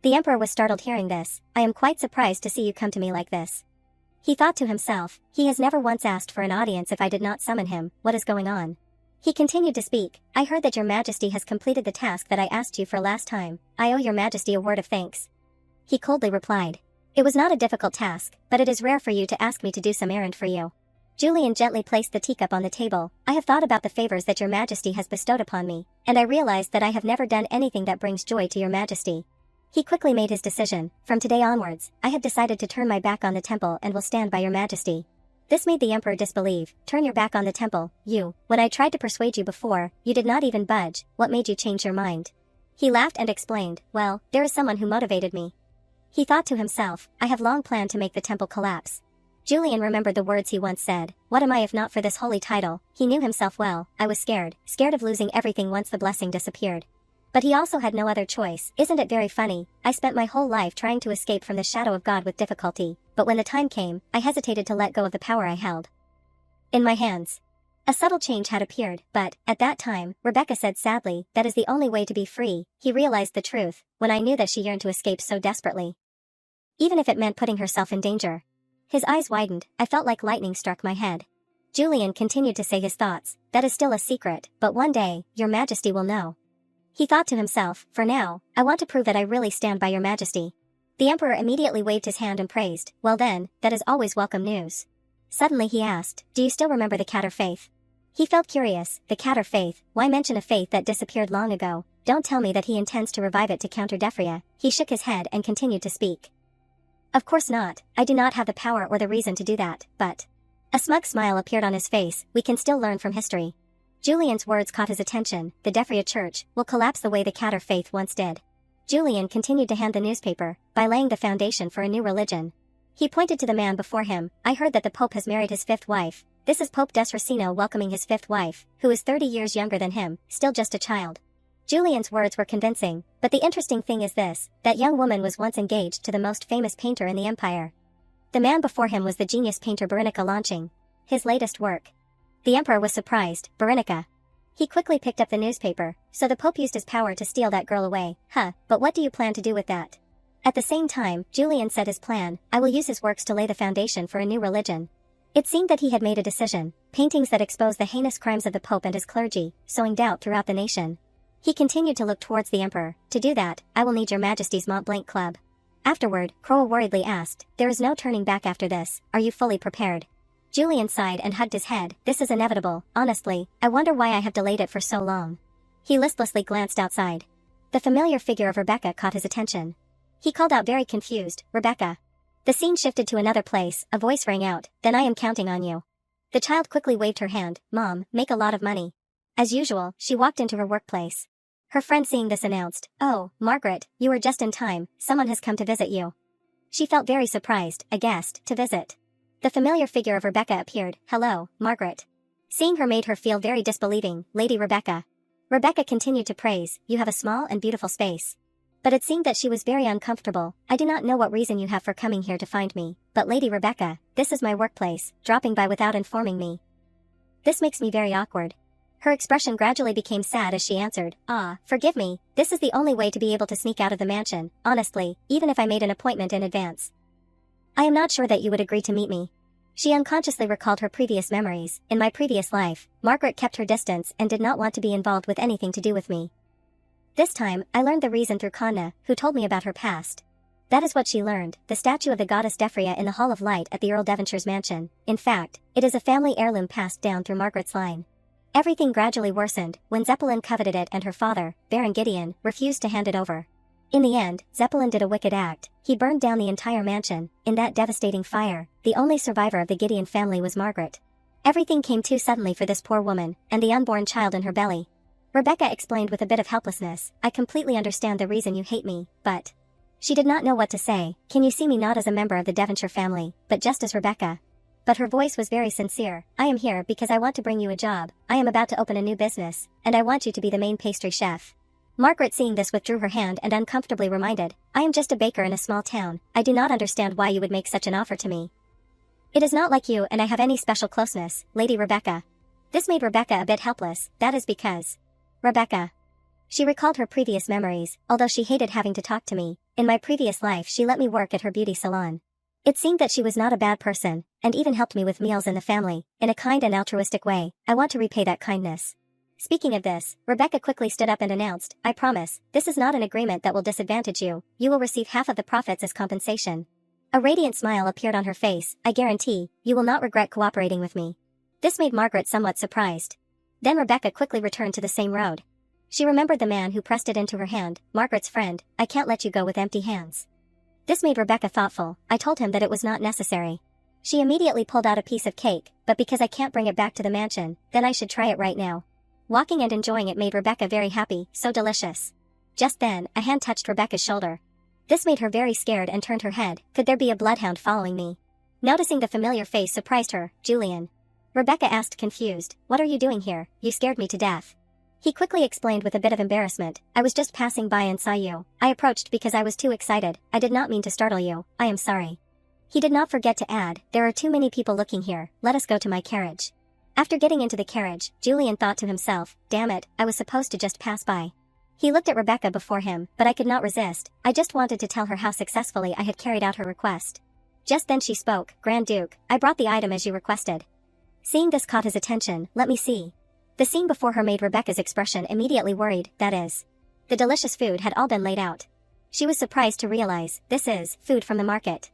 The Emperor was startled hearing this. I am quite surprised to see you come to me like this. He thought to himself, he has never once asked for an audience if I did not summon him. What is going on? He continued to speak. I heard that Your Majesty has completed the task that I asked you for last time. I owe Your Majesty a word of thanks. He coldly replied. It was not a difficult task, but it is rare for you to ask me to do some errand for you. Julian gently placed the teacup on the table. I have thought about the favors that Your Majesty has bestowed upon me, and I realized that I have never done anything that brings joy to Your Majesty. He quickly made his decision. From today onwards, I have decided to turn my back on the temple and will stand by Your Majesty. This made the Emperor disbelieve. Turn your back on the temple, you. When I tried to persuade you before, you did not even budge. What made you change your mind? He laughed and explained, well, there is someone who motivated me. He thought to himself, I have long planned to make the temple collapse. Julian remembered the words he once said, what am I if not for this holy title? He knew himself well. I was scared of losing everything once the blessing disappeared. But he also had no other choice. Isn't it very funny? I spent my whole life trying to escape from the shadow of God with difficulty, but when the time came, I hesitated to let go of the power I held in my hands. A subtle change had appeared, but, at that time, Rebecca said sadly, that is the only way to be free. He realized the truth, when I knew that she yearned to escape so desperately. Even if it meant putting herself in danger. His eyes widened. I felt like lightning struck my head. Julian continued to say his thoughts. That is still a secret, but one day, Your Majesty will know. He thought to himself, for now, I want to prove that I really stand by Your Majesty. The Emperor immediately waved his hand and praised, well then, that is always welcome news. Suddenly he asked, do you still remember the Katter faith? He felt curious. The Katter faith, why mention a faith that disappeared long ago? Don't tell me that he intends to revive it to counter Defria. He shook his head and continued to speak. Of course not, I do not have the power or the reason to do that, but... A smug smile appeared on his face. We can still learn from history. Julian's words caught his attention. The Defria Church will collapse the way the Katter faith once did. Julian continued to hand the newspaper, by laying the foundation for a new religion. He pointed to the man before him. I heard that the Pope has married his fifth wife. This is Pope Desracino welcoming his fifth wife, who is 30 years younger than him, still just a child. Julian's words were convincing, but the interesting thing is this, that young woman was once engaged to the most famous painter in the empire. The man before him was the genius painter Berenica launching his latest work. The Emperor was surprised. Berenica. He quickly picked up the newspaper. So the Pope used his power to steal that girl away. But what do you plan to do with that? At the same time, Julian said his plan. I will use his works to lay the foundation for a new religion. It seemed that he had made a decision. Paintings that expose the heinous crimes of the Pope and his clergy, sowing doubt throughout the nation. He continued to look towards the Emperor. To do that, I will need Your Majesty's Mont Blanc Club. Afterward, Crowell worriedly asked, there is no turning back after this. Are you fully prepared? Julian sighed and hugged his head. This is inevitable. Honestly, I wonder why I have delayed it for so long. He listlessly glanced outside. The familiar figure of Rebecca caught his attention. He called out very confused, Rebecca. The scene shifted to another place. A voice rang out, then I am counting on you. The child quickly waved her hand. Mom, make a lot of money. As usual, she walked into her workplace. Her friend seeing this announced, oh, Margaret, you are just in time, someone has come to visit you. She felt very surprised, a guest, to visit. The familiar figure of Rebecca appeared. Hello, Margaret. Seeing her made her feel very disbelieving. Lady Rebecca. Rebecca continued to praise, you have a small and beautiful space. But it seemed that she was very uncomfortable. I do not know what reason you have for coming here to find me, but Lady Rebecca, this is my workplace, dropping by without informing me. This makes me very awkward. Her expression gradually became sad as she answered, forgive me, this is the only way to be able to sneak out of the mansion, honestly, even if I made an appointment in advance. I am not sure that you would agree to meet me. She unconsciously recalled her previous memories. In my previous life, Margaret kept her distance and did not want to be involved with anything to do with me. This time, I learned the reason through Kanna, who told me about her past. That is what she learned, the statue of the goddess Defria in the Hall of Light at the Earl Devonshire's mansion. In fact, it is a family heirloom passed down through Margaret's line. Everything gradually worsened when Zeppelin coveted it and her father, Baron Gideon, refused to hand it over. In the end, Zeppelin did a wicked act. He burned down the entire mansion. In that devastating fire, the only survivor of the Gideon family was Margaret. Everything came too suddenly for this poor woman, and the unborn child in her belly. Rebecca explained with a bit of helplessness, I completely understand the reason you hate me, but... She did not know what to say. Can you see me not as a member of the Devonshire family, but just as Rebecca? But her voice was very sincere. I am here because I want to bring you a job. I am about to open a new business, and I want you to be the main pastry chef. Margaret seeing this withdrew her hand and uncomfortably reminded, I am just a baker in a small town. I do not understand why you would make such an offer to me. It is not like you and I have any special closeness, Lady Rebecca. This made Rebecca a bit helpless. That is because... Rebecca. She recalled her previous memories. Although she hated having to talk to me, in my previous life she let me work at her beauty salon. It seemed that she was not a bad person, and even helped me with meals in the family, in a kind and altruistic way. I want to repay that kindness. Speaking of this, Rebecca quickly stood up and announced, I promise, this is not an agreement that will disadvantage you. You will receive half of the profits as compensation. A radiant smile appeared on her face. I guarantee, you will not regret cooperating with me. This made Margaret somewhat surprised. Then Rebecca quickly returned to the same road. She remembered the man who pressed it into her hand, Margaret's friend. I can't let you go with empty hands. This made Rebecca thoughtful. I told him that it was not necessary. She immediately pulled out a piece of cake, but because I can't bring it back to the mansion, then I should try it right now. Walking and enjoying it made Rebecca very happy, so delicious. Just then, a hand touched Rebecca's shoulder. This made her very scared and turned her head. Could there be a bloodhound following me? Noticing the familiar face surprised her. Julian. Rebecca asked confused, what are you doing here? You scared me to death. He quickly explained with a bit of embarrassment, I was just passing by and saw you. I approached because I was too excited. I did not mean to startle you. I am sorry. He did not forget to add, there are too many people looking here. Let us go to my carriage. After getting into the carriage, Julian thought to himself, damn it, I was supposed to just pass by. He looked at Rebecca before him, but I could not resist. I just wanted to tell her how successfully I had carried out her request. Just then she spoke, Grand Duke, I brought the item as you requested. Seeing this caught his attention. Let me see. The scene before her made Rebecca's expression immediately worried, that is. The delicious food had all been laid out. She was surprised to realize, this is food from the market.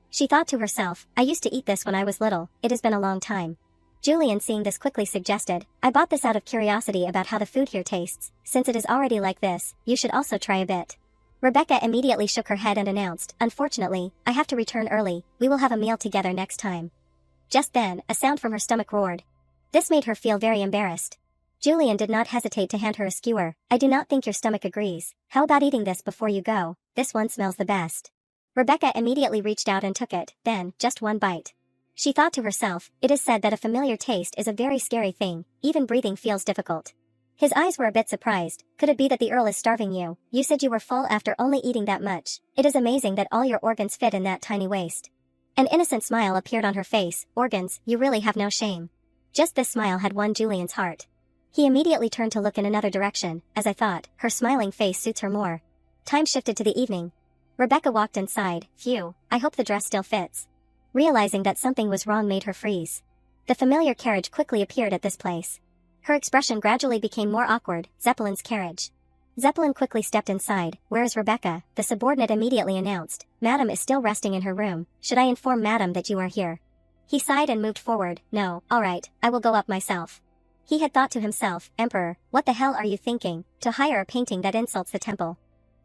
She thought to herself, I used to eat this when I was little, it has been a long time. Julian seeing this quickly suggested, I bought this out of curiosity about how the food here tastes. Since it is already like this, you should also try a bit. Rebecca immediately shook her head and announced, unfortunately, I have to return early. We will have a meal together next time. Just then, a sound from her stomach roared. This made her feel very embarrassed. Julian did not hesitate to hand her a skewer. I do not think your stomach agrees. How about eating this before you go? This one smells the best. Rebecca immediately reached out and took it, then, just one bite. She thought to herself, it is said that a familiar taste is a very scary thing, even breathing feels difficult. His eyes were a bit surprised. Could it be that the Earl is starving you? You said you were full after only eating that much. It is amazing that all your organs fit in that tiny waist. An innocent smile appeared on her face. Organs, you really have no shame. Just this smile had won Julian's heart. He immediately turned to look in another direction. As I thought, her smiling face suits her more. Time shifted to the evening. Rebecca walked inside. Phew, I hope the dress still fits. Realizing that something was wrong made her freeze. The familiar carriage quickly appeared at this place. Her expression gradually became more awkward. Zeppelin's carriage. Zeppelin quickly stepped inside. Where is Rebecca? The subordinate immediately announced. Madam is still resting in her room. Should I inform Madam that you are here? He sighed and moved forward. No, alright, I will go up myself. He had thought to himself, Emperor, what the hell are you thinking, to hire a painting that insults the temple?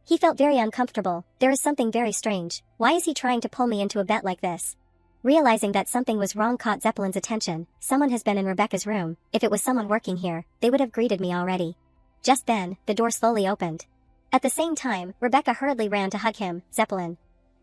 He felt very uncomfortable. There is something very strange. Why is he trying to pull me into a bet like this? Realizing that something was wrong caught Zeppelin's attention. Someone has been in Rebecca's room. If it was someone working here, they would have greeted me already. Just then, the door slowly opened. At the same time, Rebecca hurriedly ran to hug him. Zeppelin.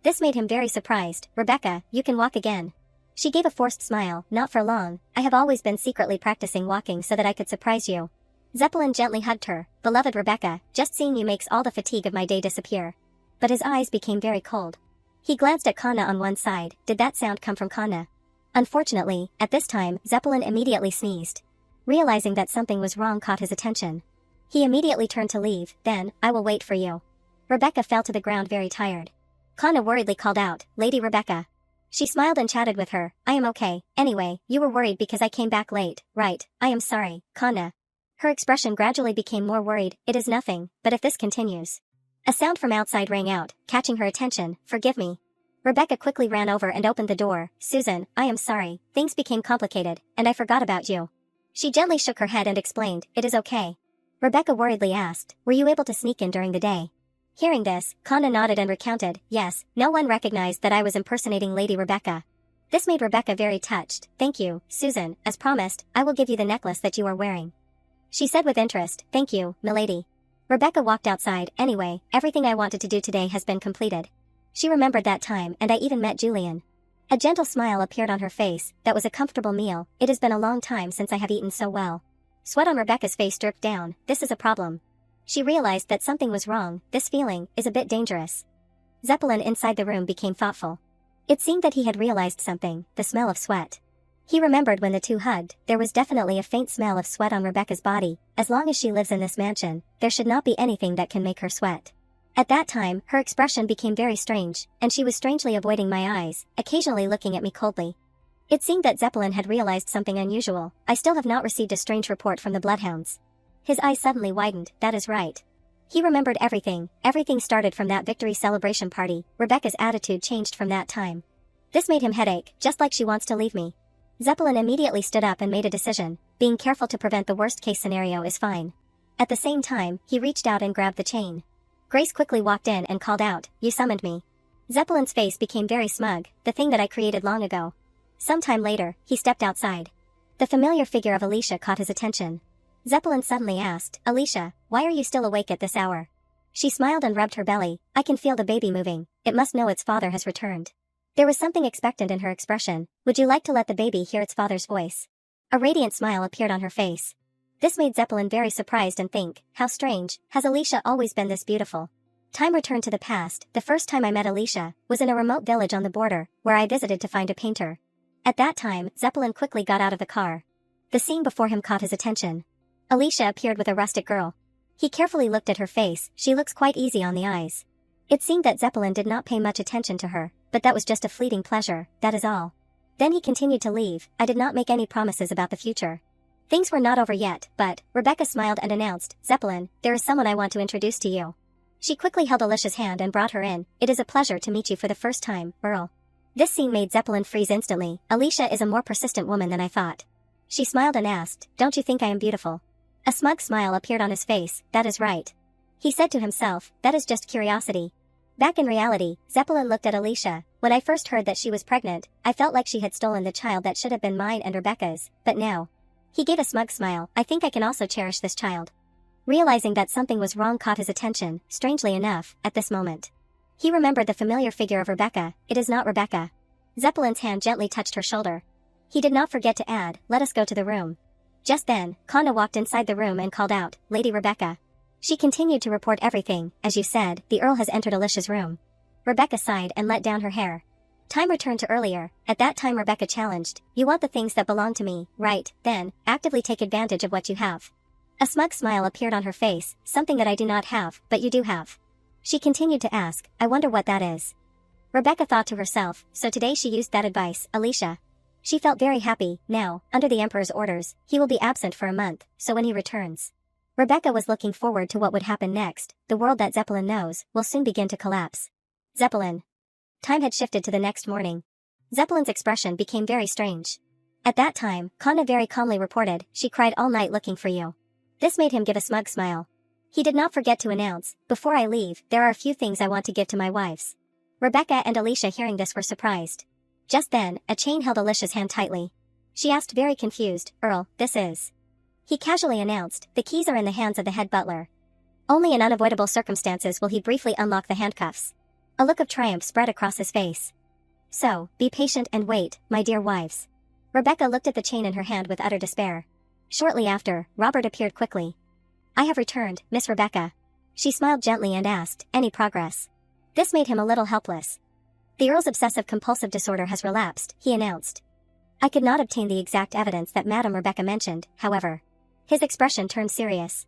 This made him very surprised. Rebecca, you can walk again. She gave a forced smile. Not for long. I have always been secretly practicing walking so that I could surprise you. Zeppelin gently hugged her. Beloved Rebecca, just seeing you makes all the fatigue of my day disappear. But his eyes became very cold. He glanced at Kana on one side. Did that sound come from Kana? Unfortunately, at this time, Zeppelin immediately sneezed. Realizing that something was wrong caught his attention. He immediately turned to leave. Then, I will wait for you. Rebecca fell to the ground very tired. Kana worriedly called out, Lady Rebecca. She smiled and chatted with her. I am okay. Anyway, you were worried because I came back late, right? I am sorry, Kana. Her expression gradually became more worried. It is nothing, but if this continues. A sound from outside rang out, catching her attention. Forgive me. Rebecca quickly ran over and opened the door. Susan, I am sorry. Things became complicated, and I forgot about you. She gently shook her head and explained, it is okay. Rebecca worriedly asked, were you able to sneak in during the day? Hearing this, Kana nodded and recounted, yes, no one recognized that I was impersonating Lady Rebecca. This made Rebecca very touched. Thank you, Susan. As promised, I will give you the necklace that you are wearing. She said with interest, thank you, milady. Rebecca walked outside. Anyway, everything I wanted to do today has been completed. She remembered that time, and I even met Julian. A gentle smile appeared on her face. That was a comfortable meal. It has been a long time since I have eaten so well. Sweat on Rebecca's face dripped down. This is a problem. She realized that something was wrong. This feeling is a bit dangerous. Zeppelin inside the room became thoughtful. It seemed that he had realized something, the smell of sweat. He remembered when the two hugged, there was definitely a faint smell of sweat on Rebecca's body. As long as she lives in this mansion, there should not be anything that can make her sweat. At that time, her expression became very strange, and she was strangely avoiding my eyes, occasionally looking at me coldly. It seemed that Zeppelin had realized something unusual. I still have not received a strange report from the bloodhounds. His eyes suddenly widened. That is right. He remembered everything. Everything started from that victory celebration party. Rebecca's attitude changed from that time. This made him headache, just like she wants to leave me. Zeppelin immediately stood up and made a decision. Being careful to prevent the worst-case scenario is fine. At the same time, he reached out and grabbed the chain. Grace quickly walked in and called out, you summoned me. Zeppelin's face became very smug, the thing that I created long ago. Sometime later, he stepped outside. The familiar figure of Alicia caught his attention. Zeppelin suddenly asked, Alicia, why are you still awake at this hour? She smiled and rubbed her belly. I can feel the baby moving. It must know its father has returned. There was something expectant in her expression. Would you like to let the baby hear its father's voice? A radiant smile appeared on her face. This made Zeppelin very surprised and think, how strange, has Alicia always been this beautiful? Time returned to the past. The first time I met Alicia was in a remote village on the border, where I visited to find a painter. At that time, Zeppelin quickly got out of the car. The scene before him caught his attention. Alicia appeared with a rustic girl. He carefully looked at her face. She looks quite easy on the eyes. It seemed that Zeppelin did not pay much attention to her, but that was just a fleeting pleasure, that is all. Then he continued to leave. I did not make any promises about the future. Things were not over yet, but Rebecca smiled and announced, Zeppelin, there is someone I want to introduce to you. She quickly held Alicia's hand and brought her in. It is a pleasure to meet you for the first time, Earl. This scene made Zeppelin freeze instantly. Alicia is a more persistent woman than I thought. She smiled and asked, don't you think I am beautiful? A smug smile appeared on his face. That is right. He said to himself, that is just curiosity. Back in reality, Zeppelin looked at Alicia. When I first heard that she was pregnant, I felt like she had stolen the child that should have been mine and Rebecca's, but now. He gave a smug smile. I think I can also cherish this child. Realizing that something was wrong caught his attention, strangely enough, at this moment. He remembered the familiar figure of Rebecca. It is not Rebecca. Zeppelin's hand gently touched her shoulder. He did not forget to add, let us go to the room. Just then, Kana walked inside the room and called out, Lady Rebecca. She continued to report everything. As you said, the Earl has entered Alicia's room. Rebecca sighed and let down her hair. Time returned to earlier. At that time Rebecca challenged, you want the things that belong to me, right? Then, actively take advantage of what you have. A smug smile appeared on her face, something that I do not have, but you do have. She continued to ask, I wonder what that is. Rebecca thought to herself, so today she used that advice, Alicia. She felt very happy. Now, under the Emperor's orders, he will be absent for a month, so when he returns. Rebecca was looking forward to what would happen next. The world that Zeppelin knows will soon begin to collapse. Zeppelin. Time had shifted to the next morning. Zeppelin's expression became very strange. At that time, Kana very calmly reported, she cried all night looking for you. This made him give a smug smile. He did not forget to announce, before I leave, there are a few things I want to give to my wives. Rebecca and Alicia hearing this were surprised. Just then, a chain held Alicia's hand tightly. She asked very confused, Earl, this is. He casually announced, the keys are in the hands of the head butler. Only in unavoidable circumstances will he briefly unlock the handcuffs. A look of triumph spread across his face. So, be patient and wait, my dear wives. Rebecca looked at the chain in her hand with utter despair. Shortly after, Robert appeared quickly. I have returned, Miss Rebecca. She smiled gently and asked, any progress? This made him a little helpless. The Earl's obsessive-compulsive disorder has relapsed, he announced. I could not obtain the exact evidence that Madame Rebecca mentioned, however. His expression turned serious.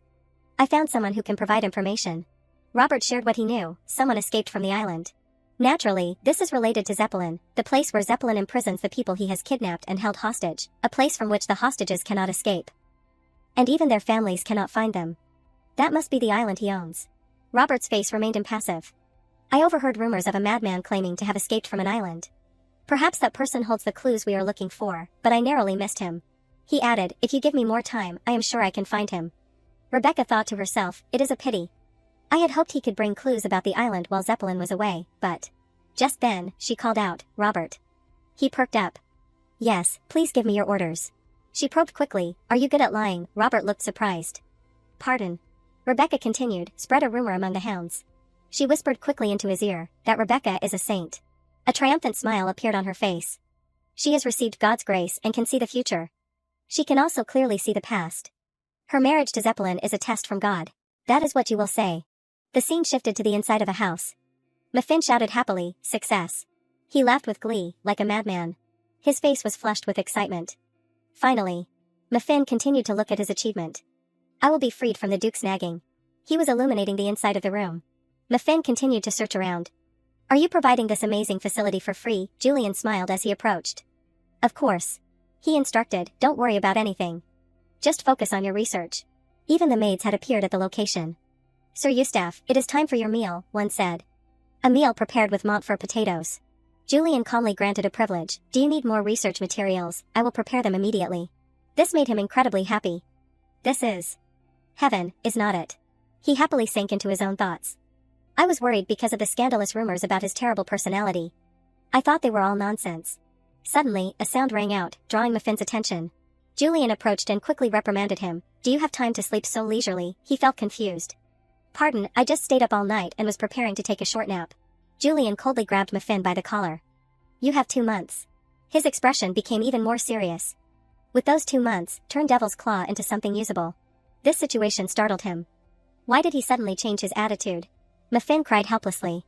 I found someone who can provide information. Robert shared what he knew, someone escaped from the island. Naturally, this is related to Zeppelin, the place where Zeppelin imprisons the people he has kidnapped and held hostage, a place from which the hostages cannot escape. And even their families cannot find them. That must be the island he owns. Robert's face remained impassive. I overheard rumors of a madman claiming to have escaped from an island. Perhaps that person holds the clues we are looking for, but I narrowly missed him. He added, if you give me more time, I am sure I can find him. Rebecca thought to herself, it is a pity. I had hoped he could bring clues about the island while Zeppelin was away, but... Just then, she called out, Robert. He perked up. Yes, please give me your orders. She probed quickly, are you good at lying? Robert looked surprised. Pardon. Rebecca continued, spread a rumor among the hounds. She whispered quickly into his ear, that Rebecca is a saint. A triumphant smile appeared on her face. She has received God's grace and can see the future. She can also clearly see the past. Her marriage to Zeppelin is a test from God. That is what you will say. The scene shifted to the inside of a house. Muffin shouted happily, success. He laughed with glee, like a madman. His face was flushed with excitement. Finally. Muffin continued to look at his achievement. I will be freed from the Duke's nagging. He was illuminating the inside of the room. Muffin continued to search around. Are you providing this amazing facility for free? Julian smiled as he approached. Of course. He instructed, don't worry about anything. Just focus on your research. Even the maids had appeared at the location. Sir Eustace, it is time for your meal, one said. A meal prepared with Montfort potatoes. Julian calmly granted a privilege. Do you need more research materials? I will prepare them immediately. This made him incredibly happy. This is heaven, is not it? He happily sank into his own thoughts. I was worried because of the scandalous rumors about his terrible personality. I thought they were all nonsense. Suddenly, a sound rang out, drawing Muffin's attention. Julian approached and quickly reprimanded him. Do you have time to sleep so leisurely? He felt confused. Pardon, I just stayed up all night and was preparing to take a short nap. Julian coldly grabbed Muffin by the collar. You have 2 months. His expression became even more serious. With those 2 months, turn Devil's Claw into something usable. This situation startled him. Why did he suddenly change his attitude? Muffin cried helplessly.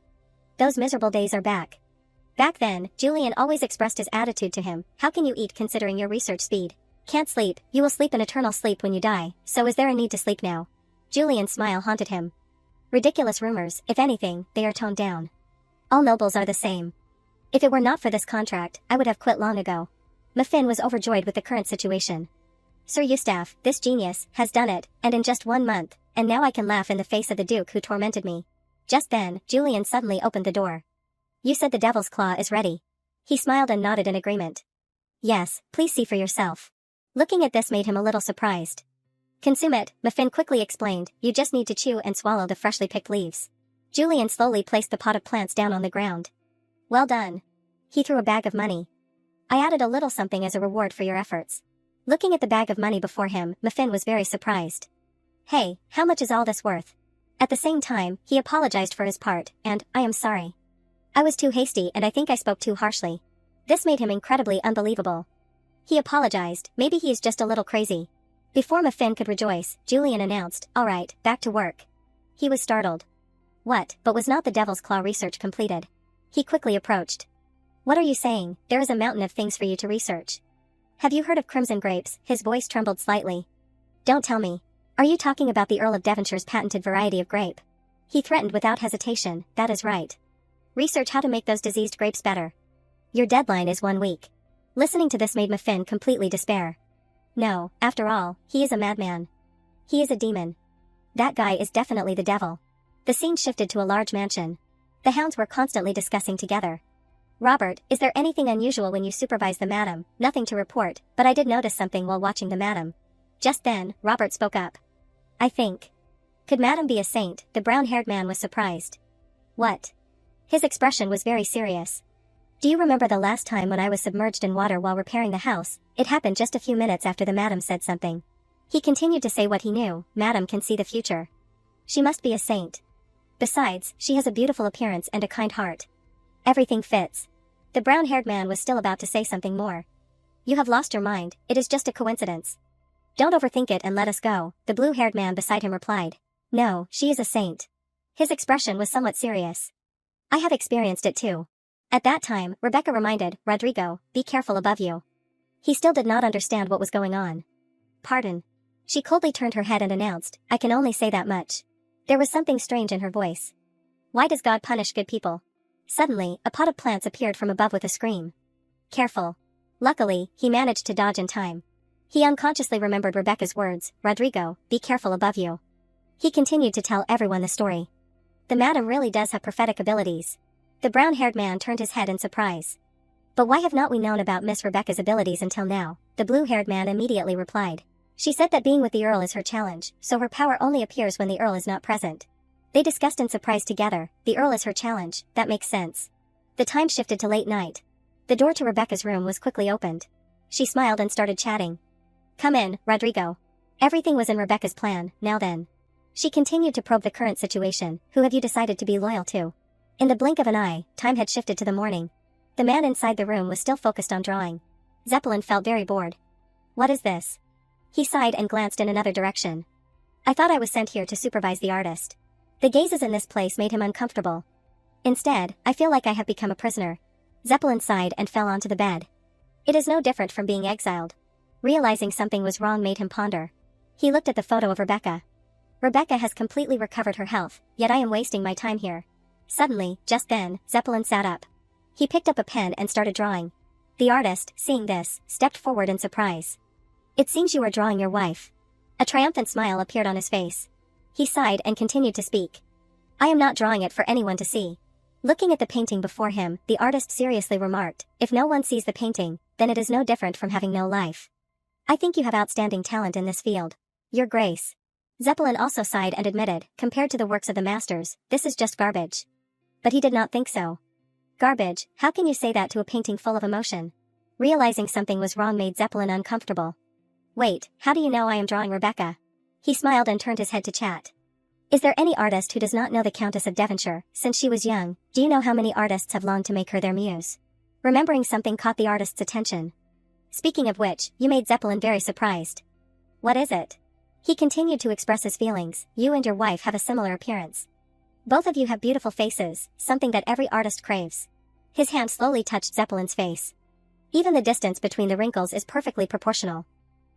Those miserable days are back. Back then, Julian always expressed his attitude to him. How can you eat considering your research speed? Can't sleep, you will sleep an eternal sleep when you die, so is there a need to sleep now? Julian's smile haunted him. Ridiculous rumors, if anything, they are toned down. All nobles are the same. If it were not for this contract, I would have quit long ago. Muffin was overjoyed with the current situation. Sir Eustace, this genius, has done it, and in just 1 month, and now I can laugh in the face of the Duke who tormented me. Just then, Julian suddenly opened the door. You said the Devil's Claw is ready. He smiled and nodded in agreement. Yes, please see for yourself. Looking at this made him a little surprised. Consume it, Muffin quickly explained, you just need to chew and swallow the freshly picked leaves. Julian slowly placed the pot of plants down on the ground. Well done. He threw a bag of money. I added a little something as a reward for your efforts. Looking at the bag of money before him, Muffin was very surprised. Hey, how much is all this worth? At the same time, he apologized for his part, and, I am sorry. I was too hasty and I think I spoke too harshly. This made him incredibly unbelievable. He apologized, maybe he is just a little crazy. Before Muffin could rejoice, Julian announced, all right, back to work. He was startled. What, but was not the Devil's Claw research completed? He quickly approached. What are you saying? There is a mountain of things for you to research. Have you heard of crimson grapes? His voice trembled slightly. Don't tell me. Are you talking about the Earl of Devonshire's patented variety of grape? He threatened without hesitation, that is right. Research how to make those diseased grapes better. Your deadline is 1 week. Listening to this made Muffin completely despair. No, after all, he is a madman. He is a demon. That guy is definitely the devil. The scene shifted to a large mansion. The hounds were constantly discussing together. Robert, is there anything unusual when you supervise the madam? Nothing to report, but I did notice something while watching the madam. Just then, Robert spoke up. I think. Could madam be a saint? The brown-haired man was surprised. What? His expression was very serious. Do you remember the last time when I was submerged in water while repairing the house? It happened just a few minutes after the madam said something. He continued to say what he knew, madam can see the future. She must be a saint. Besides, she has a beautiful appearance and a kind heart. Everything fits. The brown-haired man was still about to say something more. You have lost your mind, it is just a coincidence. Don't overthink it and let us go, the blue-haired man beside him replied. No, she is a saint. His expression was somewhat serious. I have experienced it too. At that time, Rebecca reminded Rodrigo, be careful above you. He still did not understand what was going on. Pardon. She coldly turned her head and announced, I can only say that much. There was something strange in her voice. Why does God punish good people? Suddenly, a pot of plants appeared from above with a scream. Careful. Luckily, he managed to dodge in time. He unconsciously remembered Rebecca's words, Rodrigo, be careful above you. He continued to tell everyone the story. The madam really does have prophetic abilities. The brown-haired man turned his head in surprise. But why have not we known about Miss Rebecca's abilities until now? The blue-haired man immediately replied. She said that being with the Earl is her challenge, so her power only appears when the Earl is not present. They discussed in surprise together, the Earl is her challenge, that makes sense. The time shifted to late night. The door to Rebecca's room was quickly opened. She smiled and started chatting. Come in, Rodrigo. Everything was in Rebecca's plan, now then. She continued to probe the current situation, who have you decided to be loyal to? In the blink of an eye, time had shifted to the morning. The man inside the room was still focused on drawing. Zeppelin felt very bored. What is this? He sighed and glanced in another direction. I thought I was sent here to supervise the artist. The gazes in this place made him uncomfortable. Instead, I feel like I have become a prisoner. Zeppelin sighed and fell onto the bed. It is no different from being exiled. Realizing something was wrong made him ponder. He looked at the photo of Rebecca. Rebecca has completely recovered her health, yet I am wasting my time here. Suddenly, just then, Zeppelin sat up. He picked up a pen and started drawing. The artist, seeing this, stepped forward in surprise. It seems you are drawing your wife. A triumphant smile appeared on his face. He sighed and continued to speak. I am not drawing it for anyone to see. Looking at the painting before him, the artist seriously remarked, if no one sees the painting, then it is no different from having no life. I think you have outstanding talent in this field. Your Grace. Zeppelin also sighed and admitted, compared to the works of the masters, this is just garbage. But he did not think so. Garbage, how can you say that to a painting full of emotion? Realizing something was wrong made Zeppelin uncomfortable. Wait, how do you know I am drawing Rebecca? He smiled and turned his head to chat. Is there any artist who does not know the Countess of Devonshire? Since she was young, do you know how many artists have longed to make her their muse? Remembering something caught the artist's attention. Speaking of which, you made Zeppelin very surprised. What is it? He continued to express his feelings, you and your wife have a similar appearance. Both of you have beautiful faces, something that every artist craves. His hand slowly touched Zeppelin's face. Even the distance between the wrinkles is perfectly proportional.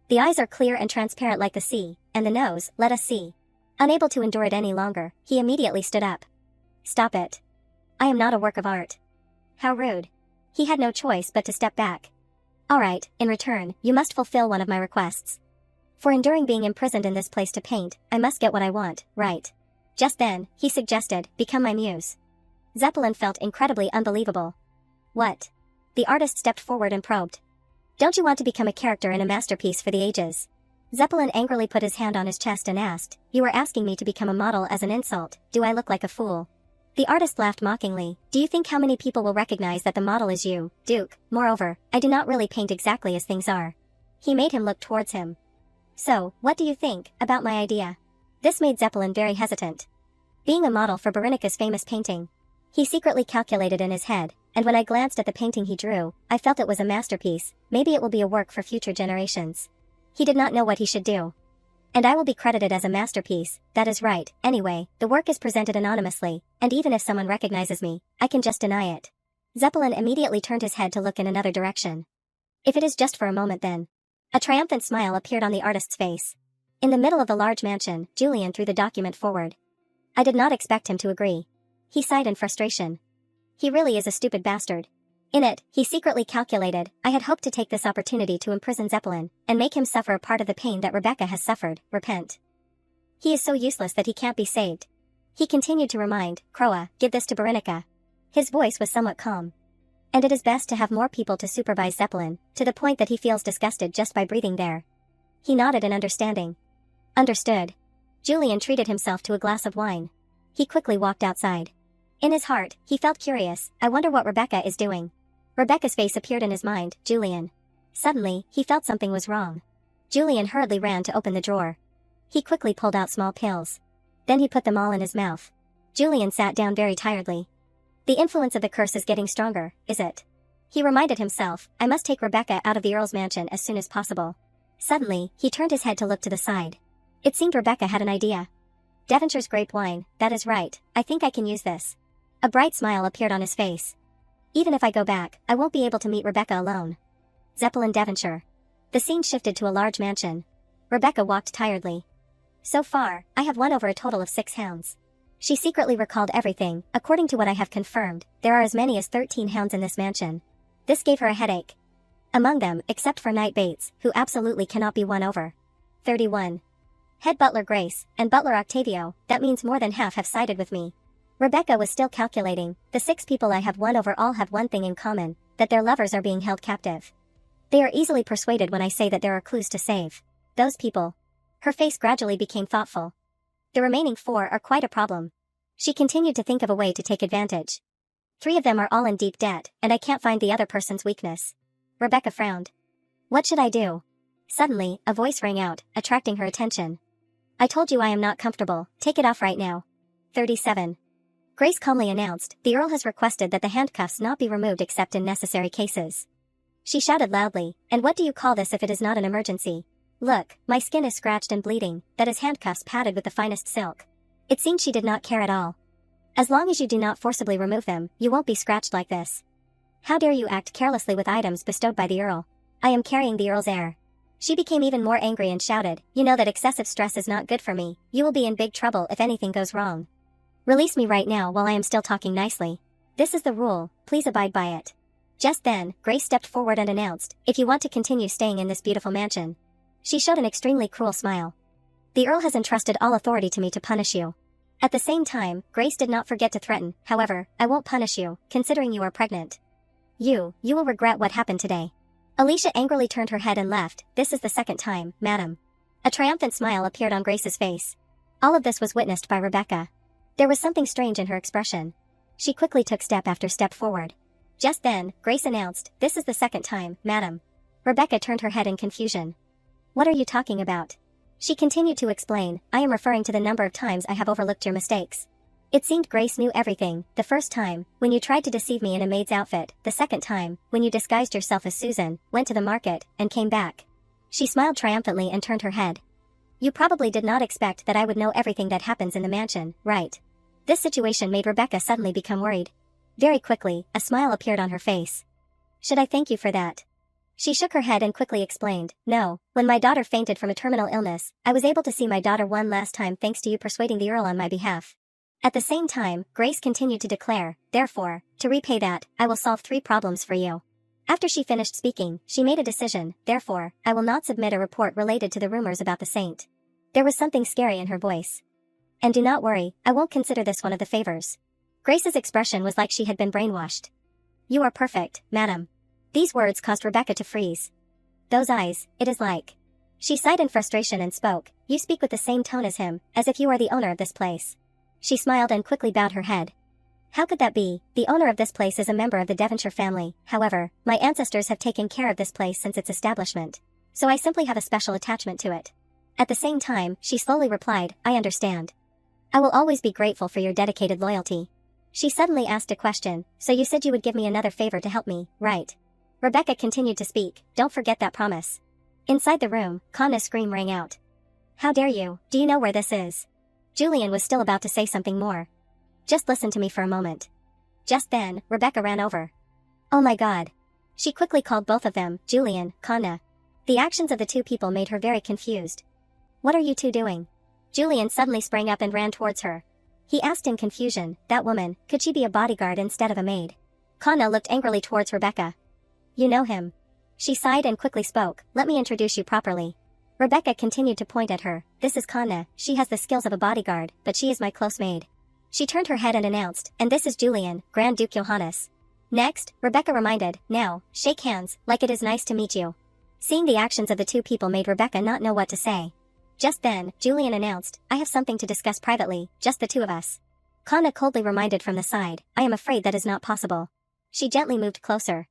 The eyes are clear and transparent like the sea, and the nose, let us see. Unable to endure it any longer, he immediately stood up. Stop it. I am not a work of art. How rude. He had no choice but to step back. Alright, in return, you must fulfill one of my requests. For enduring being imprisoned in this place to paint, I must get what I want, right? Just then, he suggested, become my muse. Zeppelin felt incredibly unbelievable. What? The artist stepped forward and probed. Don't you want to become a character in a masterpiece for the ages? Zeppelin angrily put his hand on his chest and asked, you are asking me to become a model as an insult, do I look like a fool? The artist laughed mockingly, do you think how many people will recognize that the model is you, Duke? Moreover, I do not really paint exactly as things are. He made him look towards him. So, what do you think about my idea? This made Zeppelin very hesitant. Being a model for Berenica's famous painting. He secretly calculated in his head, and when I glanced at the painting he drew, I felt it was a masterpiece, maybe it will be a work for future generations. He did not know what he should do. And I will be credited as a masterpiece, that is right, anyway, the work is presented anonymously, and even if someone recognizes me, I can just deny it. Zeppelin immediately turned his head to look in another direction. If it is just for a moment then. A triumphant smile appeared on the artist's face. In the middle of the large mansion, Julian threw the document forward. I did not expect him to agree. He sighed in frustration. He really is a stupid bastard. In it, he secretly calculated, I had hoped to take this opportunity to imprison Zeppelin, and make him suffer a part of the pain that Rebecca has suffered, repent. He is so useless that he can't be saved. He continued to remind, Croa, give this to Berenica. His voice was somewhat calm. And it is best to have more people to supervise Zeppelin, to the point that he feels disgusted just by breathing there. He nodded in understanding. Understood. Julian treated himself to a glass of wine. He quickly walked outside. In his heart, he felt curious, I wonder what Rebecca is doing. Rebecca's face appeared in his mind, Julian. Suddenly, he felt something was wrong. Julian hurriedly ran to open the drawer. He quickly pulled out small pills. Then he put them all in his mouth. Julian sat down very tiredly. The influence of the curse is getting stronger, is it? He reminded himself, I must take Rebecca out of the Earl's mansion as soon as possible. Suddenly, he turned his head to look to the side. It seemed Rebecca had an idea. Devonshire's grape wine, that is right, I think I can use this. A bright smile appeared on his face. Even if I go back, I won't be able to meet Rebecca alone. Zeppelin, Devonshire. The scene shifted to a large mansion. Rebecca walked tiredly. So far, I have won over a total of 6 hounds. She secretly recalled everything. According to what I have confirmed, there are as many as 13 hounds in this mansion. This gave her a headache. Among them, except for Knight Bates, who absolutely cannot be won over. 31. Head butler Grace, and butler Octavio, that means more than half have sided with me. Rebecca was still calculating. The 6 people I have won over all have one thing in common, that their lovers are being held captive. They are easily persuaded when I say that there are clues to save. Those people. Her face gradually became thoughtful. The remaining 4 are quite a problem. She continued to think of a way to take advantage. 3 of them are all in deep debt, and I can't find the other person's weakness. Rebecca frowned. What should I do? Suddenly, a voice rang out, attracting her attention. I told you I am not comfortable, take it off right now. 37. Grace calmly announced, the Earl has requested that the handcuffs not be removed except in necessary cases. She shouted loudly, and what do you call this if it is not an emergency? Look, my skin is scratched and bleeding, that is handcuffs padded with the finest silk. It seemed she did not care at all. As long as you do not forcibly remove them, you won't be scratched like this. How dare you act carelessly with items bestowed by the Earl? I am carrying the Earl's heir. She became even more angry and shouted, you know that excessive stress is not good for me, you will be in big trouble if anything goes wrong. Release me right now while I am still talking nicely. This is the rule, please abide by it. Just then, Grace stepped forward and announced, if you want to continue staying in this beautiful mansion. She showed an extremely cruel smile. The Earl has entrusted all authority to me to punish you. At the same time, Grace did not forget to threaten, however, I won't punish you, considering you are pregnant. You will regret what happened today. Alicia angrily turned her head and left, this is the 2nd time, madam. A triumphant smile appeared on Grace's face. All of this was witnessed by Rebecca. There was something strange in her expression. She quickly took step after step forward. Just then, Grace announced, this is the 2nd time, madam. Rebecca turned her head in confusion. What are you talking about? She continued to explain, I am referring to the number of times I have overlooked your mistakes. It seemed Grace knew everything, the first time, when you tried to deceive me in a maid's outfit, the 2nd time, when you disguised yourself as Susan, went to the market, and came back. She smiled triumphantly and turned her head. You probably did not expect that I would know everything that happens in the mansion, right? This situation made Rebecca suddenly become worried. Very quickly, a smile appeared on her face. Should I thank you for that? She shook her head and quickly explained, no, when my daughter fainted from a terminal illness, I was able to see my daughter one last time thanks to you persuading the Earl on my behalf. At the same time, Grace continued to declare, therefore, to repay that, I will solve 3 problems for you. After she finished speaking, she made a decision, therefore, I will not submit a report related to the rumors about the saint. There was something scary in her voice. And do not worry, I won't consider this one of the favors. Grace's expression was like she had been brainwashed. You are perfect, madam. These words caused Rebecca to freeze. Those eyes, it is like. She sighed in frustration and spoke, you speak with the same tone as him, as if you are the owner of this place. She smiled and quickly bowed her head. How could that be? The owner of this place is a member of the Devonshire family, however, my ancestors have taken care of this place since its establishment. So I simply have a special attachment to it. At the same time, she slowly replied, I understand. I will always be grateful for your dedicated loyalty. She suddenly asked a question, so you said you would give me another favor to help me, right? Rebecca continued to speak, don't forget that promise. Inside the room, Countess' scream rang out. How dare you, do you know where this is? Julian was still about to say something more. Just listen to me for a moment. Just then, Rebecca ran over. Oh my god. She quickly called both of them, Julian, Countess. The actions of the 2 people made her very confused. What are you 2 doing? Julian suddenly sprang up and ran towards her. He asked in confusion, that woman, could she be a bodyguard instead of a maid? Countess looked angrily towards Rebecca. You know him. She sighed and quickly spoke, let me introduce you properly. Rebecca continued to point at her, this is Countess, she has the skills of a bodyguard, but she is my close maid. She turned her head and announced, and this is Julian, Grand Duke Johannes. Next, Rebecca reminded, now, shake hands, like it is nice to meet you. Seeing the actions of the 2 people made Rebecca not know what to say. Just then, Julian announced, I have something to discuss privately, just the 2 of us. Countess coldly reminded from the side, I am afraid that is not possible. She gently moved closer.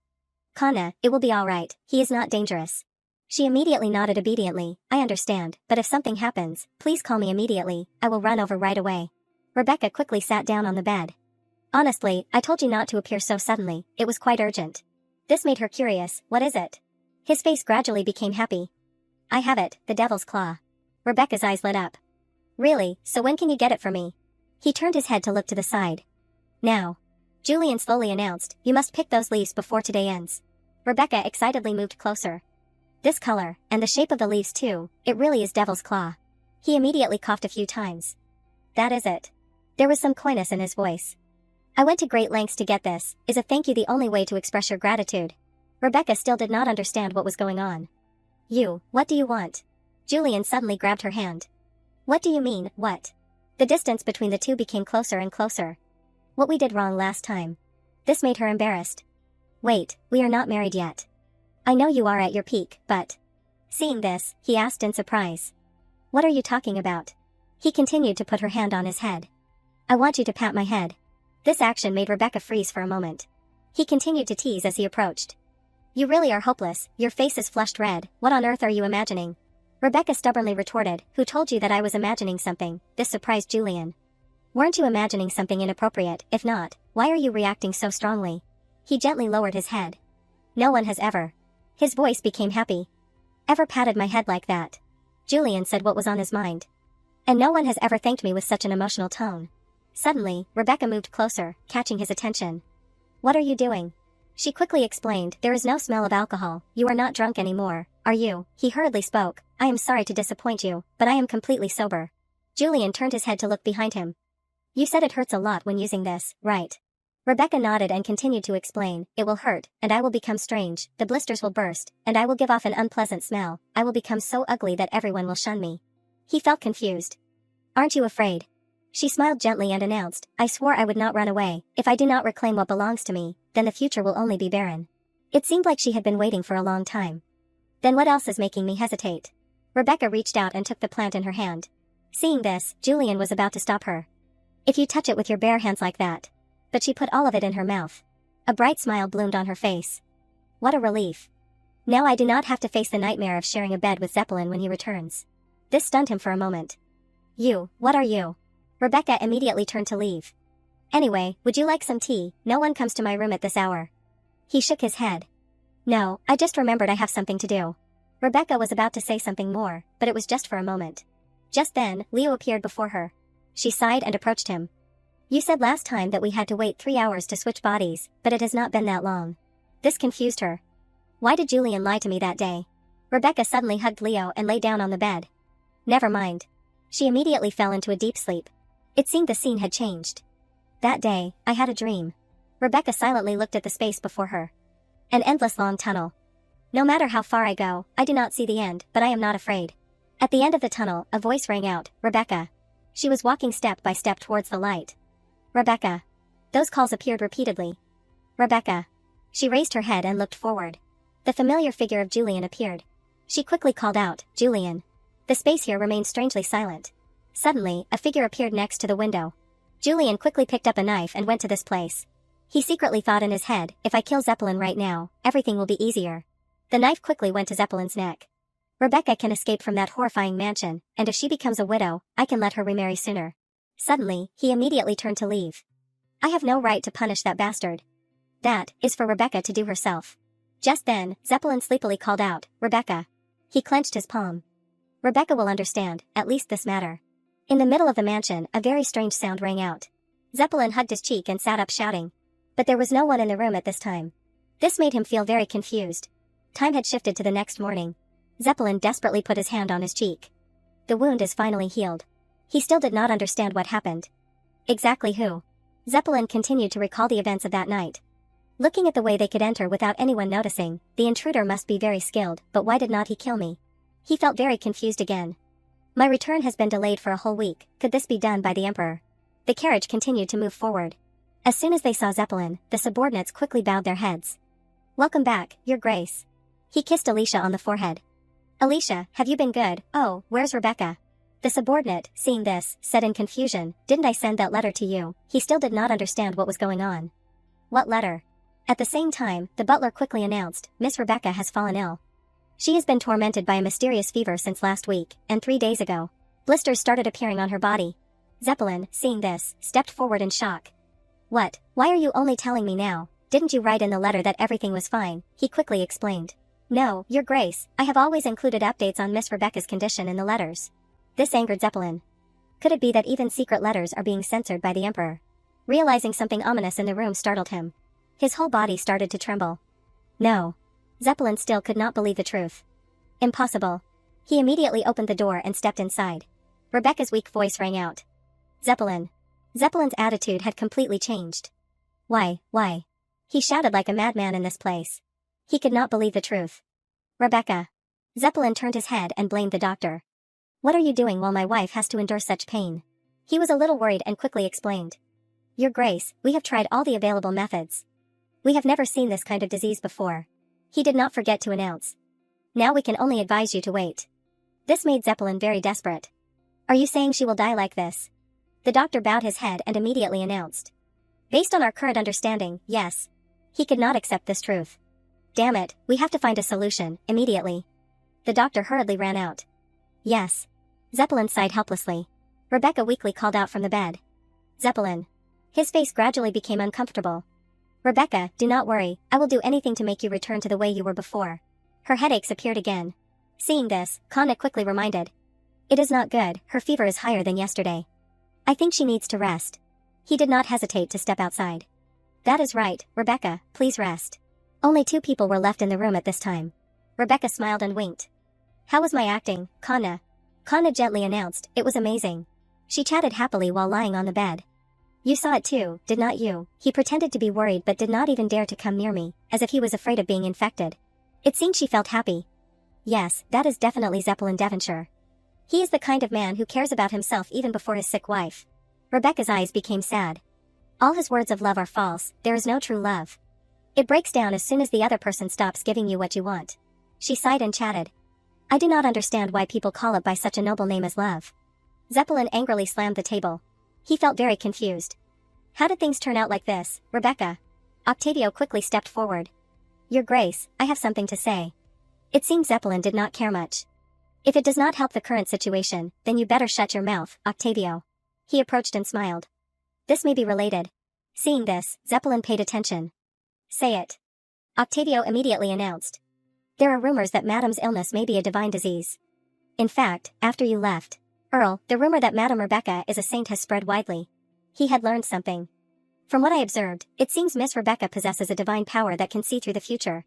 Countess, it will be all right, he is not dangerous. She immediately nodded obediently, I understand, but if something happens, please call me immediately, I will run over right away. Rebecca quickly sat down on the bed. Honestly, I told you not to appear so suddenly, it was quite urgent. This made her curious, what is it? His face gradually became happy. I have it, the devil's claw. Rebecca's eyes lit up. Really, so when can you get it for me? He turned his head to look to the side. Now. Julian slowly announced, you must pick those leaves before today ends. Rebecca excitedly moved closer. This color, and the shape of the leaves too, it really is devil's claw. He immediately coughed a few times. That is it. There was some coyness in his voice. I went to great lengths to get this, is a thank you the only way to express your gratitude? Rebecca still did not understand what was going on. What do you want? Julian suddenly grabbed her hand. What do you mean, what? The distance between the two became closer and closer. What we did wrong last time. This made her embarrassed. Wait, we are not married yet. I know you are at your peak, but... Seeing this, he asked in surprise. What are you talking about? He continued to put her hand on his head. I want you to pat my head. This action made Rebecca freeze for a moment. He continued to tease as he approaced. You really are hopeless, your face is flushed red, what on earth are you imagining? Rebecca stubbornly retorted, who told you that I was imagining something? This surprised Julian. Weren't you imagining something inappropriate? If not, why are you reacting so strongly? He gently lowered his head. No one has ever. His voice became happy. Ever patted my head like that? Julian said what was on his mind. And no one has ever thanked me with such an emotional tone. Suddenly, Rebecca moved closer, catching his attention. What are you doing? She quickly explained, there is no smell of alcohol, you are not drunk anymore, are you? He hurriedly spoke, I am sorry to disappoint you, but I am completely sober. Julian turned his head to look behind him. You said it hurts a lot when using this, right? Rebecca nodded and continued to explain, it will hurt, and I will become strange, the blisters will burst, and I will give off an unpleasant smell, I will become so ugly that everyone will shun me. He felt confused. Aren't you afraid? She smiled gently and announced, I swore I would not run away, if I do not reclaim what belongs to me, then the future will only be barren. It seemed like she had been waiting for a long time. Then what else is making me hesitate? Rebecca reached out and took the plant in her hand. Seeing this, Julian was about to stop her. If you touch it with your bare hands like that. But she put all of it in her mouth. A bright smile bloomed on her face. What a relief. Now I do not have to face the nightmare of sharing a bed with Zeppelin when he returns. This stunned him for a moment. What are you? Rebecca immediately turned to leave. Anyway, would you like some tea? No one comes to my room at this hour. He shook his head. No, I just remembered I have something to do. Rebecca was about to say something more, but it was just for a moment. Just then, Leo appeared before her. She sighed and approached him. You said last time that we had to wait 3 hours to switch bodies, but it has not been that long. This confused her. Why did Julian lie to me that day? Rebecca suddenly hugged Leo and lay down on the bed. Never mind. She immediately fell into a deep sleep. It seemed the scene had changed. That day, I had a dream. Rebecca silently looked at the space before her. An endless long tunnel. No matter how far I go, I do not see the end, but I am not afraid. At the end of the tunnel, a voice rang out, Rebecca. She was walking step by step towards the light. Rebecca. Those calls appeared repeatedly. Rebecca. She raised her head and looked forward. The familiar figure of Julian appeared. She quickly called out, Julian. The space here remained strangely silent. Suddenly, a figure appeared next to the window. Julian quickly picked up a knife and went to this place. He secretly thought in his head, if I kill Zeppelin right now, everything will be easier. The knife quickly went to Zeppelin's neck. Rebecca can escape from that horrifying mansion, and if she becomes a widow, I can let her remarry sooner. Suddenly, he immediately turned to leave. I have no right to punish that bastard. That is for Rebecca to do herself. Just then, Zeppelin sleepily called out, Rebecca. He clenched his palm. Rebecca will understand, at least this matter. In the middle of the mansion, a very strange sound rang out. Zeppelin hugged his cheek and sat up shouting. But there was no one in the room at this time. This made him feel very confused. Time had shifted to the next morning. Zeppelin desperately put his hand on his cheek. The wound is finally healed. He still did not understand what happened. Exactly who? Zeppelin continued to recall the events of that night. Looking at the way they could enter without anyone noticing, the intruder must be very skilled, but why did not he kill me? He felt very confused again. My return has been delayed for a whole week, could this be done by the Emperor? The carriage continued to move forward. As soon as they saw Zeppelin, the subordinates quickly bowed their heads. Welcome back, Your Grace. He kissed Alicia on the forehead. Alicia, have you been good? Oh, where's Rebecca? The subordinate, seeing this, said in confusion, didn't I send that letter to you? He still did not understand what was going on. What letter? At the same time, the butler quickly announced, Miss Rebecca has fallen ill. She has been tormented by a mysterious fever since last week, and 3 days ago. Blisters started appearing on her body. Zeppelin, seeing this, stepped forward in shock. What? Why are you only telling me now? Didn't you write in the letter that everything was fine? He quickly explained. No, Your Grace, I have always included updates on Miss Rebecca's condition in the letters. This angered Zeppelin. Could it be that even secret letters are being censored by the Emperor? Realizing something ominous in the room startled him. His whole body started to tremble. No. Zeppelin still could not believe the truth. Impossible. He immediately opened the door and stepped inside. Rebecca's weak voice rang out. Zeppelin. Zeppelin's attitude had completely changed. Why? He shouted like a madman in this place. He could not believe the truth. Rebecca. Zeppelin turned his head and blamed the doctor. What are you doing while my wife has to endure such pain? He was a little worried and quickly explained. Your Grace, we have tried all the available methods. We have never seen this kind of disease before. He did not forget to announce. Now we can only advise you to wait. This made Zeppelin very desperate. Are you saying she will die like this? The doctor bowed his head and immediately announced. Based on our current understanding, yes. He could not accept this truth. Damn it, we have to find a solution, immediately. The doctor hurriedly ran out. Yes. Zeppelin sighed helplessly. Rebecca weakly called out from the bed. Zeppelin. His face gradually became uncomfortable. Rebecca, do not worry, I will do anything to make you return to the way you were before. Her headaches appeared again. Seeing this, Kana quickly reminded. It is not good, her fever is higher than yesterday. I think she needs to rest. He did not hesitate to step outside. That is right, Rebecca, please rest. Only 2 people were left in the room at this time. Rebecca smiled and winked. How was my acting, Kana? Kana gently announced, it was amazing. She chatted happily while lying on the bed. You saw it too, did not you? He pretended to be worried but did not even dare to come near me, as if he was afraid of being infected. It seemed she felt happy. Yes, that is definitely Zeppelin Devonshire. He is the kind of man who cares about himself even before his sick wife. Rebecca's eyes became sad. All his words of love are false, there is no true love. It breaks down as soon as the other person stops giving you what you want. She sighed and chatted. I do not understand why people call it by such a noble name as love. Zeppelin angrily slammed the table. He felt very confused. How did things turn out like this, Rebecca? Octavio quickly stepped forward. Your Grace, I have something to say. It seems Zeppelin did not care much. If it does not help the current situation, then you better shut your mouth, Octavio. He approached and smiled. This may be related. Seeing this, Zeppelin paid attention. Say it. Octavio immediately announced. There are rumors that Madame's illness may be a divine disease. In fact, after you left, Earl, the rumor that Madame Rebecca is a saint has spread widely. He had learned something. From what I observed, it seems Miss Rebecca possesses a divine power that can see through the future.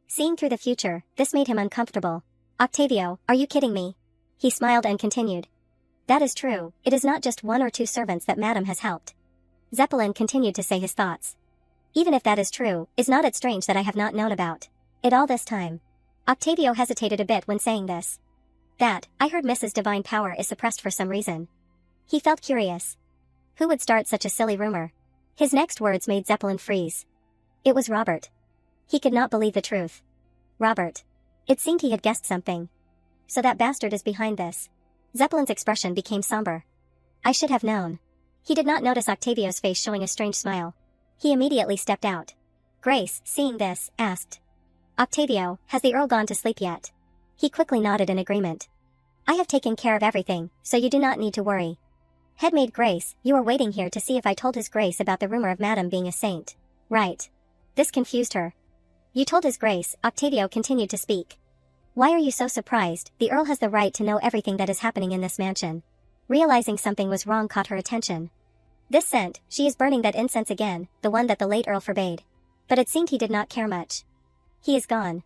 Seeing through the future, this made him uncomfortable. Octavio, are you kidding me? He smiled and continued. That is true, it is not just 1 or 2 servants that Madame has helped. Zeppelin continued to say his thoughts. Even if that is true, is not it strange that I have not known about it all this time? Octavio hesitated a bit when saying this. That, I heard Mrs. Divine Power is suppressed for some reason. He felt curious. Who would start such a silly rumor? His next words made Zeppelin freeze. It was Robert. He could not believe the truth. Robert. It seemed he had guessed something. So that bastard is behind this. Zeppelin's expression became somber. I should have known. He did not notice Octavio's face showing a strange smile. He immediately stepped out. Grace, seeing this, asked. Octavio, has the Earl gone to sleep yet? He quickly nodded in agreement. I have taken care of everything, so you do not need to worry. Headmaid Grace, you are waiting here to see if I told His Grace about the rumor of Madame being a saint. Right. This confused her. You told His Grace, Octavio continued to speak. Why are you so surprised? The Earl has the right to know everything that is happening in this mansion. Realizing something was wrong caught her attention. This scent, she is burning that incense again, the one that the late Earl forbade. But it seemed he did not care much. He is gone.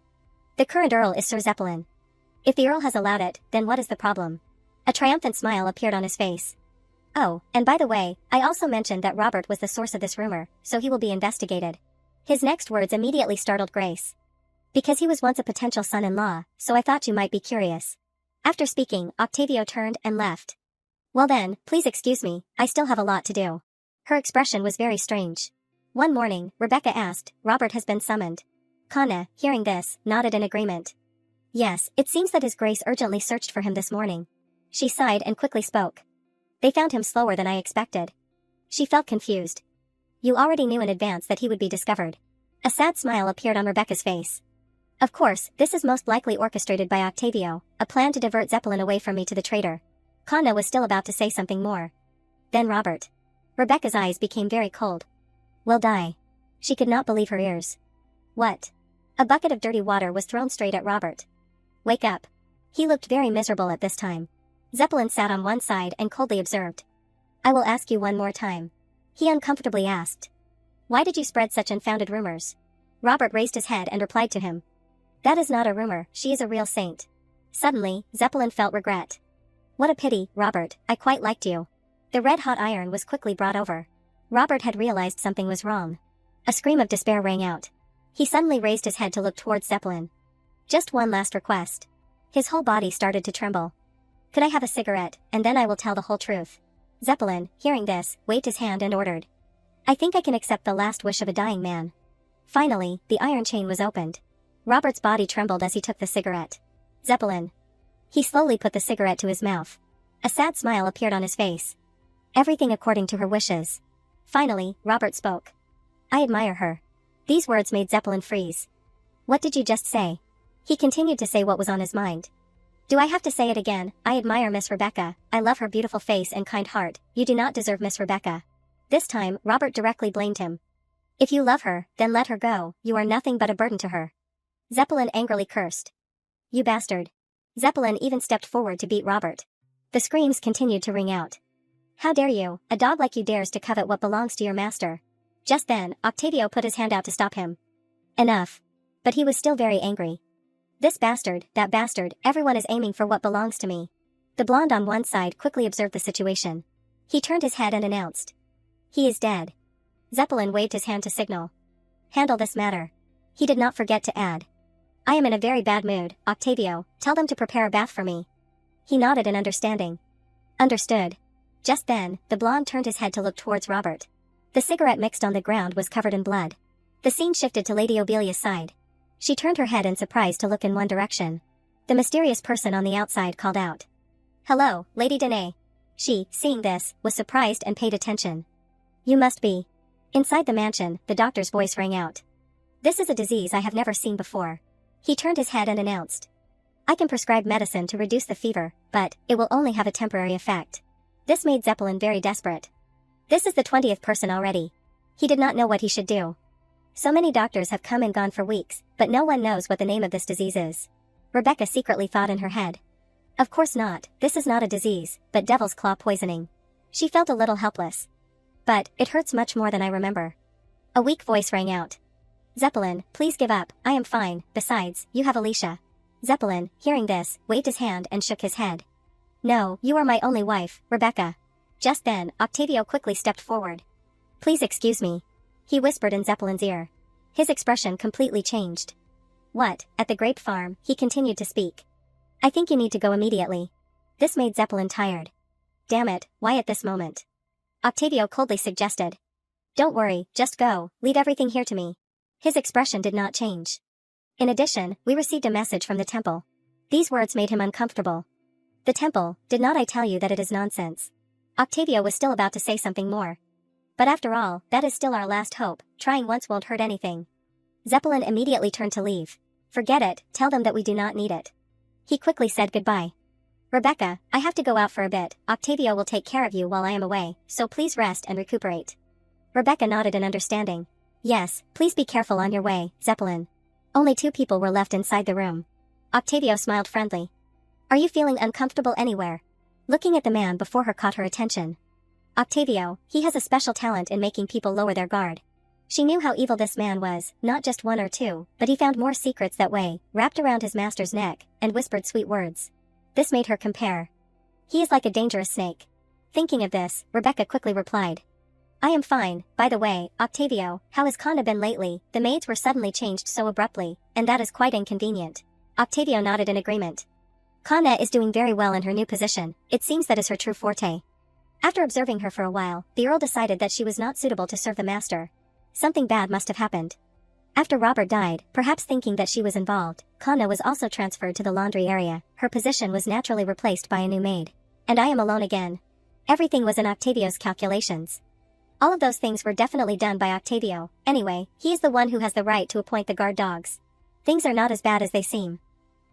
The current Earl is Sir Zeppelin. If the Earl has allowed it, then what is the problem? A triumphant smile appeared on his face. Oh, and by the way, I also mentioned that Robert was the source of this rumor, so he will be investigated. His next words immediately startled Grace. Because he was once a potential son-in-law, so I thought you might be curious. After speaking, Octavio turned and left. Well then, please excuse me, I still have a lot to do. Her expression was very strange. One morning, Rebecca asked, Robert has been summoned. Kana, hearing this, nodded in agreement. Yes, it seems that His Grace urgently searched for him this morning. She sighed and quickly spoke. They found him slower than I expected. She felt confused. You already knew in advance that he would be discovered. A sad smile appeared on Rebecca's face. Of course, this is most likely orchestrated by Octavio, a plan to divert Zeppelin away from me to the traitor. Kana was still about to say something more. Then Robert. Rebecca's eyes became very cold. Will die. She could not believe her ears. What? A bucket of dirty water was thrown straight at Robert. "Wake up." He looked very miserable at this time. Zeppelin sat on one side and coldly observed. "I will ask you one more time." He uncomfortably asked. "Why did you spread such unfounded rumors?" Robert raised his head and replied to him. "That is not a rumor, she is a real saint." Suddenly, Zeppelin felt regret. "What a pity, Robert, I quite liked you." The red-hot iron was quickly brought over. Robert had realized something was wrong. A scream of despair rang out. He suddenly raised his head to look towards Zeppelin. "Just one last request." His whole body started to tremble. "Could I have a cigarette, and then I will tell the whole truth?" Zeppelin, hearing this, waved his hand and ordered. "I think I can accept the last wish of a dying man." Finally, the iron chain was opened. Robert's body trembled as he took the cigarette. "Zeppelin." He slowly put the cigarette to his mouth. A sad smile appeared on his face. Everything according to her wishes. Finally, Robert spoke. "I admire her." These words made Zeppelin freeze. "What did you just say?" He continued to say what was on his mind. "Do I have to say it again? I admire Miss Rebecca, I love her beautiful face and kind heart. You do not deserve Miss Rebecca." This time, Robert directly blamed him. "If you love her, then let her go, you are nothing but a burden to her." Zeppelin angrily cursed. "You bastard." Zeppelin even stepped forward to beat Robert. The screams continued to ring out. "How dare you, a dog like you dares to covet what belongs to your master." Just then, Octavio put his hand out to stop him. "Enough." But he was still very angry. "This bastard, that bastard, everyone is aiming for what belongs to me." The blonde on one side quickly observed the situation. He turned his head and announced. "He is dead." Zeppelin waved his hand to signal. "Handle this matter." He did not forget to add. "I am in a very bad mood, Octavio, tell them to prepare a bath for me." He nodded in understanding. "Understood." Just then, the blonde turned his head to look towards Robert. The cigarette mixed on the ground was covered in blood. The scene shifted to Lady Obelia's side. She turned her head in surprise to look in one direction. The mysterious person on the outside called out. "Hello, Lady Danae." She, seeing this, was surprised and paid attention. "You must be." Inside the mansion, the doctor's voice rang out. "This is a disease I have never seen before." He turned his head and announced. "I can prescribe medicine to reduce the fever, but it will only have a temporary effect." This made Zeppelin very desperate. This is the 20th person already. He did not know what he should do. So many doctors have come and gone for weeks, but no one knows what the name of this disease is. Rebecca secretly thought in her head. Of course not, this is not a disease, but devil's claw poisoning. She felt a little helpless. "But, it hurts much more than I remember." A weak voice rang out. "Zeppelin, please give up, I am fine, besides, you have Alicia." Zeppelin, hearing this, waved his hand and shook his head. "No, you are my only wife, Rebecca." Just then, Octavio quickly stepped forward. "Please excuse me," he whispered in Zeppelin's ear. His expression completely changed. "What, at the grape farm?" he continued to speak. "I think you need to go immediately." This made Zeppelin tired. "Damn it, why at this moment?" Octavio coldly suggested. "Don't worry, just go, leave everything here to me." His expression did not change. "In addition, we received a message from the temple." These words made him uncomfortable. "The temple, did not I tell you that it is nonsense?" Octavio was still about to say something more. "But after all, that is still our last hope, trying once won't hurt anything." Zeppelin immediately turned to leave. "Forget it, tell them that we do not need it." He quickly said goodbye. "Rebecca, I have to go out for a bit, Octavio will take care of you while I am away, so please rest and recuperate." Rebecca nodded in understanding. "Yes, please be careful on your way, Zeppelin." Only 2 people were left inside the room. Octavio smiled friendly. "Are you feeling uncomfortable anywhere?" Looking at the man before her caught her attention. "Octavio, he has a special talent in making people lower their guard." She knew how evil this man was, not just 1 or 2, but he found more secrets that way, wrapped around his master's neck, and whispered sweet words. This made her compare. "He is like a dangerous snake." Thinking of this, Rebecca quickly replied. "I am fine, by the way, Octavio, how has Kana been lately?" The maids were suddenly changed so abruptly, and that is quite inconvenient. Octavio nodded in agreement. "Kana is doing very well in her new position, it seems that is her true forte." After observing her for a while, the Earl decided that she was not suitable to serve the master. Something bad must have happened. After Robert died, perhaps thinking that she was involved, Kana was also transferred to the laundry area. Her position was naturally replaced by a new maid. And I am alone again. Everything was in Octavio's calculations. All of those things were definitely done by Octavio. Anyway, he is the one who has the right to appoint the guard dogs. Things are not as bad as they seem.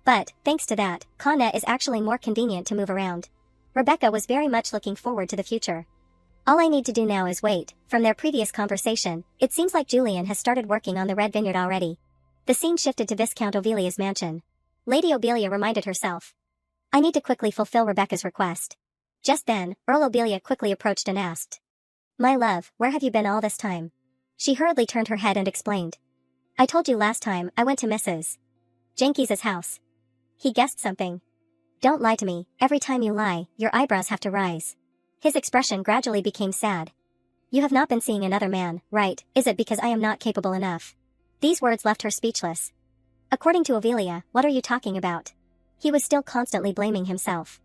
But, thanks to that, Kana is actually more convenient to move around. Rebecca was very much looking forward to the future. All I need to do now is wait. From their previous conversation, it seems like Julian has started working on the Red Vineyard already. The scene shifted to Viscount Ovelia's mansion. Lady Obelia reminded herself. I need to quickly fulfill Rebecca's request. Just then, Earl Obelia quickly approached and asked. My love, where have you been all this time? She hurriedly turned her head and explained. I told you last time I went to Mrs. Jenkins's house. He guessed something. Don't lie to me, every time you lie, your eyebrows have to rise. His expression gradually became sad. You have not been seeing another man, right? Is it because I am not capable enough? These words left her speechless. According to Ovelia, what are you talking about? He was still constantly blaming himself.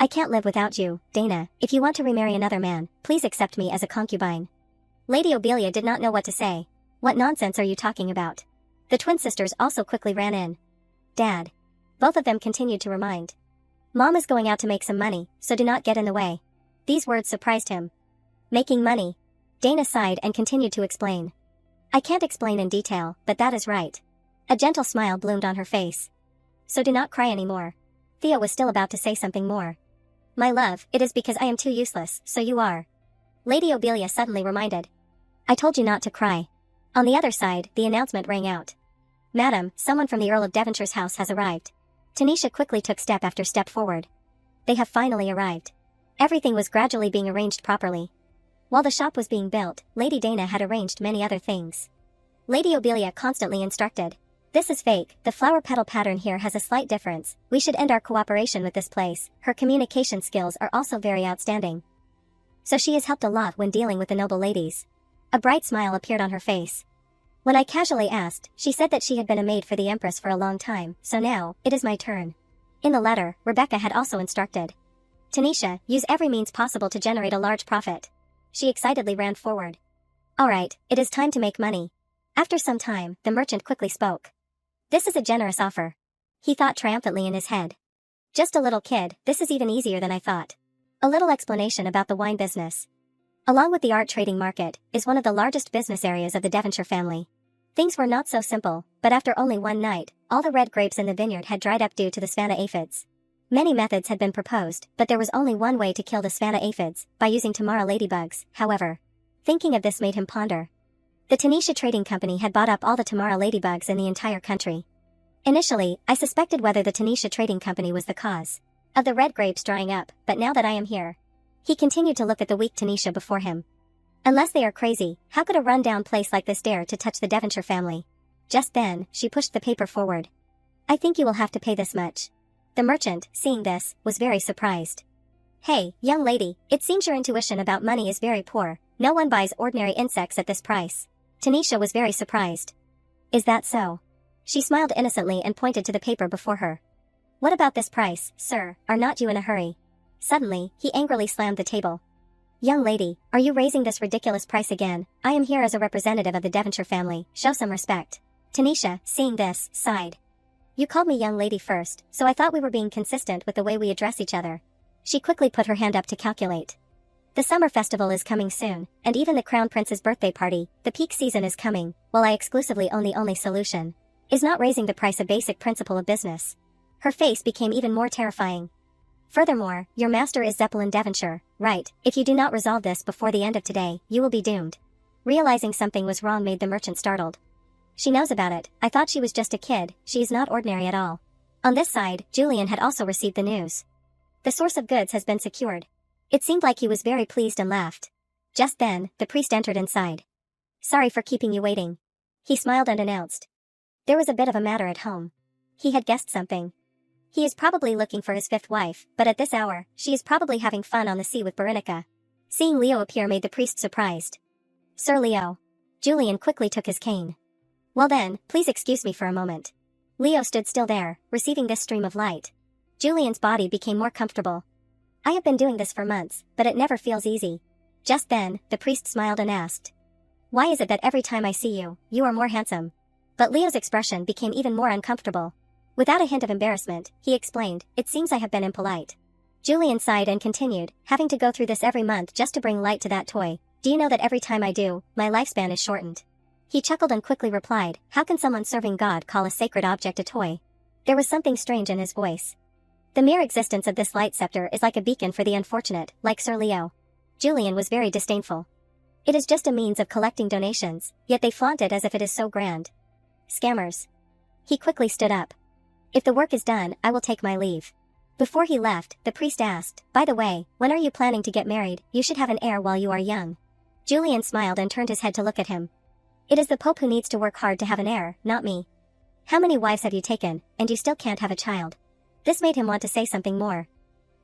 I can't live without you, Dana. If you want to remarry another man, please accept me as a concubine. Lady Obelia did not know what to say. What nonsense are you talking about? The twin sisters also quickly ran in. Dad. Both of them continued to remind. Mom is going out to make some money, so do not get in the way. These words surprised him. Making money. Dana sighed and continued to explain. I can't explain in detail, but that is right. A gentle smile bloomed on her face. So do not cry anymore. Theo was still about to say something more. My love, it is because I am too useless, so you are. Lady Obelia suddenly reminded. I told you not to cry. On the other side, the announcement rang out. Madam, someone from the Earl of Devonshire's house has arrived. Tanisha quickly took step after step forward. They have finally arrived. Everything was gradually being arranged properly. While the shop was being built, Lady Dana had arranged many other things. Lady Obelia constantly instructed. This is fake, the flower petal pattern here has a slight difference, we should end our cooperation with this place, her communication skills are also very outstanding. So she has helped a lot when dealing with the noble ladies. A bright smile appeared on her face. When I casually asked, she said that she had been a maid for the Empress for a long time, so now, it is my turn. In the letter, Rebecca had also instructed. Tanisha, use every means possible to generate a large profit. She excitedly ran forward. Alright, it is time to make money. After some time, the merchant quickly spoke. This is a generous offer. He thought triumphantly in his head. Just a little kid, this is even easier than I thought. A little explanation about the wine business. Along with the art trading market, is one of the largest business areas of the Devonshire family. Things were not so simple, but after only one night, all the red grapes in the vineyard had dried up due to the Savannah aphids. Many methods had been proposed, but there was only one way to kill the Savannah aphids, by using Tamara ladybugs, however. Thinking of this made him ponder. The Tanisha Trading Company had bought up all the Tamara ladybugs in the entire country. Initially, I suspected whether the Tanisha Trading Company was the cause of the red grapes drying up, but now that I am here. He continued to look at the weak Tanisha before him. Unless they are crazy, how could a run-down place like this dare to touch the Devonshire family? Just then, she pushed the paper forward. I think you will have to pay this much. The merchant, seeing this, was very surprised. Hey, young lady, it seems your intuition about money is very poor. No one buys ordinary insects at this price. Tanisha was very surprised. Is that so? She smiled innocently and pointed to the paper before her. What about this price, sir? Are not you in a hurry? Suddenly, he angrily slammed the table. Young lady, are you raising this ridiculous price again? I am here as a representative of the Devonshire family, show some respect. Tanisha, seeing this, sighed. You called me young lady first, so I thought we were being consistent with the way we address each other. She quickly put her hand up to calculate. The summer festival is coming soon, and even the Crown Prince's birthday party, the peak season is coming, while I exclusively own the only solution. Is not raising the price a basic principle of business? Her face became even more terrifying. Furthermore, your master is Zeppelin Devonshire, right? If you do not resolve this before the end of today, you will be doomed. Realizing something was wrong made the merchant startled. She knows about it, I thought she was just a kid, she is not ordinary at all. On this side, Julian had also received the news. The source of goods has been secured. It seemed like he was very pleased and laughed. Just then, the priest entered inside. Sorry for keeping you waiting. He smiled and announced. There was a bit of a matter at home. He had guessed something. He is probably looking for his fifth wife, but at this hour, she is probably having fun on the sea with Berinica. Seeing Leo appear made the priest surprised. Sir Leo. Julian quickly took his cane. Well then, please excuse me for a moment. Leo stood still there, receiving this stream of light. Julian's body became more comfortable. I have been doing this for months, but it never feels easy. Just then, the priest smiled and asked. Why is it that every time I see you, you are more handsome? But Leo's expression became even more uncomfortable. Without a hint of embarrassment, he explained, it seems I have been impolite. Julian sighed and continued, having to go through this every month just to bring light to that toy. Do you know that every time I do, my lifespan is shortened? He chuckled and quickly replied, how can someone serving God call a sacred object a toy? There was something strange in his voice. The mere existence of this light scepter is like a beacon for the unfortunate, like Sir Leo. Julian was very disdainful. It is just a means of collecting donations, yet they flaunt it as if it is so grand. Scammers. He quickly stood up. If the work is done, I will take my leave. Before he left, the priest asked, by the way, when are you planning to get married? You should have an heir while you are young. Julian smiled and turned his head to look at him. It is the Pope who needs to work hard to have an heir, not me. How many wives have you taken, and you still can't have a child? This made him want to say something more.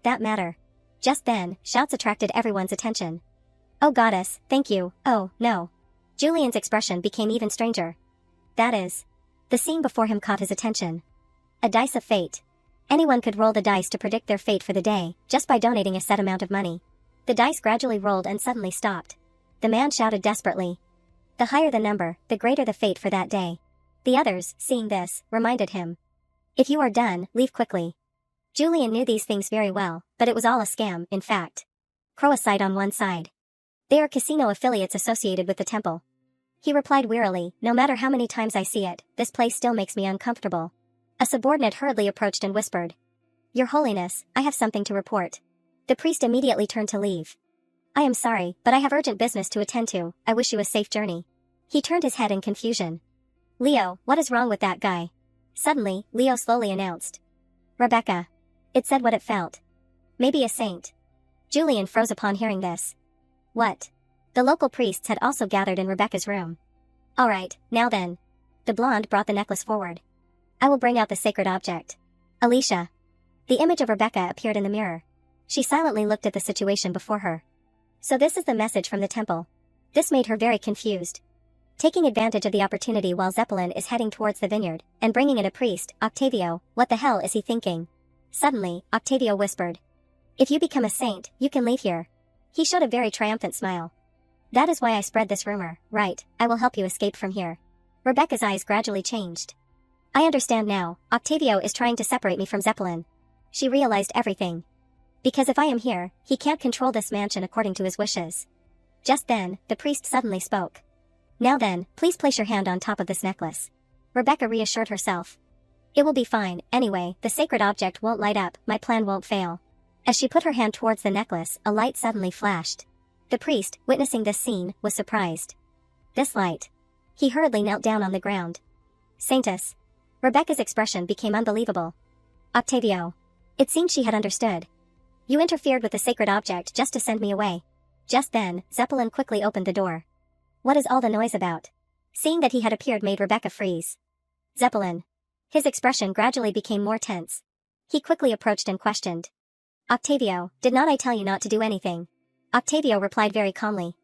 That matter. Just then, shouts attracted everyone's attention. Oh goddess, thank you, oh, no. Julian's expression became even stranger. That is. The scene before him caught his attention. A dice of fate. Anyone could roll the dice to predict their fate for the day, just by donating a set amount of money. The dice gradually rolled and suddenly stopped. The man shouted desperately. The higher the number, the greater the fate for that day. The others, seeing this, reminded him. If you are done, leave quickly. Julian knew these things very well, but it was all a scam, in fact. Crow aside on one side. They are casino affiliates associated with the temple. He replied wearily, no matter how many times I see it, this place still makes me uncomfortable. A subordinate hurriedly approached and whispered. Your Holiness, I have something to report. The priest immediately turned to leave. I am sorry, but I have urgent business to attend to. I wish you a safe journey. He turned his head in confusion. Leo, what is wrong with that guy? Suddenly, Leo slowly announced. Rebecca. It said what it felt. Maybe a saint. Julian froze upon hearing this. What? The local priests had also gathered in Rebecca's room. All right, now then. The blonde brought the necklace forward. I will bring out the sacred object. Alicia. The image of Rebecca appeared in the mirror. She silently looked at the situation before her. So this is the message from the temple. This made her very confused. Taking advantage of the opportunity while Zeppelin is heading towards the vineyard, and bringing in a priest, Octavio, what the hell is he thinking? Suddenly, Octavio whispered. If you become a saint, you can leave here. He showed a very triumphant smile. That is why I spread this rumor, right? I will help you escape from here. Rebecca's eyes gradually changed. I understand now, Octavio is trying to separate me from Zeppelin. She realized everything. Because if I am here, he can't control this mansion according to his wishes. Just then, the priest suddenly spoke. Now then, please place your hand on top of this necklace. Rebecca reassured herself. It will be fine, anyway, the sacred object won't light up, my plan won't fail. As she put her hand towards the necklace, a light suddenly flashed. The priest, witnessing this scene, was surprised. This light. He hurriedly knelt down on the ground. Saintess. Rebecca's expression became unbelievable. Octavio. It seemed she had understood. You interfered with the sacred object just to send me away. Just then, Zeppelin quickly opened the door. What is all the noise about? Seeing that he had appeared made Rebecca freeze. Zeppelin. His expression gradually became more tense. He quickly approached and questioned. Octavio, did not I tell you not to do anything? Octavio replied very calmly.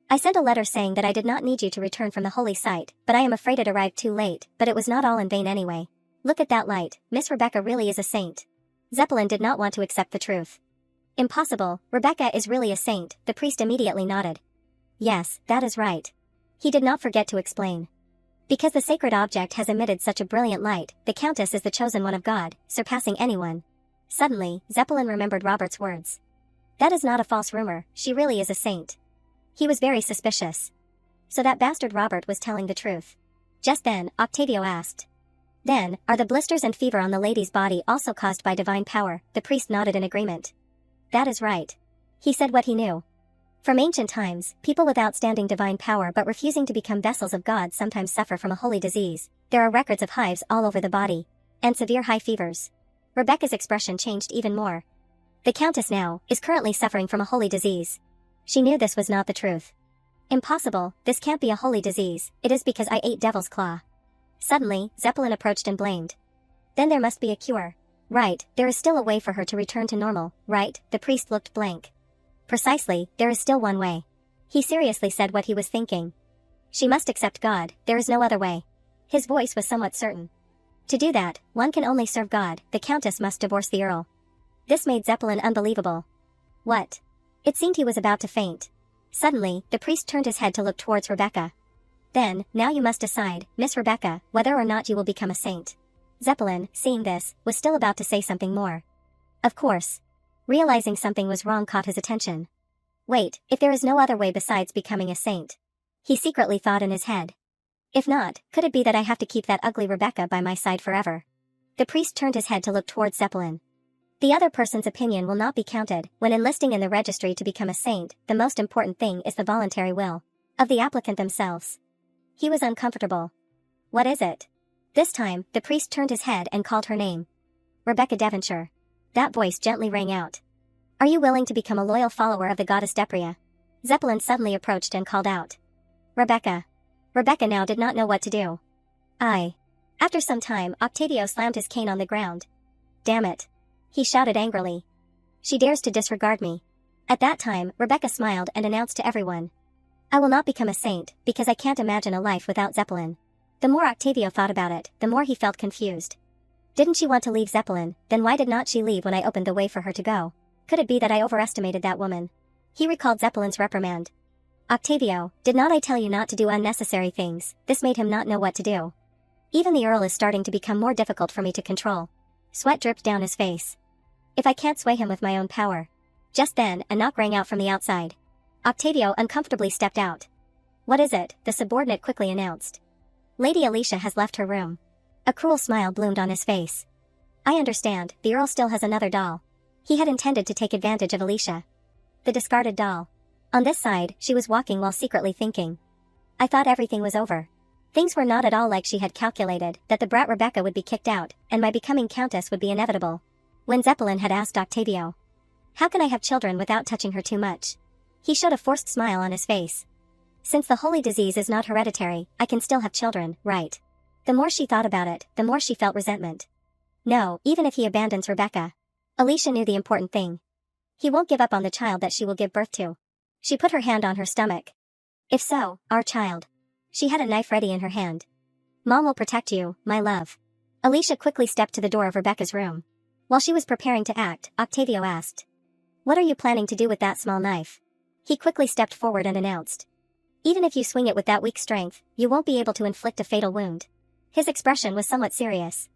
I sent a letter saying that I did not need you to return from the holy site, but I am afraid it arrived too late, but it was not all in vain anyway. Look at that light, Miss Rebecca really is a saint. Zeppelin did not want to accept the truth. Impossible, Rebecca is really a saint, the priest immediately nodded. Yes, that is right. He did not forget to explain. Because the sacred object has emitted such a brilliant light, the Countess is the chosen one of God, surpassing anyone. Suddenly, Zeppelin remembered Robert's words. That is not a false rumor, she really is a saint. He was very suspicious. So that bastard Robert was telling the truth. Just then, Octavio asked. Then, are the blisters and fever on the lady's body also caused by divine power? The priest nodded in agreement. That is right. He said what he knew. From ancient times, people with outstanding divine power but refusing to become vessels of God sometimes suffer from a holy disease. There are records of hives all over the body. And severe high fevers. Rebecca's expression changed even more. The Countess now is currently suffering from a holy disease. She knew this was not the truth. Impossible, this can't be a holy disease, it is because I ate devil's claw. Suddenly, Zeppelin approached and blamed. Then there must be a cure. Right, there is still a way for her to return to normal, right? The priest looked blank. Precisely, there is still one way. He seriously said what he was thinking. She must accept God, there is no other way. His voice was somewhat certain. To do that, one can only serve God, the Countess must divorce the Earl. This made Zeppelin unbelievable. What? It seemed he was about to faint. Suddenly, the priest turned his head to look towards Rebecca. Then, now you must decide, Miss Rebecca, whether or not you will become a saint. Zeppelin, seeing this, was still about to say something more. Of course. Realizing something was wrong caught his attention. Wait, if there is no other way besides becoming a saint. He secretly thought in his head. If not, could it be that I have to keep that ugly Rebecca by my side forever? The priest turned his head to look towards Zeppelin. The other person's opinion will not be counted. When enlisting in the registry to become a saint, the most important thing is the voluntary will of the applicant themselves. He was uncomfortable. What is it? This time, the priest turned his head and called her name. Rebecca Devonshire. That voice gently rang out. Are you willing to become a loyal follower of the goddess Depria? Zeppelin suddenly approached and called out. Rebecca. Rebecca now did not know what to do. After some time, Octavio slammed his cane on the ground. Damn it. He shouted angrily. She dares to disregard me. At that time, Rebecca smiled and announced to everyone. I will not become a saint, because I can't imagine a life without Zeppelin. The more Octavio thought about it, the more he felt confused. Didn't she want to leave Zeppelin, then why did not she leave when I opened the way for her to go? Could it be that I overestimated that woman? He recalled Zeppelin's reprimand. Octavio, did not I tell you not to do unnecessary things? This made him not know what to do. Even the Earl is starting to become more difficult for me to control. Sweat dripped down his face. If I can't sway him with my own power. Just then, a knock rang out from the outside. Octavio uncomfortably stepped out. What is it? The subordinate quickly announced. Lady Alicia has left her room. A cruel smile bloomed on his face. I understand, the Earl still has another doll. He had intended to take advantage of Alicia. The discarded doll. On this side, she was walking while secretly thinking. I thought everything was over. Things were not at all like she had calculated, that the brat Rebecca would be kicked out, and my becoming Countess would be inevitable. When Zeppelin had asked Octavio, how can I have children without touching her too much? He showed a forced smile on his face. Since the holy disease is not hereditary, I can still have children, right? The more she thought about it, the more she felt resentment. No, even if he abandons Rebecca. Alicia knew the important thing. He won't give up on the child that she will give birth to. She put her hand on her stomach. If so, our child. She had a knife ready in her hand. Mom will protect you, my love. Alicia quickly stepped to the door of Rebecca's room. While she was preparing to act, Octavio asked. What are you planning to do with that small knife? He quickly stepped forward and announced. Even if you swing it with that weak strength, you won't be able to inflict a fatal wound. His expression was somewhat serious.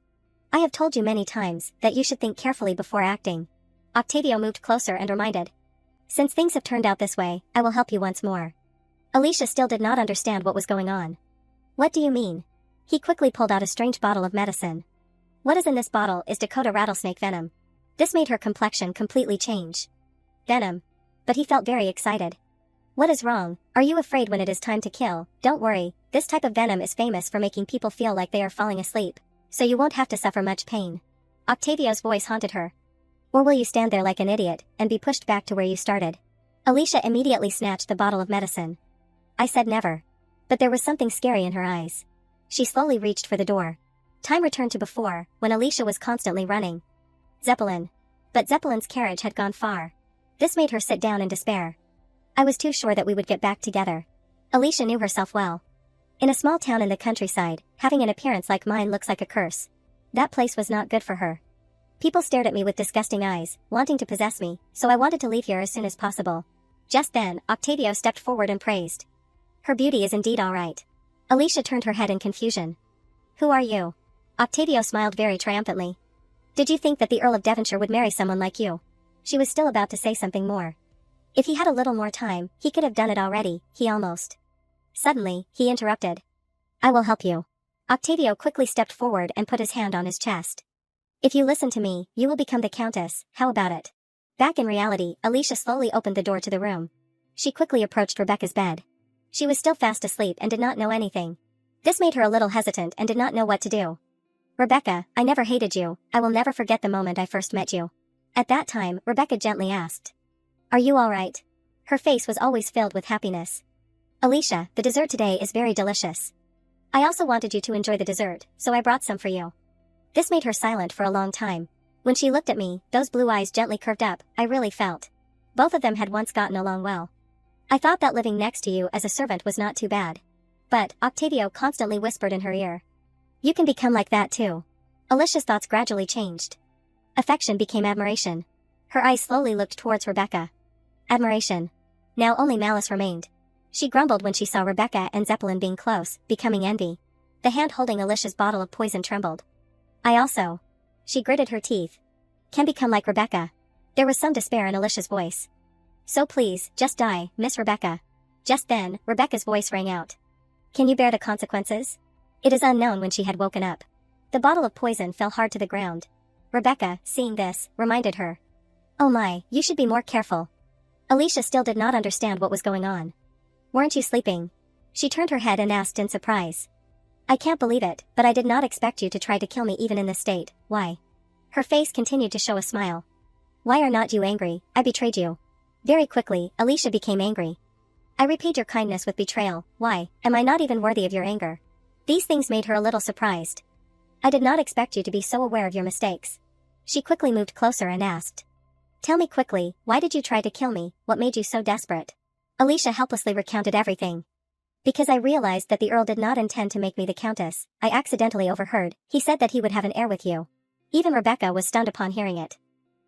I have told you many times that you should think carefully before acting. Octavio moved closer and reminded. Since things have turned out this way, I will help you once more. Alicia still did not understand what was going on. What do you mean? He quickly pulled out a strange bottle of medicine. What is in this bottle is Dakota rattlesnake venom. This made her complexion completely change. Venom. But he felt very excited. What is wrong? Are you afraid when it is time to kill? Don't worry, this type of venom is famous for making people feel like they are falling asleep, so you won't have to suffer much pain. Octavio's voice haunted her. Or will you stand there like an idiot, and be pushed back to where you started? Alicia immediately snatched the bottle of medicine. I said never. But there was something scary in her eyes. She slowly reached for the door. Time returned to before, when Alicia was constantly running. Zeppelin. But Zeppelin's carriage had gone far. This made her sit down in despair. I was too sure that we would get back together. Alicia knew herself well. In a small town in the countryside, having an appearance like mine looks like a curse. That place was not good for her. People stared at me with disgusting eyes, wanting to possess me, so I wanted to leave here as soon as possible. Just then, Octavio stepped forward and praised. Her beauty is indeed all right. Alicia turned her head in confusion. Who are you? Octavio smiled very triumphantly. Did you think that the Earl of Devonshire would marry someone like you? She was still about to say something more. If he had a little more time, he could have done it already, he almost. Suddenly, he interrupted. I will help you. Octavio quickly stepped forward and put his hand on his chest. If you listen to me, you will become the Countess, how about it? Back in reality, Alicia slowly opened the door to the room. She quickly approached Rebecca's bed. She was still fast asleep and did not know anything. This made her a little hesitant and did not know what to do. Rebecca, I never hated you, I will never forget the moment I first met you. At that time, Rebecca gently asked. Are you all right? Her face was always filled with happiness. Alicia, the dessert today is very delicious. I also wanted you to enjoy the dessert, so I brought some for you. This made her silent for a long time. When she looked at me, those blue eyes gently curved up, I really felt. Both of them had once gotten along well. I thought that living next to you as a servant was not too bad. But, Octavio constantly whispered in her ear. You can become like that too. Alicia's thoughts gradually changed. Affection became admiration. Her eyes slowly looked towards Rebecca. Admiration. Now only malice remained. She grumbled when she saw Rebecca and Zeppelin being close, becoming envy. The hand holding Alicia's bottle of poison trembled. I also. She gritted her teeth. Can become like Rebecca. There was some despair in Alicia's voice. So please, just die, Miss Rebecca. Just then, Rebecca's voice rang out. Can you bear the consequences? It is unknown when she had woken up. The bottle of poison fell hard to the ground. Rebecca, seeing this, reminded her. Oh my, you should be more careful. Alicia still did not understand what was going on. Weren't you sleeping? She turned her head and asked in surprise. I can't believe it, but I did not expect you to try to kill me even in this state. Why? Her face continued to show a smile. Why are not you angry? I betrayed you. Very quickly, Alicia became angry. I repaid your kindness with betrayal. Why? Am I not even worthy of your anger? These things made her a little surprised. I did not expect you to be so aware of your mistakes. She quickly moved closer and asked. Tell me quickly, why did you try to kill me? What made you so desperate? Alicia helplessly recounted everything. Because I realized that the Earl did not intend to make me the Countess. I accidentally overheard. He said that he would have an heir with you. Even Rebecca was stunned upon hearing it.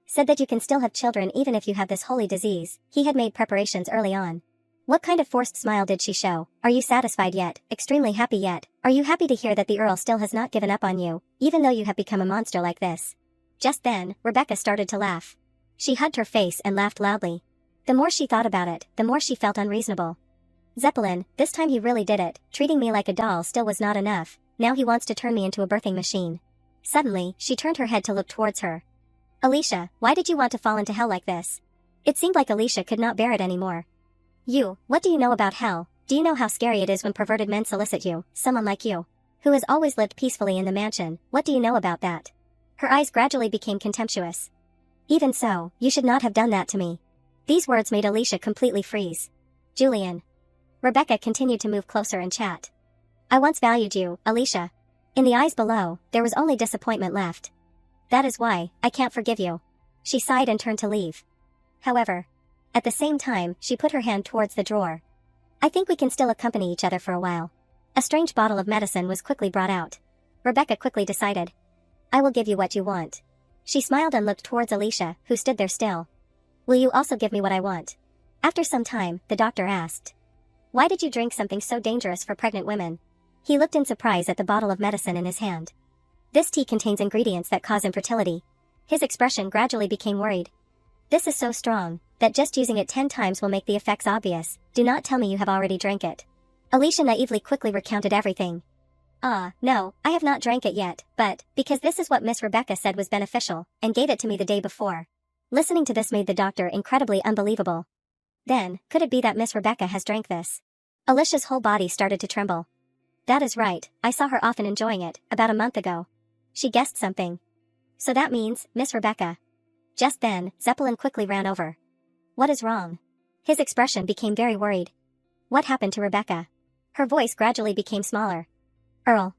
Said that you can still have children even if you have this holy disease. He had made preparations early on. What kind of forced smile did she show? Are you satisfied yet? Extremely happy yet? Are you happy to hear that the Earl still has not given up on you, even though you have become a monster like this? Just then, Rebecca started to laugh. She hugged her face and laughed loudly. The more she thought about it, the more she felt unreasonable. Zeppelin, this time he really did it. Treating me like a doll still was not enough. Now he wants to turn me into a birthing machine. Suddenly, she turned her head to look towards her. Alicia, why did you want to fall into hell like this? It seemed like Alicia could not bear it anymore. You, what do you know about hell? Do you know how scary it is when perverted men solicit you, someone like you, who has always lived peacefully in the mansion? What do you know about that? Her eyes gradually became contemptuous. Even so, you should not have done that to me. These words made Alicia completely freeze. Julian. Rebecca continued to move closer and chat. I once valued you, Alicia. In the eyes below, there was only disappointment left. That is why, I can't forgive you. She sighed and turned to leave. However, at the same time, she put her hand towards the drawer. I think we can still accompany each other for a while. A strange bottle of medicine was quickly brought out. Rebecca quickly decided. I will give you what you want. She smiled and looked towards Alicia, who stood there still. Will you also give me what I want? After some time, the doctor asked. Why did you drink something so dangerous for pregnant women? He looked in surprise at the bottle of medicine in his hand. This tea contains ingredients that cause infertility. His expression gradually became worried. This is so strong, that just using it 10 times will make the effects obvious. Do not tell me you have already drank it. Alicia naively quickly recounted everything. No, I have not drank it yet, but, because this is what Miss Rebecca said was beneficial, and gave it to me the day before. Listening to this made the doctor incredibly unbelievable. Then, could it be that Miss Rebecca has drank this? Alicia's whole body started to tremble. That is right, I saw her often enjoying it, about a month ago. She guessed something. So that means, Miss Rebecca. Just then, Zeppelin quickly ran over. What is wrong? His expression became very worried. What happened to Rebecca? Her voice gradually became smaller. Earl.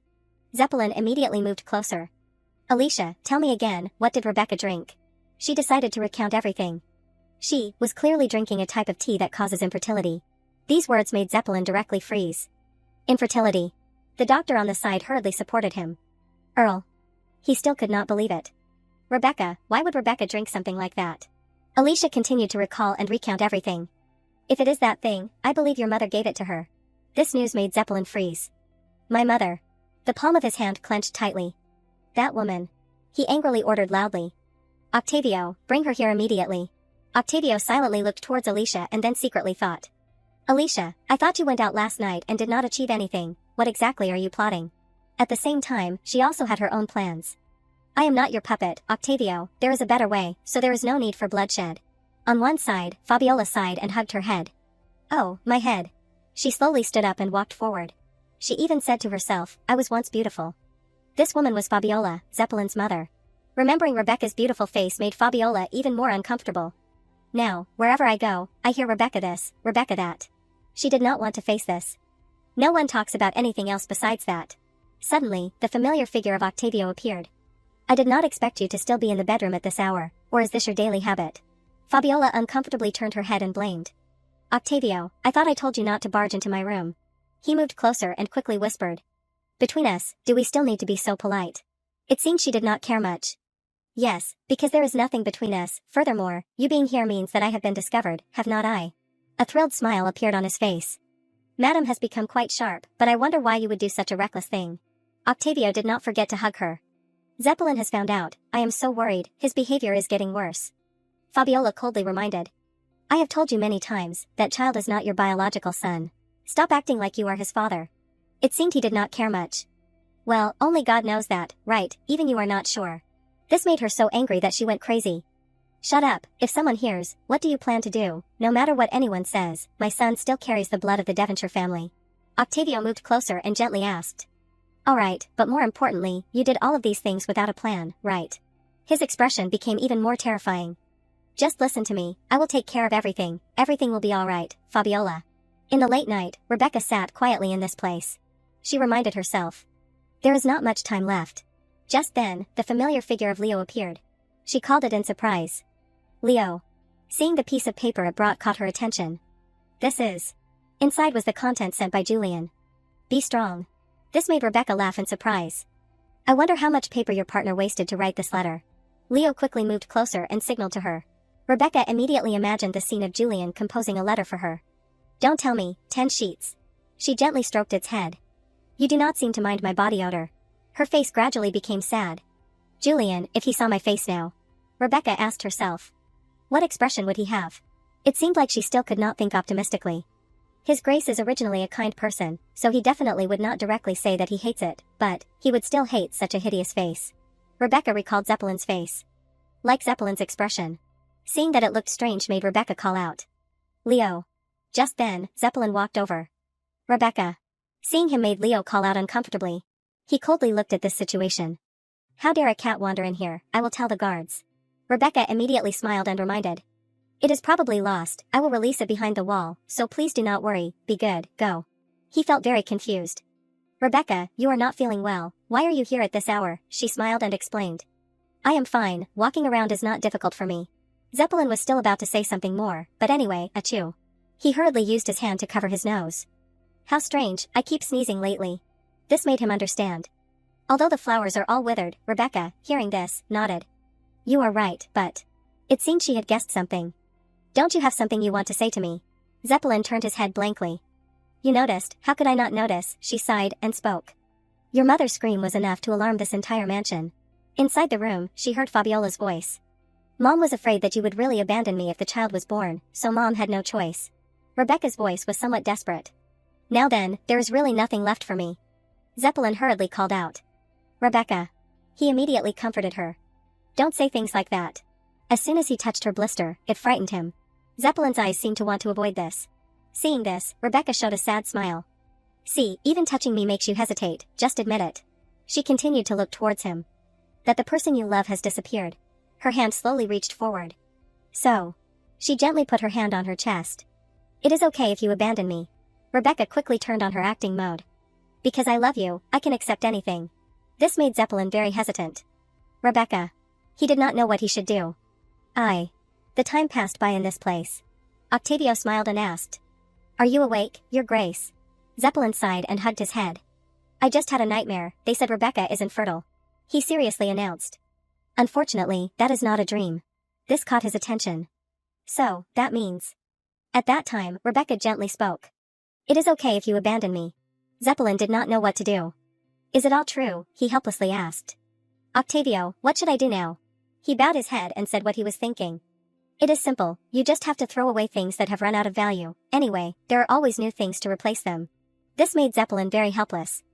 Zeppelin immediately moved closer. Alicia, tell me again, what did Rebecca drink? She decided to recount everything. She was clearly drinking a type of tea that causes infertility. These words made Zeppelin directly freeze. Infertility. The doctor on the side hurriedly supported him. Earl. He still could not believe it. Rebecca, why would Rebecca drink something like that? Alicia continued to recall and recount everything. If it is that thing, I believe your mother gave it to her. This news made Zeppelin freeze. My mother. The palm of his hand clenched tightly. That woman. He angrily ordered loudly. Octavio, bring her here immediately. Octavio silently looked towards Alicia and then secretly thought. Alicia, I thought you went out last night and did not achieve anything. What exactly are you plotting? At the same time, she also had her own plans. I am not your puppet, Octavio, there is a better way, so there is no need for bloodshed. On one side, Fabiola sighed and hugged her head. Oh, my head. She slowly stood up and walked forward. She even said to herself, I was once beautiful. This woman was Fabiola, Zeppelin's mother. Remembering Rebecca's beautiful face made Fabiola even more uncomfortable. Now, wherever I go, I hear Rebecca this, Rebecca that. She did not want to face this. No one talks about anything else besides that. Suddenly, the familiar figure of Octavio appeared. I did not expect you to still be in the bedroom at this hour, or is this your daily habit? Fabiola uncomfortably turned her head and blamed. Octavio, I thought I told you not to barge into my room. He moved closer and quickly whispered. Between us, do we still need to be so polite? It seemed she did not care much. Yes, because there is nothing between us. Furthermore, you being here means that I have been discovered, have not I? A thrilled smile appeared on his face. Madam has become quite sharp, but I wonder why you would do such a reckless thing. Octavio did not forget to hug her. Zeppelin has found out, I am so worried, his behavior is getting worse. Fabiola coldly reminded. I have told you many times, that child is not your biological son. Stop acting like you are his father. It seemed he did not care much. Well, only God knows that, right, even you are not sure. This made her so angry that she went crazy. Shut up, if someone hears, what do you plan to do? No matter what anyone says, my son still carries the blood of the Devonshire family. Octavio moved closer and gently asked. Alright, but more importantly, you did all of these things without a plan, right? His expression became even more terrifying. Just listen to me, I will take care of everything, everything will be alright, Fabiola. In the late night, Rebecca sat quietly in this place. She reminded herself. There is not much time left. Just then, the familiar figure of Leo appeared. She called it in surprise. Leo. Seeing the piece of paper it brought caught her attention. This is. Inside was the content sent by Julian. Be strong. This made Rebecca laugh in surprise. I wonder how much paper your partner wasted to write this letter. Leo quickly moved closer and signaled to her. Rebecca immediately imagined the scene of Julian composing a letter for her. Don't tell me, 10 sheets. She gently stroked its head. You do not seem to mind my body odor. Her face gradually became sad. Julian, if he saw my face now. Rebecca asked herself. What expression would he have? It seemed like she still could not think optimistically. His Grace is originally a kind person, so he definitely would not directly say that he hates it, but he would still hate such a hideous face. Rebecca recalled Zeppelin's face. Like Zeppelin's expression. Seeing that it looked strange made Rebecca call out. Leo. Just then, Zeppelin walked over. Rebecca. Seeing him made Leo call out uncomfortably. He coldly looked at this situation. How dare a cat wander in here, I will tell the guards. Rebecca immediately smiled and reminded. It is probably lost, I will release it behind the wall, so please do not worry, be good, go. He felt very confused. Rebecca, you are not feeling well, why are you here at this hour? She smiled and explained. I am fine, walking around is not difficult for me. Zeppelin was still about to say something more, but anyway, achoo. He hurriedly used his hand to cover his nose. How strange, I keep sneezing lately. This made him understand. Although the flowers are all withered, Rebecca, hearing this, nodded. You are right, but. It seemed she had guessed something. Don't you have something you want to say to me? Zeppelin turned his head blankly. You noticed, how could I not notice, she sighed and spoke. Your mother's scream was enough to alarm this entire mansion. Inside the room, she heard Fabiola's voice. Mom was afraid that you would really abandon me if the child was born, so Mom had no choice. Rebecca's voice was somewhat desperate. Now then, there is really nothing left for me. Zeppelin hurriedly called out. Rebecca. He immediately comforted her. Don't say things like that. As soon as he touched her blister, it frightened him. Zeppelin's eyes seemed to want to avoid this. Seeing this, Rebecca showed a sad smile. See, even touching me makes you hesitate, just admit it. She continued to look towards him. That the person you love has disappeared. Her hand slowly reached forward. So. She gently put her hand on her chest. It is okay if you abandon me. Rebecca quickly turned on her acting mode. Because I love you, I can accept anything. This made Zeppelin very hesitant. Rebecca. He did not know what he should do. The time passed by in this place. Octavio smiled and asked. Are you awake, Your Grace? Zeppelin sighed and hugged his head. I just had a nightmare, they said Rebecca is infertile. He seriously announced. Unfortunately, that is not a dream. This caught his attention. So, that means. At that time, Rebecca gently spoke. It is okay if you abandon me. Zeppelin did not know what to do. Is it all true? He helplessly asked. Octavio, what should I do now? He bowed his head and said what he was thinking. It is simple, you just have to throw away things that have run out of value. Anyway, there are always new things to replace them. This made Zeppelin very helpless.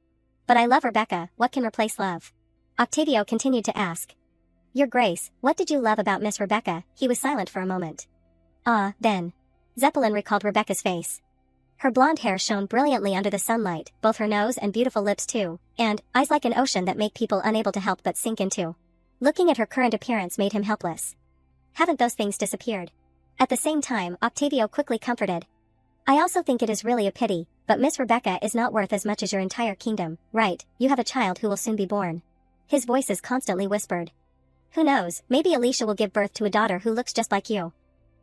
But I love Rebecca, what can replace love? Octavio continued to ask. Your Grace, what did you love about Miss Rebecca? He was silent for a moment. Then. Zeppelin recalled Rebecca's face. Her blonde hair shone brilliantly under the sunlight, both her nose and beautiful lips too, and eyes like an ocean that make people unable to help but sink into. Looking at her current appearance made him helpless. Haven't those things disappeared? At the same time, Octavio quickly comforted. I also think it is really a pity, but Miss Rebecca is not worth as much as your entire kingdom, right? You have a child who will soon be born. His voices constantly whispered. Who knows, maybe Alicia will give birth to a daughter who looks just like you.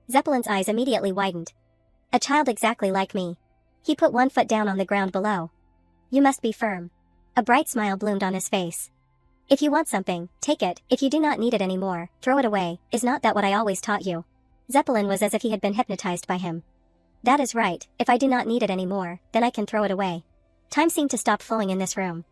Zeppelin's eyes immediately widened. A child exactly like me. He put one foot down on the ground below. You must be firm. A bright smile bloomed on his face. If you want something, take it, if you do not need it anymore, throw it away, is not that what I always taught you? Zeppelin was as if he had been hypnotized by him. That is right, if I do not need it anymore, then I can throw it away. Time seemed to stop flowing in this room.